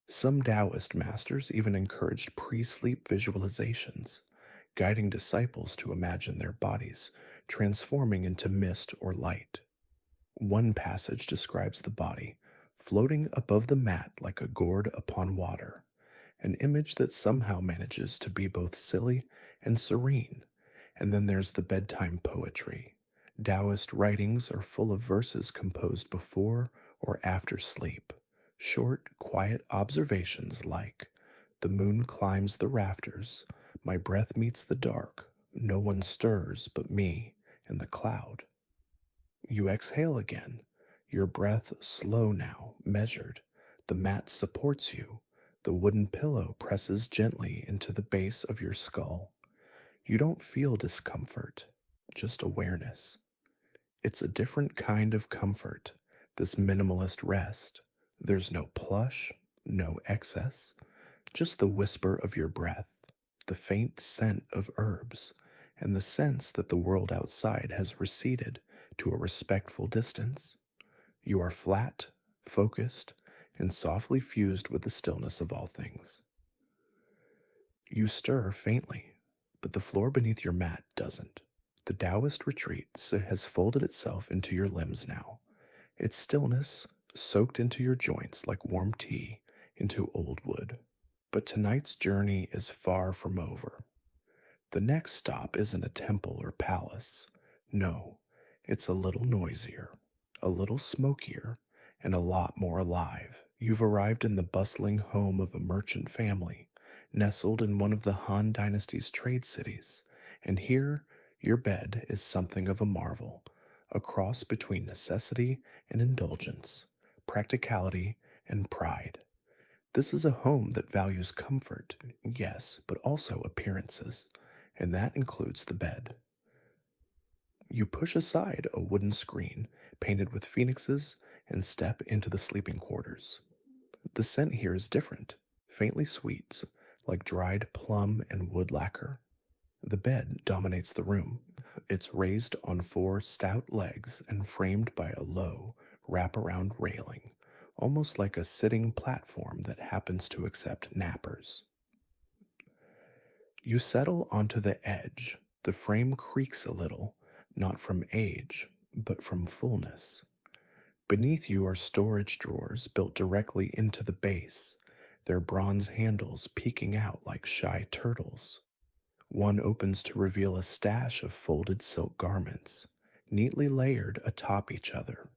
Some Taoist masters even encouraged pre sleep visualizations, guiding disciples to imagine their bodies transforming into mist or light. One passage describes the body floating above the mat like a gourd upon water, an image that somehow manages to be both silly and serene. And then there's the bedtime poetry. Taoist writings are full of verses composed before or after sleep, short, quiet observations like, "The moon climbs the rafters, my breath meets the dark, no one stirs but me and the cloud." You exhale again, your breath slow now, measured. The mat supports you. The wooden pillow presses gently into the base of your skull. You don't feel discomfort, just awareness. It's a different kind of comfort, this minimalist rest. There's no plush, no excess, just the whisper of your breath, the faint scent of herbs, and the sense that the world outside has receded to a respectful distance. You are flat, focused, and softly fused with the stillness of all things. You stir faintly, but the floor beneath your mat doesn't. The Taoist retreat has folded itself into your limbs now, its stillness soaked into your joints like warm tea into old wood. But tonight's journey is far from over. The next stop isn't a temple or palace. No, it's a little noisier, a little smokier, and a lot more alive. You've arrived in the bustling home of a merchant family, nestled in one of the Han Dynasty's trade cities, and here your bed is something of a marvel, a cross between necessity and indulgence, practicality and pride. This is a home that values comfort, yes, but also appearances, and that includes the bed. You push aside a wooden screen painted with phoenixes and step into the sleeping quarters. The scent here is different, faintly sweet, like dried plum and wood lacquer. The bed dominates the room. It's raised on four stout legs and framed by a low, wraparound railing, almost like a sitting platform that happens to accept nappers. You settle onto the edge. The frame creaks a little, not from age, but from fullness. Beneath you are storage drawers built directly into the base, their bronze handles peeking out like shy turtles. One opens to reveal a stash of folded silk garments, neatly layered atop each other.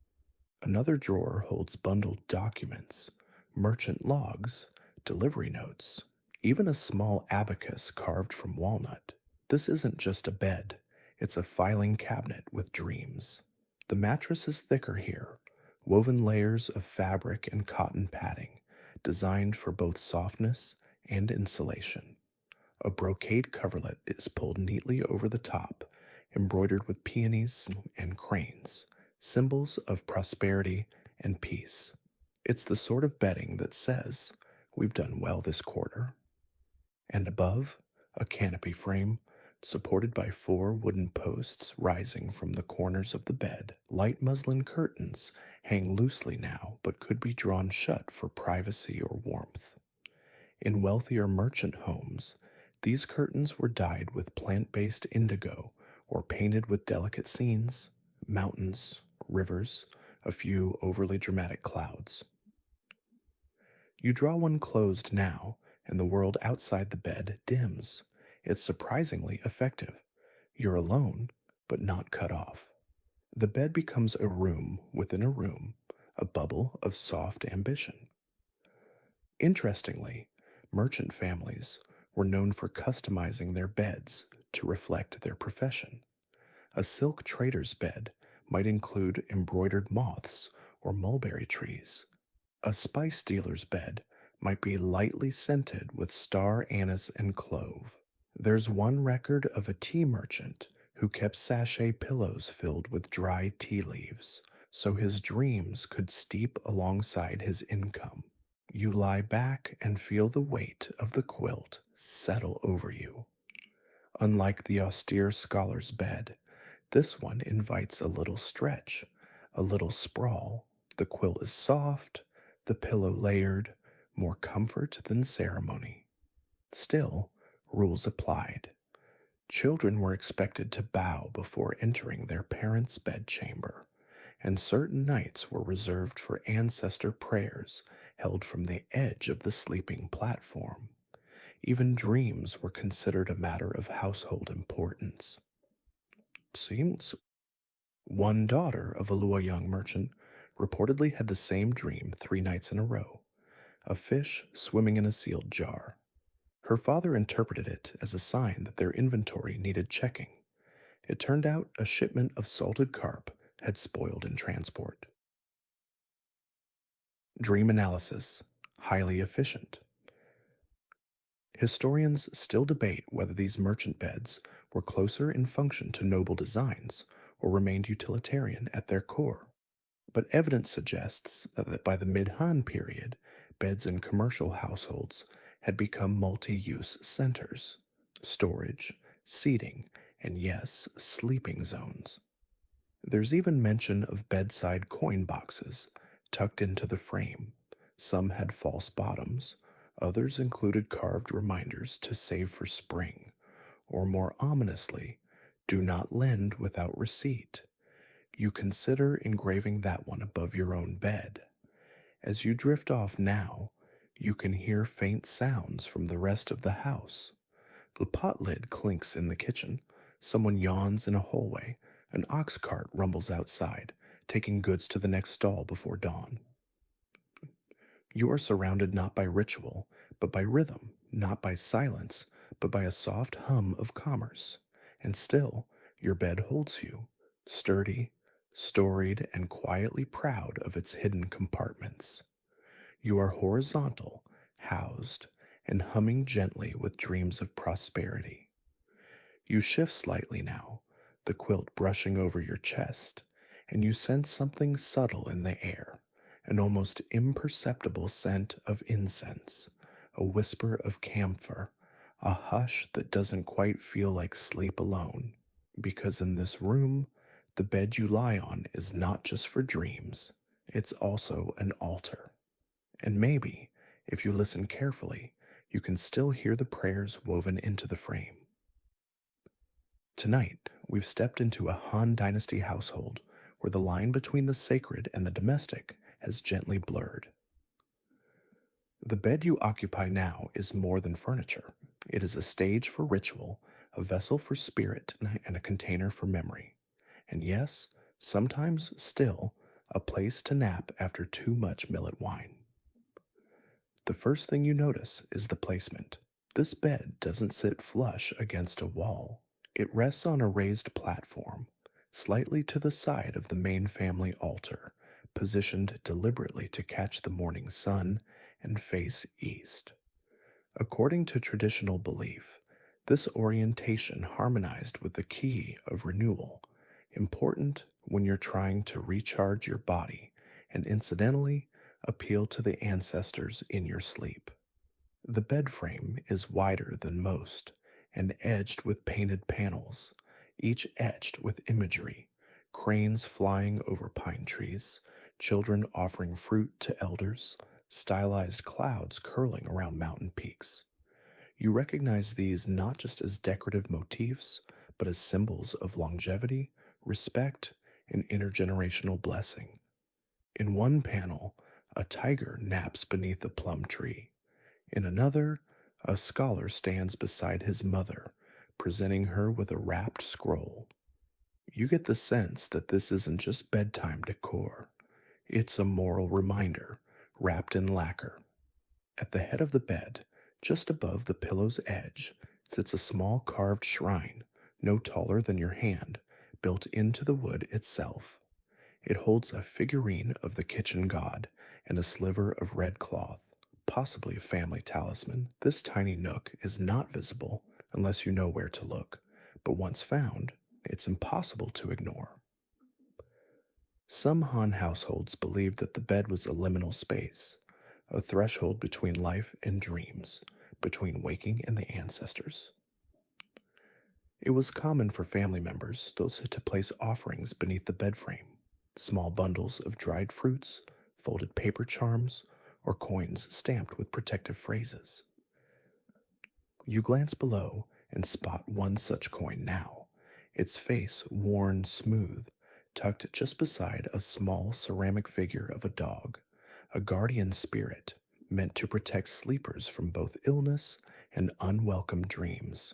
Another drawer holds bundled documents, merchant logs, delivery notes, even a small abacus carved from walnut. This isn't just a bed, it's a filing cabinet with dreams. The mattress is thicker here, woven layers of fabric and cotton padding, designed for both softness and insulation. A brocade coverlet is pulled neatly over the top, embroidered with peonies and cranes, symbols of prosperity and peace. It's the sort of bedding that says, "We've done well this quarter." And above, a canopy frame, supported by four wooden posts rising from the corners of the bed. Light muslin curtains hang loosely now, but could be drawn shut for privacy or warmth. In wealthier merchant homes, these curtains were dyed with plant based indigo or painted with delicate scenes, mountains, rivers, a few overly dramatic clouds. You draw one closed now, and the world outside the bed dims. It's surprisingly effective. You're alone, but not cut off. The bed becomes a room within a room, a bubble of soft ambition. Interestingly, merchant families were known for customizing their beds to reflect their profession. A silk trader's bed might include embroidered moths or mulberry trees. A spice dealer's bed might be lightly scented with star anise and clove. There's one record of a tea merchant who kept sachet pillows filled with dry tea leaves, so his dreams could steep alongside his income. You lie back and feel the weight of the quilt settle over you. Unlike the austere scholar's bed, this one invites a little stretch, a little sprawl. The quilt is soft, the pillow layered, more comfort than ceremony. Still, rules applied. Children were expected to bow before entering their parents' bedchamber, and certain nights were reserved for ancestor prayers held from the edge of the sleeping platform. Even dreams were considered a matter of household importance. Seems one daughter of a Luoyang merchant reportedly had the same dream 3 nights in a row, a fish swimming in a sealed jar. Her father interpreted it as a sign that their inventory needed checking. It turned out a shipment of salted carp had spoiled in transport. Dream analysis, highly efficient. Historians still debate whether these merchant beds were closer in function to noble designs or remained utilitarian at their core. But evidence suggests that by the mid Han period, beds in commercial households had become multi use centers, storage, seating, and yes, sleeping zones. There's even mention of bedside coin boxes tucked into the frame. Some had false bottoms, others included carved reminders to save for spring, or more ominously, do not lend without receipt. You consider engraving that one above your own bed. As you drift off now, you can hear faint sounds from the rest of the house. The pot lid clinks in the kitchen, someone yawns in a hallway, an ox cart rumbles outside, taking goods to the next stall before dawn. You are surrounded not by ritual, but by rhythm, not by silence, but by a soft hum of commerce. And still, your bed holds you, sturdy, storied, and quietly proud of its hidden compartments. You are horizontal, housed, and humming gently with dreams of prosperity. You shift slightly now, the quilt brushing over your chest, and you sense something subtle in the air, an almost imperceptible scent of incense, a whisper of camphor, a hush that doesn't quite feel like sleep alone, because in this room, the bed you lie on is not just for dreams, it's also an altar. And maybe, if you listen carefully, you can still hear the prayers woven into the frame. Tonight, we've stepped into a Han Dynasty household where the line between the sacred and the domestic has gently blurred. The bed you occupy now is more than furniture. It is a stage for ritual, a vessel for spirit, and a container for memory. And yes, sometimes still, a place to nap after too much millet wine. The first thing you notice is the placement. This bed doesn't sit flush against a wall. It rests on a raised platform, slightly to the side of the main family altar, positioned deliberately to catch the morning sun and face east. According to traditional belief, this orientation harmonized with the key of renewal, important when you're trying to recharge your body and incidentally appeal to the ancestors in your sleep. The bed frame is wider than most and edged with painted panels, each etched with imagery, cranes flying over pine trees, children offering fruit to elders, stylized clouds curling around mountain peaks. You recognize these not just as decorative motifs, but as symbols of longevity, respect, and intergenerational blessing. In one panel, a tiger naps beneath a plum tree. In another, a scholar stands beside his mother, presenting her with a wrapped scroll. You get the sense that this isn't just bedtime decor. It's a moral reminder, wrapped in lacquer. At the head of the bed, just above the pillow's edge, sits a small carved shrine, no taller than your hand, built into the wood itself. It holds a figurine of the kitchen god and a sliver of red cloth, possibly a family talisman. This tiny nook is not visible unless you know where to look, but once found, it's impossible to ignore. Some Han households believed that the bed was a liminal space, a threshold between life and dreams, between waking and the ancestors. It was common for family members to place offerings beneath the bed frame, small bundles of dried fruits, folded paper charms, or coins stamped with protective phrases. You glance below and spot one such coin now, its face worn smooth, tucked just beside a small ceramic figure of a dog, a guardian spirit meant to protect sleepers from both illness and unwelcome dreams.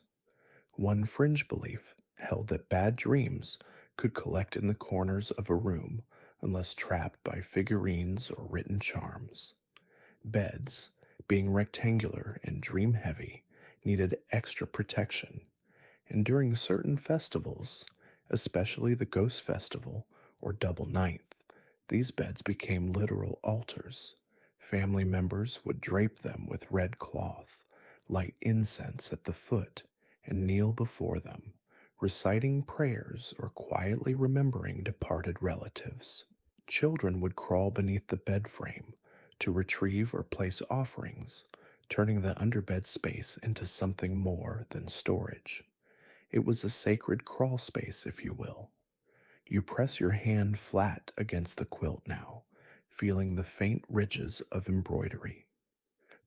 One fringe belief held that bad dreams could collect in the corners of a room unless trapped by figurines or written charms. Beds, being rectangular and dream heavy, needed extra protection, and during certain festivals, especially the Ghost Festival or Double Ninth, these beds became literal altars. Family members would drape them with red cloth, light incense at the foot, and kneel before them, reciting prayers or quietly remembering departed relatives. Children would crawl beneath the bed frame to retrieve or place offerings, turning the underbed space into something more than storage. It was a sacred crawl space, if you will. You press your hand flat against the quilt now, feeling the faint ridges of embroidery.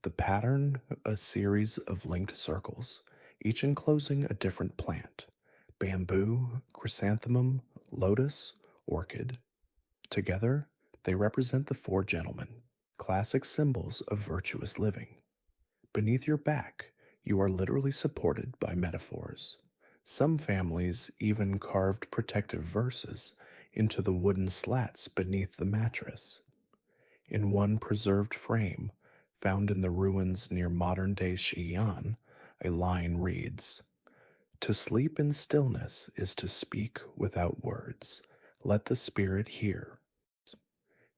The pattern, a series of linked circles, each enclosing a different plant: bamboo, chrysanthemum, lotus, orchid. Together, they represent the four gentlemen, classic symbols of virtuous living. Beneath your back, you are literally supported by metaphors. Some families even carved protective verses into the wooden slats beneath the mattress. In one preserved frame, found in the ruins near modern day Xi'an, a line reads, "To sleep in stillness is to speak without words. Let the spirit hear."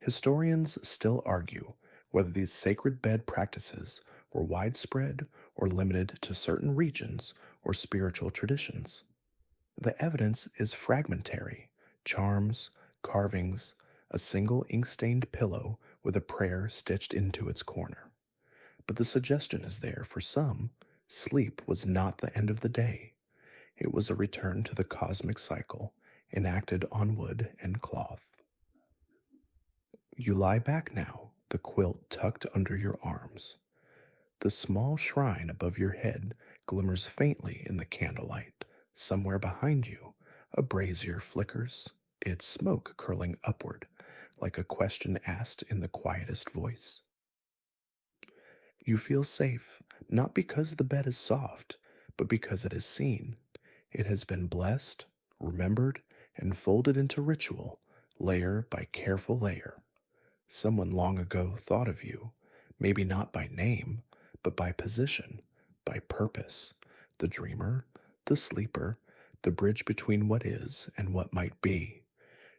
Historians still argue whether these sacred bed practices were widespread or limited to certain regions or spiritual traditions. The evidence is fragmentary: charms, carvings, a single ink stained pillow with a prayer stitched into its corner. But the suggestion is there for some: sleep was not the end of the day, it was a return to the cosmic cycle enacted on wood and cloth. You lie back now, the quilt tucked under your arms. The small shrine above your head glimmers faintly in the candlelight. Somewhere behind you, a brazier flickers, its smoke curling upward, like a question asked in the quietest voice. You feel safe, not because the bed is soft, but because it is seen. It has been blessed, remembered, and folded into ritual, layer by careful layer. Someone long ago thought of you, maybe not by name, but by position, by purpose: the dreamer, the sleeper, the bridge between what is and what might be.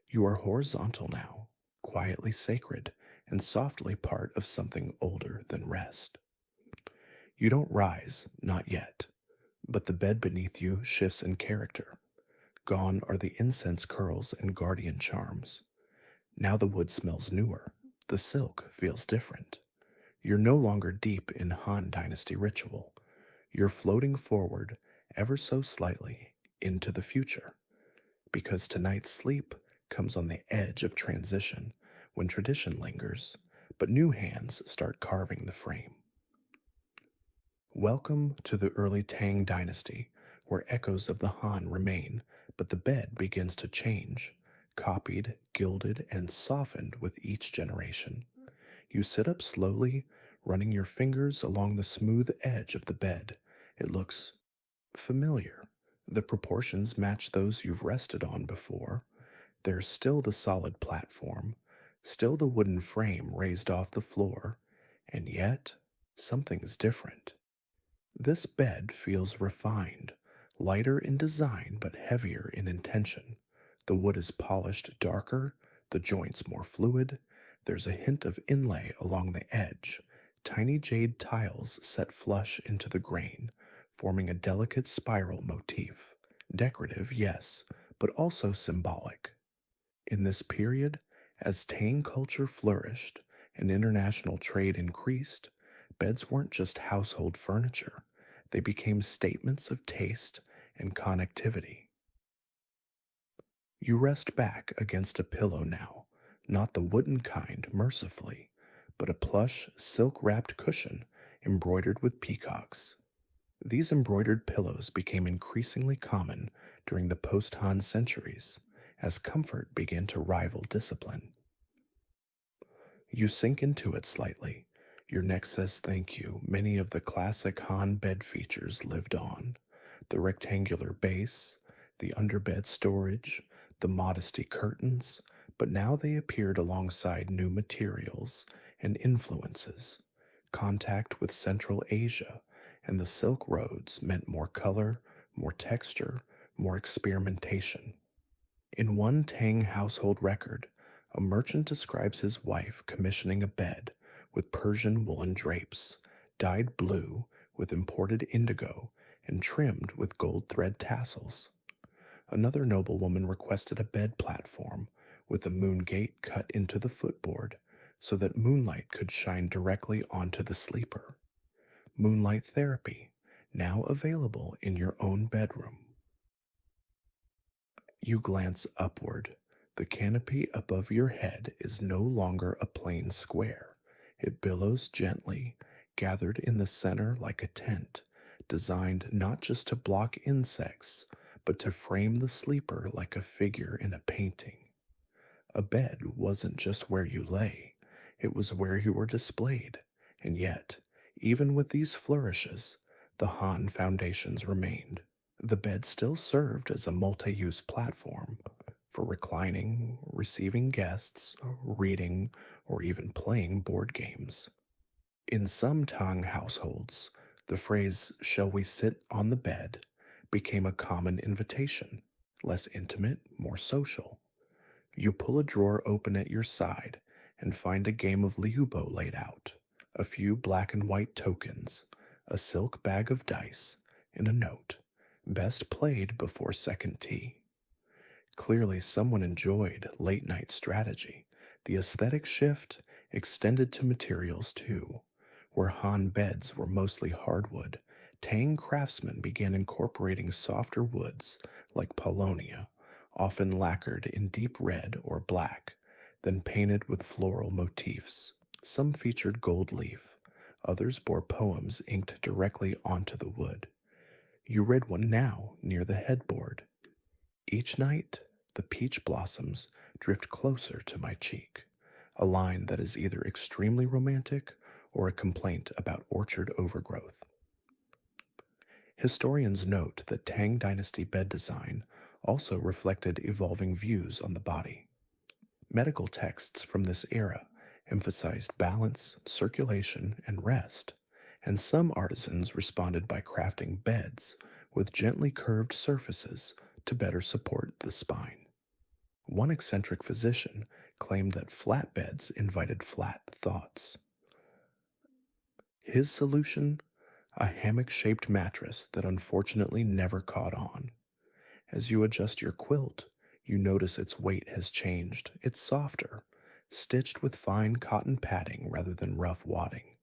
You are horizontal now, quietly sacred, and softly part of something older than rest. You don't rise, not yet, but the bed beneath you shifts in character. Gone are the incense curls and guardian charms. Now the wood smells newer, the silk feels different. You're no longer deep in Han Dynasty ritual. You're floating forward, ever so slightly, into the future. Because tonight's sleep comes on the edge of transition, when tradition lingers, but new hands start carving the frame. Welcome to the early Tang Dynasty, where echoes of the Han remain, but the bed begins to change, copied, gilded, and softened with each generation. You sit up slowly, running your fingers along the smooth edge of the bed. It looks familiar. The proportions match those you've rested on before. There's still the solid platform, still the wooden frame raised off the floor, and yet something's different. This bed feels refined, lighter in design but heavier in intention. The wood is polished darker, the joints more fluid. There's a hint of inlay along the edge, tiny jade tiles set flush into the grain, forming a delicate spiral motif. Decorative, yes, but also symbolic. In this period, as Tang culture flourished and international trade increased, beds weren't just household furniture, they became statements of taste and connectivity. You rest back against a pillow now, not the wooden kind, mercifully, but a plush, silk wrapped cushion embroidered with peacocks. These embroidered pillows became increasingly common during the post Han centuries as comfort began to rival discipline. You sink into it slightly. Your neck says thank you. Many of the classic Han bed features lived on: the rectangular base, the underbed storage, the modesty curtains, but now they appeared alongside new materials and influences. Contact with Central Asia and the Silk Roads meant more color, more texture, more experimentation. In one Tang household record, a merchant describes his wife commissioning a bed with Persian woolen drapes, dyed blue with imported indigo, and trimmed with gold thread tassels. Another noblewoman requested a bed platform with a moon gate cut into the footboard so that moonlight could shine directly onto the sleeper. Moonlight therapy, now available in your own bedroom. You glance upward. The canopy above your head is no longer a plain square. It billows gently, gathered in the center like a tent, designed not just to block insects, but to frame the sleeper like a figure in a painting. A bed wasn't just where you lay, it was where you were displayed. And yet, even with these flourishes, the Han foundations remained. The bed still served as a multi use platform for reclining, receiving guests, reading, or even playing board games. In some Tang households, the phrase, "Shall we sit on the bed?" became a common invitation, less intimate, more social. You pull a drawer open at your side and find a game of Liubo laid out, a few black and white tokens, a silk bag of dice, and a note: best played before second tea. Clearly, someone enjoyed late night strategy. The aesthetic shift extended to materials too. Where Han beds were mostly hardwood, Tang craftsmen began incorporating softer woods like paulownia, often lacquered in deep red or black, then painted with floral motifs. Some featured gold leaf, others bore poems inked directly onto the wood. You read one now near the headboard. Each night, the peach blossoms drift closer to my cheek, a line that is either extremely romantic or a complaint about orchard overgrowth. Historians note that Tang Dynasty bed design also reflected evolving views on the body. Medical texts from this era emphasized balance, circulation, and rest, and some artisans responded by crafting beds with gently curved surfaces to better support the spine. One eccentric physician claimed that flat beds invited flat thoughts. His solution? A hammock-shaped mattress that unfortunately never caught on. As you adjust your quilt, you notice its weight has changed. It's softer, stitched with fine cotton padding rather than rough wadding.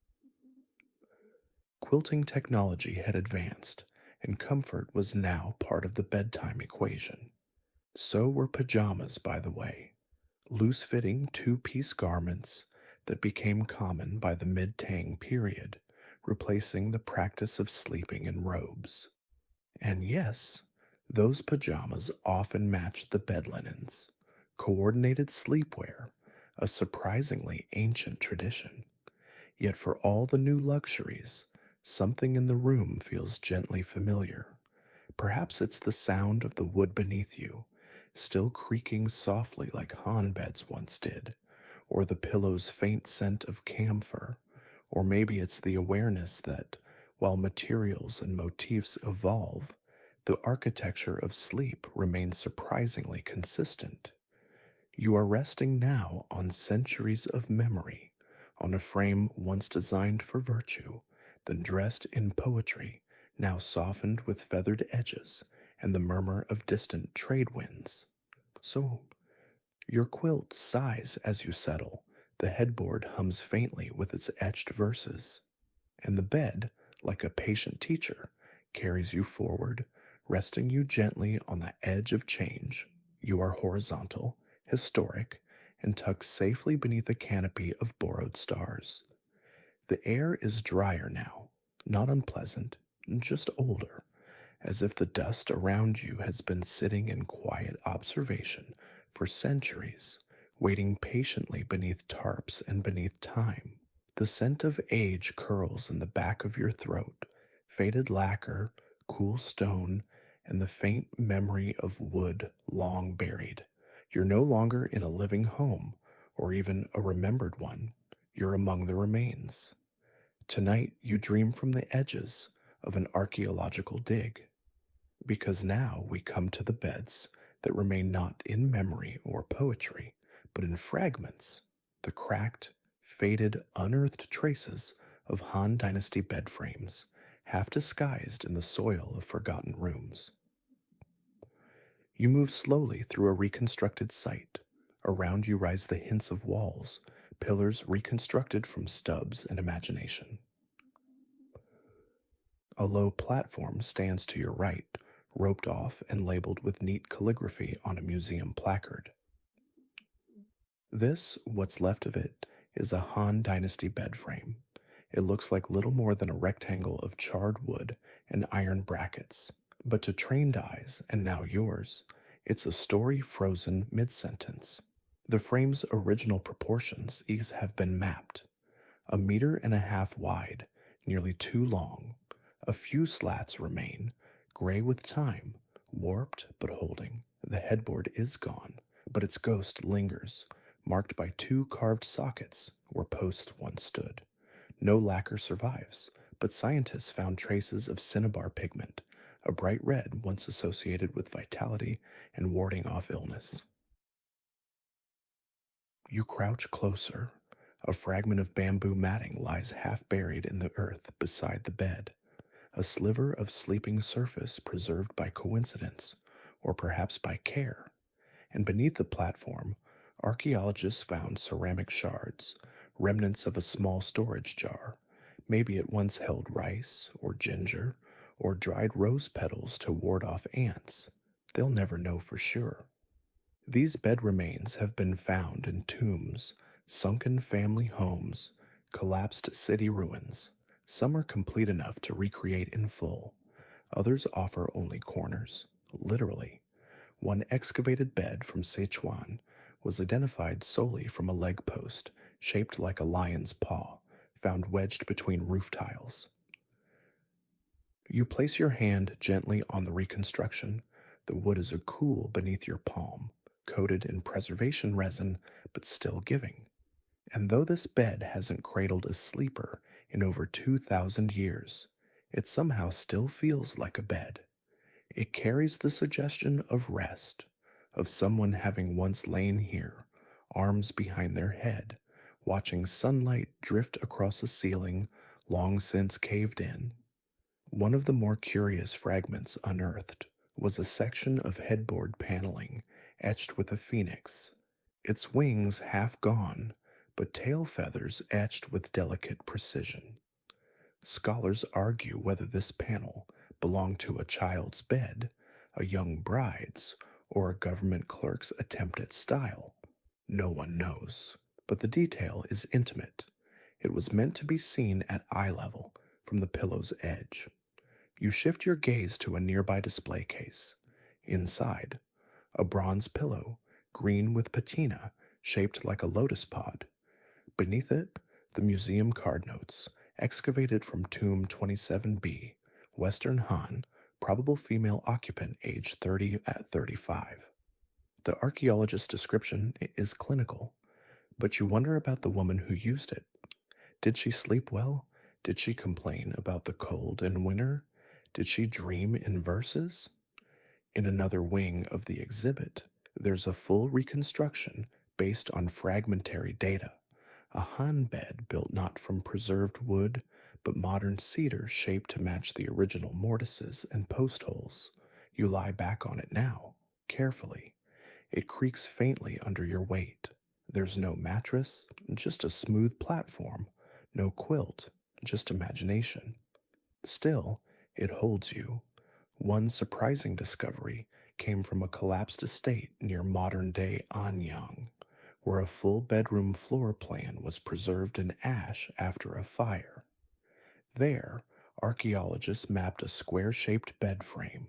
Quilting technology had advanced, and comfort was now part of the bedtime equation. So were pajamas, by the way, loose-fitting two-piece garments that became common by the mid-Tang period, replacing the practice of sleeping in robes. And yes, those pajamas often matched the bed linens, coordinated sleepwear, a surprisingly ancient tradition. Yet for all the new luxuries, something in the room feels gently familiar. Perhaps it's the sound of the wood beneath you, still creaking softly like Han beds once did, or the pillow's faint scent of camphor, or maybe it's the awareness that, while materials and motifs evolve, the architecture of sleep remains surprisingly consistent. You are resting now on centuries of memory, on a frame once designed for virtue, then dressed in poetry, now softened with feathered edges and the murmur of distant trade winds. So, your quilt sighs as you settle, the headboard hums faintly with its etched verses, and the bed, like a patient teacher, carries you forward, resting you gently on the edge of change. You are horizontal, historic, and tucked safely beneath a canopy of borrowed stars. The air is drier now, not unpleasant, just older, as if the dust around you has been sitting in quiet observation for centuries, waiting patiently beneath tarps and beneath time. The scent of age curls in the back of your throat, faded lacquer, cool stone, and the faint memory of wood long buried. You're no longer in a living home, or even a remembered one. You're among the remains. Tonight you dream from the edges of an archaeological dig, because now we come to the beds that remain not in memory or poetry, but in fragments, the cracked, faded, unearthed traces of Han Dynasty bed frames, half disguised in the soil of forgotten rooms. You move slowly through a reconstructed site. Around you rise the hints of walls, pillars reconstructed from stubs and imagination. A low platform stands to your right, roped off and labeled with neat calligraphy on a museum placard. This, what's left of it, is a Han Dynasty bed frame. It looks like little more than a rectangle of charred wood and iron brackets, but to trained eyes, and now yours, it's a story frozen mid-sentence. The frame's original proportions have been mapped. 1.5 meters wide, nearly 2 long. A few slats remain, gray with time, warped but holding. The headboard is gone, but its ghost lingers, marked by 2 carved sockets where posts once stood. No lacquer survives, but scientists found traces of cinnabar pigment, a bright red once associated with vitality and warding off illness. You crouch closer. A fragment of bamboo matting lies half buried in the earth beside the bed, a sliver of sleeping surface preserved by coincidence, or perhaps by care. And beneath the platform, archaeologists found ceramic shards, remnants of a small storage jar. Maybe it once held rice, or ginger, or dried rose petals to ward off ants. They'll never know for sure. These bed remains have been found in tombs, sunken family homes, collapsed city ruins. Some are complete enough to recreate in full. Others offer only corners, literally. One excavated bed from Sichuan was identified solely from a leg post shaped like a lion's paw, found wedged between roof tiles. You place your hand gently on the reconstruction. The wood is cool beneath your palm, coated in preservation resin, but still giving. And though this bed hasn't cradled a sleeper in over 2,000 years, it somehow still feels like a bed. It carries the suggestion of rest, of someone having once lain here, arms behind their head, watching sunlight drift across a ceiling long since caved in. One of the more curious fragments unearthed was a section of headboard paneling etched with a phoenix, its wings half gone, but tail feathers etched with delicate precision. Scholars argue whether this panel belonged to a child's bed, a young bride's, or a government clerk's attempt at style. No one knows, but the detail is intimate. It was meant to be seen at eye level from the pillow's edge. You shift your gaze to a nearby display case. Inside, a bronze pillow, green with patina, shaped like a lotus pod. Beneath it, the museum card notes, excavated from tomb 27B, Western Han, probable female occupant age 30 at 35. The archaeologist's description is clinical, but you wonder about the woman who used it. Did she sleep well? Did she complain about the cold in winter? Did she dream in verses? In another wing of the exhibit, there's a full reconstruction based on fragmentary data. A Han bed built not from preserved wood, but modern cedar shaped to match the original mortises and post holes. You lie back on it now, carefully. It creaks faintly under your weight. There's no mattress, just a smooth platform. No quilt, just imagination. Still, it holds you. One surprising discovery came from a collapsed estate near modern-day Anyang, where a full bedroom floor plan was preserved in ash after a fire. There, archaeologists mapped a square shaped bed frame,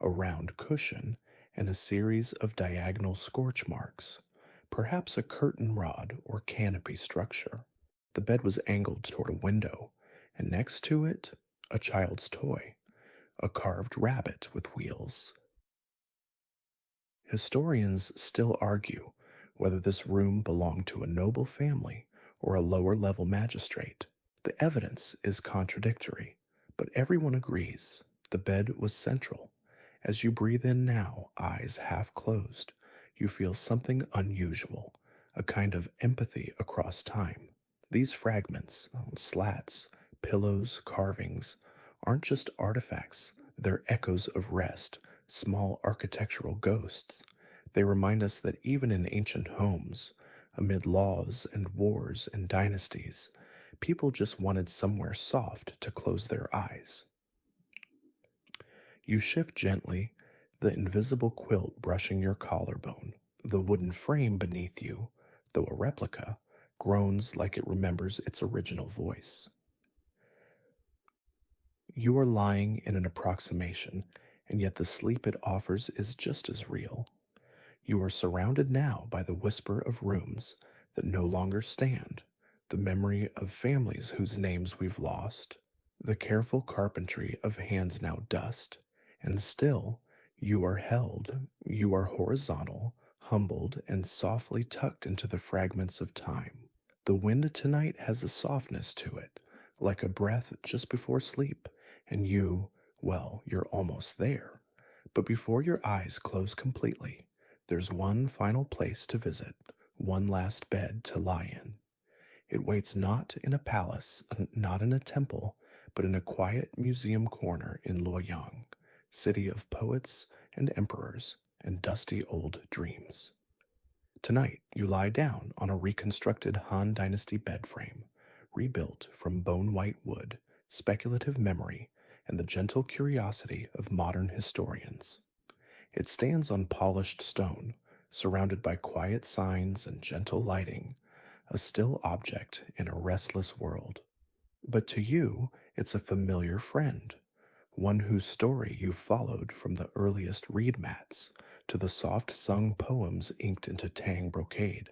a round cushion, and a series of diagonal scorch marks, perhaps a curtain rod or canopy structure. The bed was angled toward a window, and next to it, a child's toy, a carved rabbit with wheels. Historians still argue whether this room belonged to a noble family or a lower level magistrate. The evidence is contradictory, but everyone agrees the bed was central. As you breathe in now, eyes half closed, you feel something unusual, a kind of empathy across time. These fragments, slats, pillows, carvings, aren't just artifacts, they're echoes of rest, small architectural ghosts. They remind us that even in ancient homes, amid laws and wars and dynasties, people just wanted somewhere soft to close their eyes. You shift gently, the invisible quilt brushing your collarbone. The wooden frame beneath you, though a replica, groans like it remembers its original voice. You are lying in an approximation, and yet the sleep it offers is just as real. You are surrounded now by the whisper of rooms that no longer stand, the memory of families whose names we've lost, the careful carpentry of hands now dust, and still you are held, you are horizontal, humbled, and softly tucked into the fragments of time. The wind tonight has a softness to it, like a breath just before sleep, and you, well, you're almost there. But before your eyes close completely, there's one final place to visit, one last bed to lie in. It waits not in a palace, not in a temple, but in a quiet museum corner in Luoyang, city of poets and emperors and dusty old dreams. Tonight, you lie down on a reconstructed Han Dynasty bed frame, rebuilt from bone white wood, speculative memory, and the gentle curiosity of modern historians. It stands on polished stone, surrounded by quiet signs and gentle lighting, a still object in a restless world. But to you, it's a familiar friend, one whose story you followed from the earliest reed mats to the soft sung poems inked into tang brocade.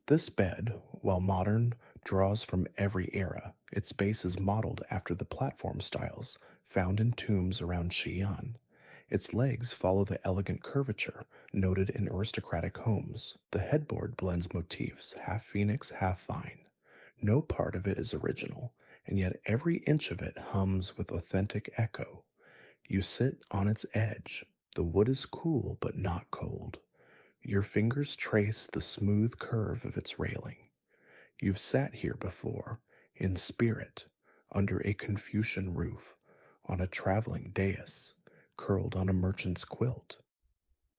This bed, while modern, draws from every era. Its base is modeled after the platform styles found in tombs around Xi'an. Its legs follow the elegant curvature noted in aristocratic homes. The headboard blends motifs, half phoenix, half vine. No part of it is original, and yet every inch of it hums with authentic echo. You sit on its edge. The wood is cool but not cold. Your fingers trace the smooth curve of its railing. You've sat here before, in spirit, under a Confucian roof, on a traveling dais, curled on a merchant's quilt.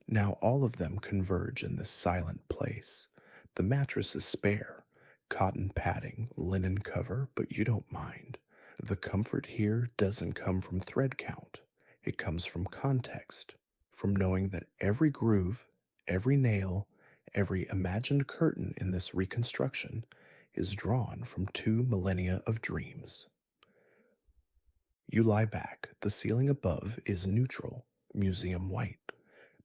Now all of them converge in this silent place. The mattress is spare, cotton padding, linen cover, but you don't mind. The comfort here doesn't come from thread count. It comes from context, from knowing that every groove, every nail, every imagined curtain in this reconstruction is drawn from 2 millennia of dreams. You lie back. The ceiling above is neutral, museum white.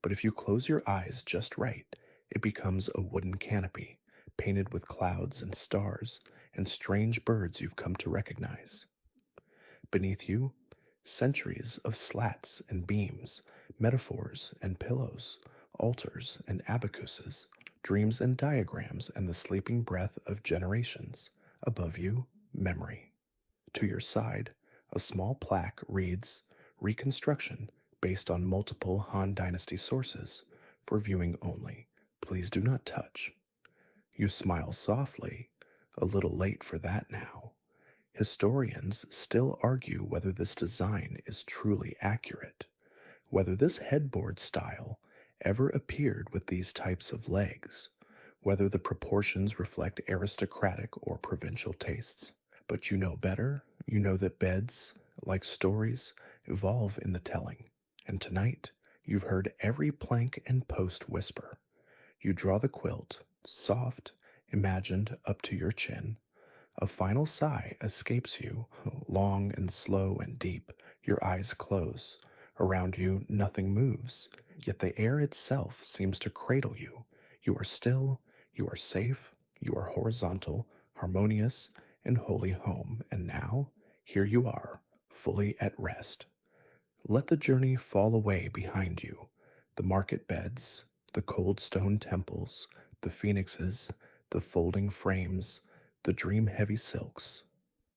But if you close your eyes just right, it becomes a wooden canopy, painted with clouds and stars and strange birds you've come to recognize. Beneath you, centuries of slats and beams, metaphors and pillows, altars and abacuses, dreams and diagrams, and the sleeping breath of generations. Above you, memory. To your side, a small plaque reads, Reconstruction based on multiple Han Dynasty sources, for viewing only. Please do not touch. You smile softly, a little late for that now. Historians still argue whether this design is truly accurate, whether this headboard style ever appeared with these types of legs, whether the proportions reflect aristocratic or provincial tastes. But you know better. You know that beds, like stories, evolve in the telling. And tonight, you've heard every plank and post whisper. You draw the quilt, soft, imagined up to your chin. A final sigh escapes you, long and slow and deep. Your eyes close. Around you, nothing moves, yet the air itself seems to cradle you. You are still, you are safe, you are horizontal, harmonious, and wholly home. And now, here you are, fully at rest. Let the journey fall away behind you. The market beds, the cold stone temples, the phoenixes, the folding frames, the dream heavy silks.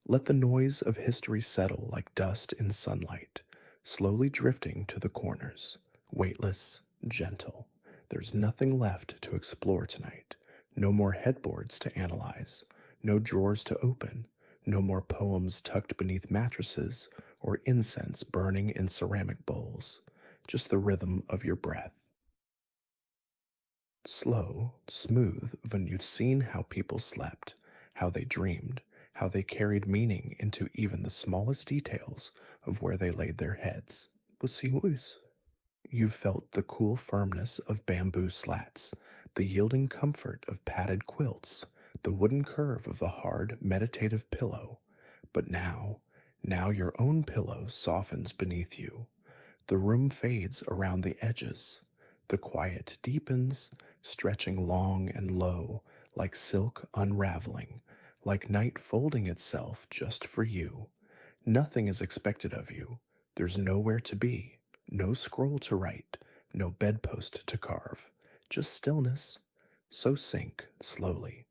Let the noise of history settle like dust in sunlight, slowly drifting to the corners, weightless, gentle. There's nothing left to explore tonight. No more headboards to analyze, no drawers to open, no more poems tucked beneath mattresses or incense burning in ceramic bowls. Just the rhythm of your breath. Slow, smooth, when you've seen how people slept, how they dreamed, how they carried meaning into even the smallest details of where they laid their heads. Wussy. You've felt the cool firmness of bamboo slats, the yielding comfort of padded quilts, the wooden curve of a hard, meditative pillow. But now your own pillow softens beneath you. The room fades around the edges. The quiet deepens, stretching long and low, like silk unraveling, like night folding itself just for you. Nothing is expected of you. There's nowhere to be, no scroll to write, no bedpost to carve, just stillness. So sink slowly.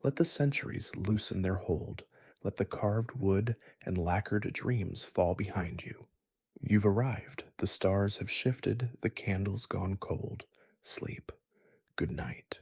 Let the centuries loosen their hold. Let the carved wood and lacquered dreams fall behind you. You've arrived. The stars have shifted, the candles gone cold. Sleep. Good night.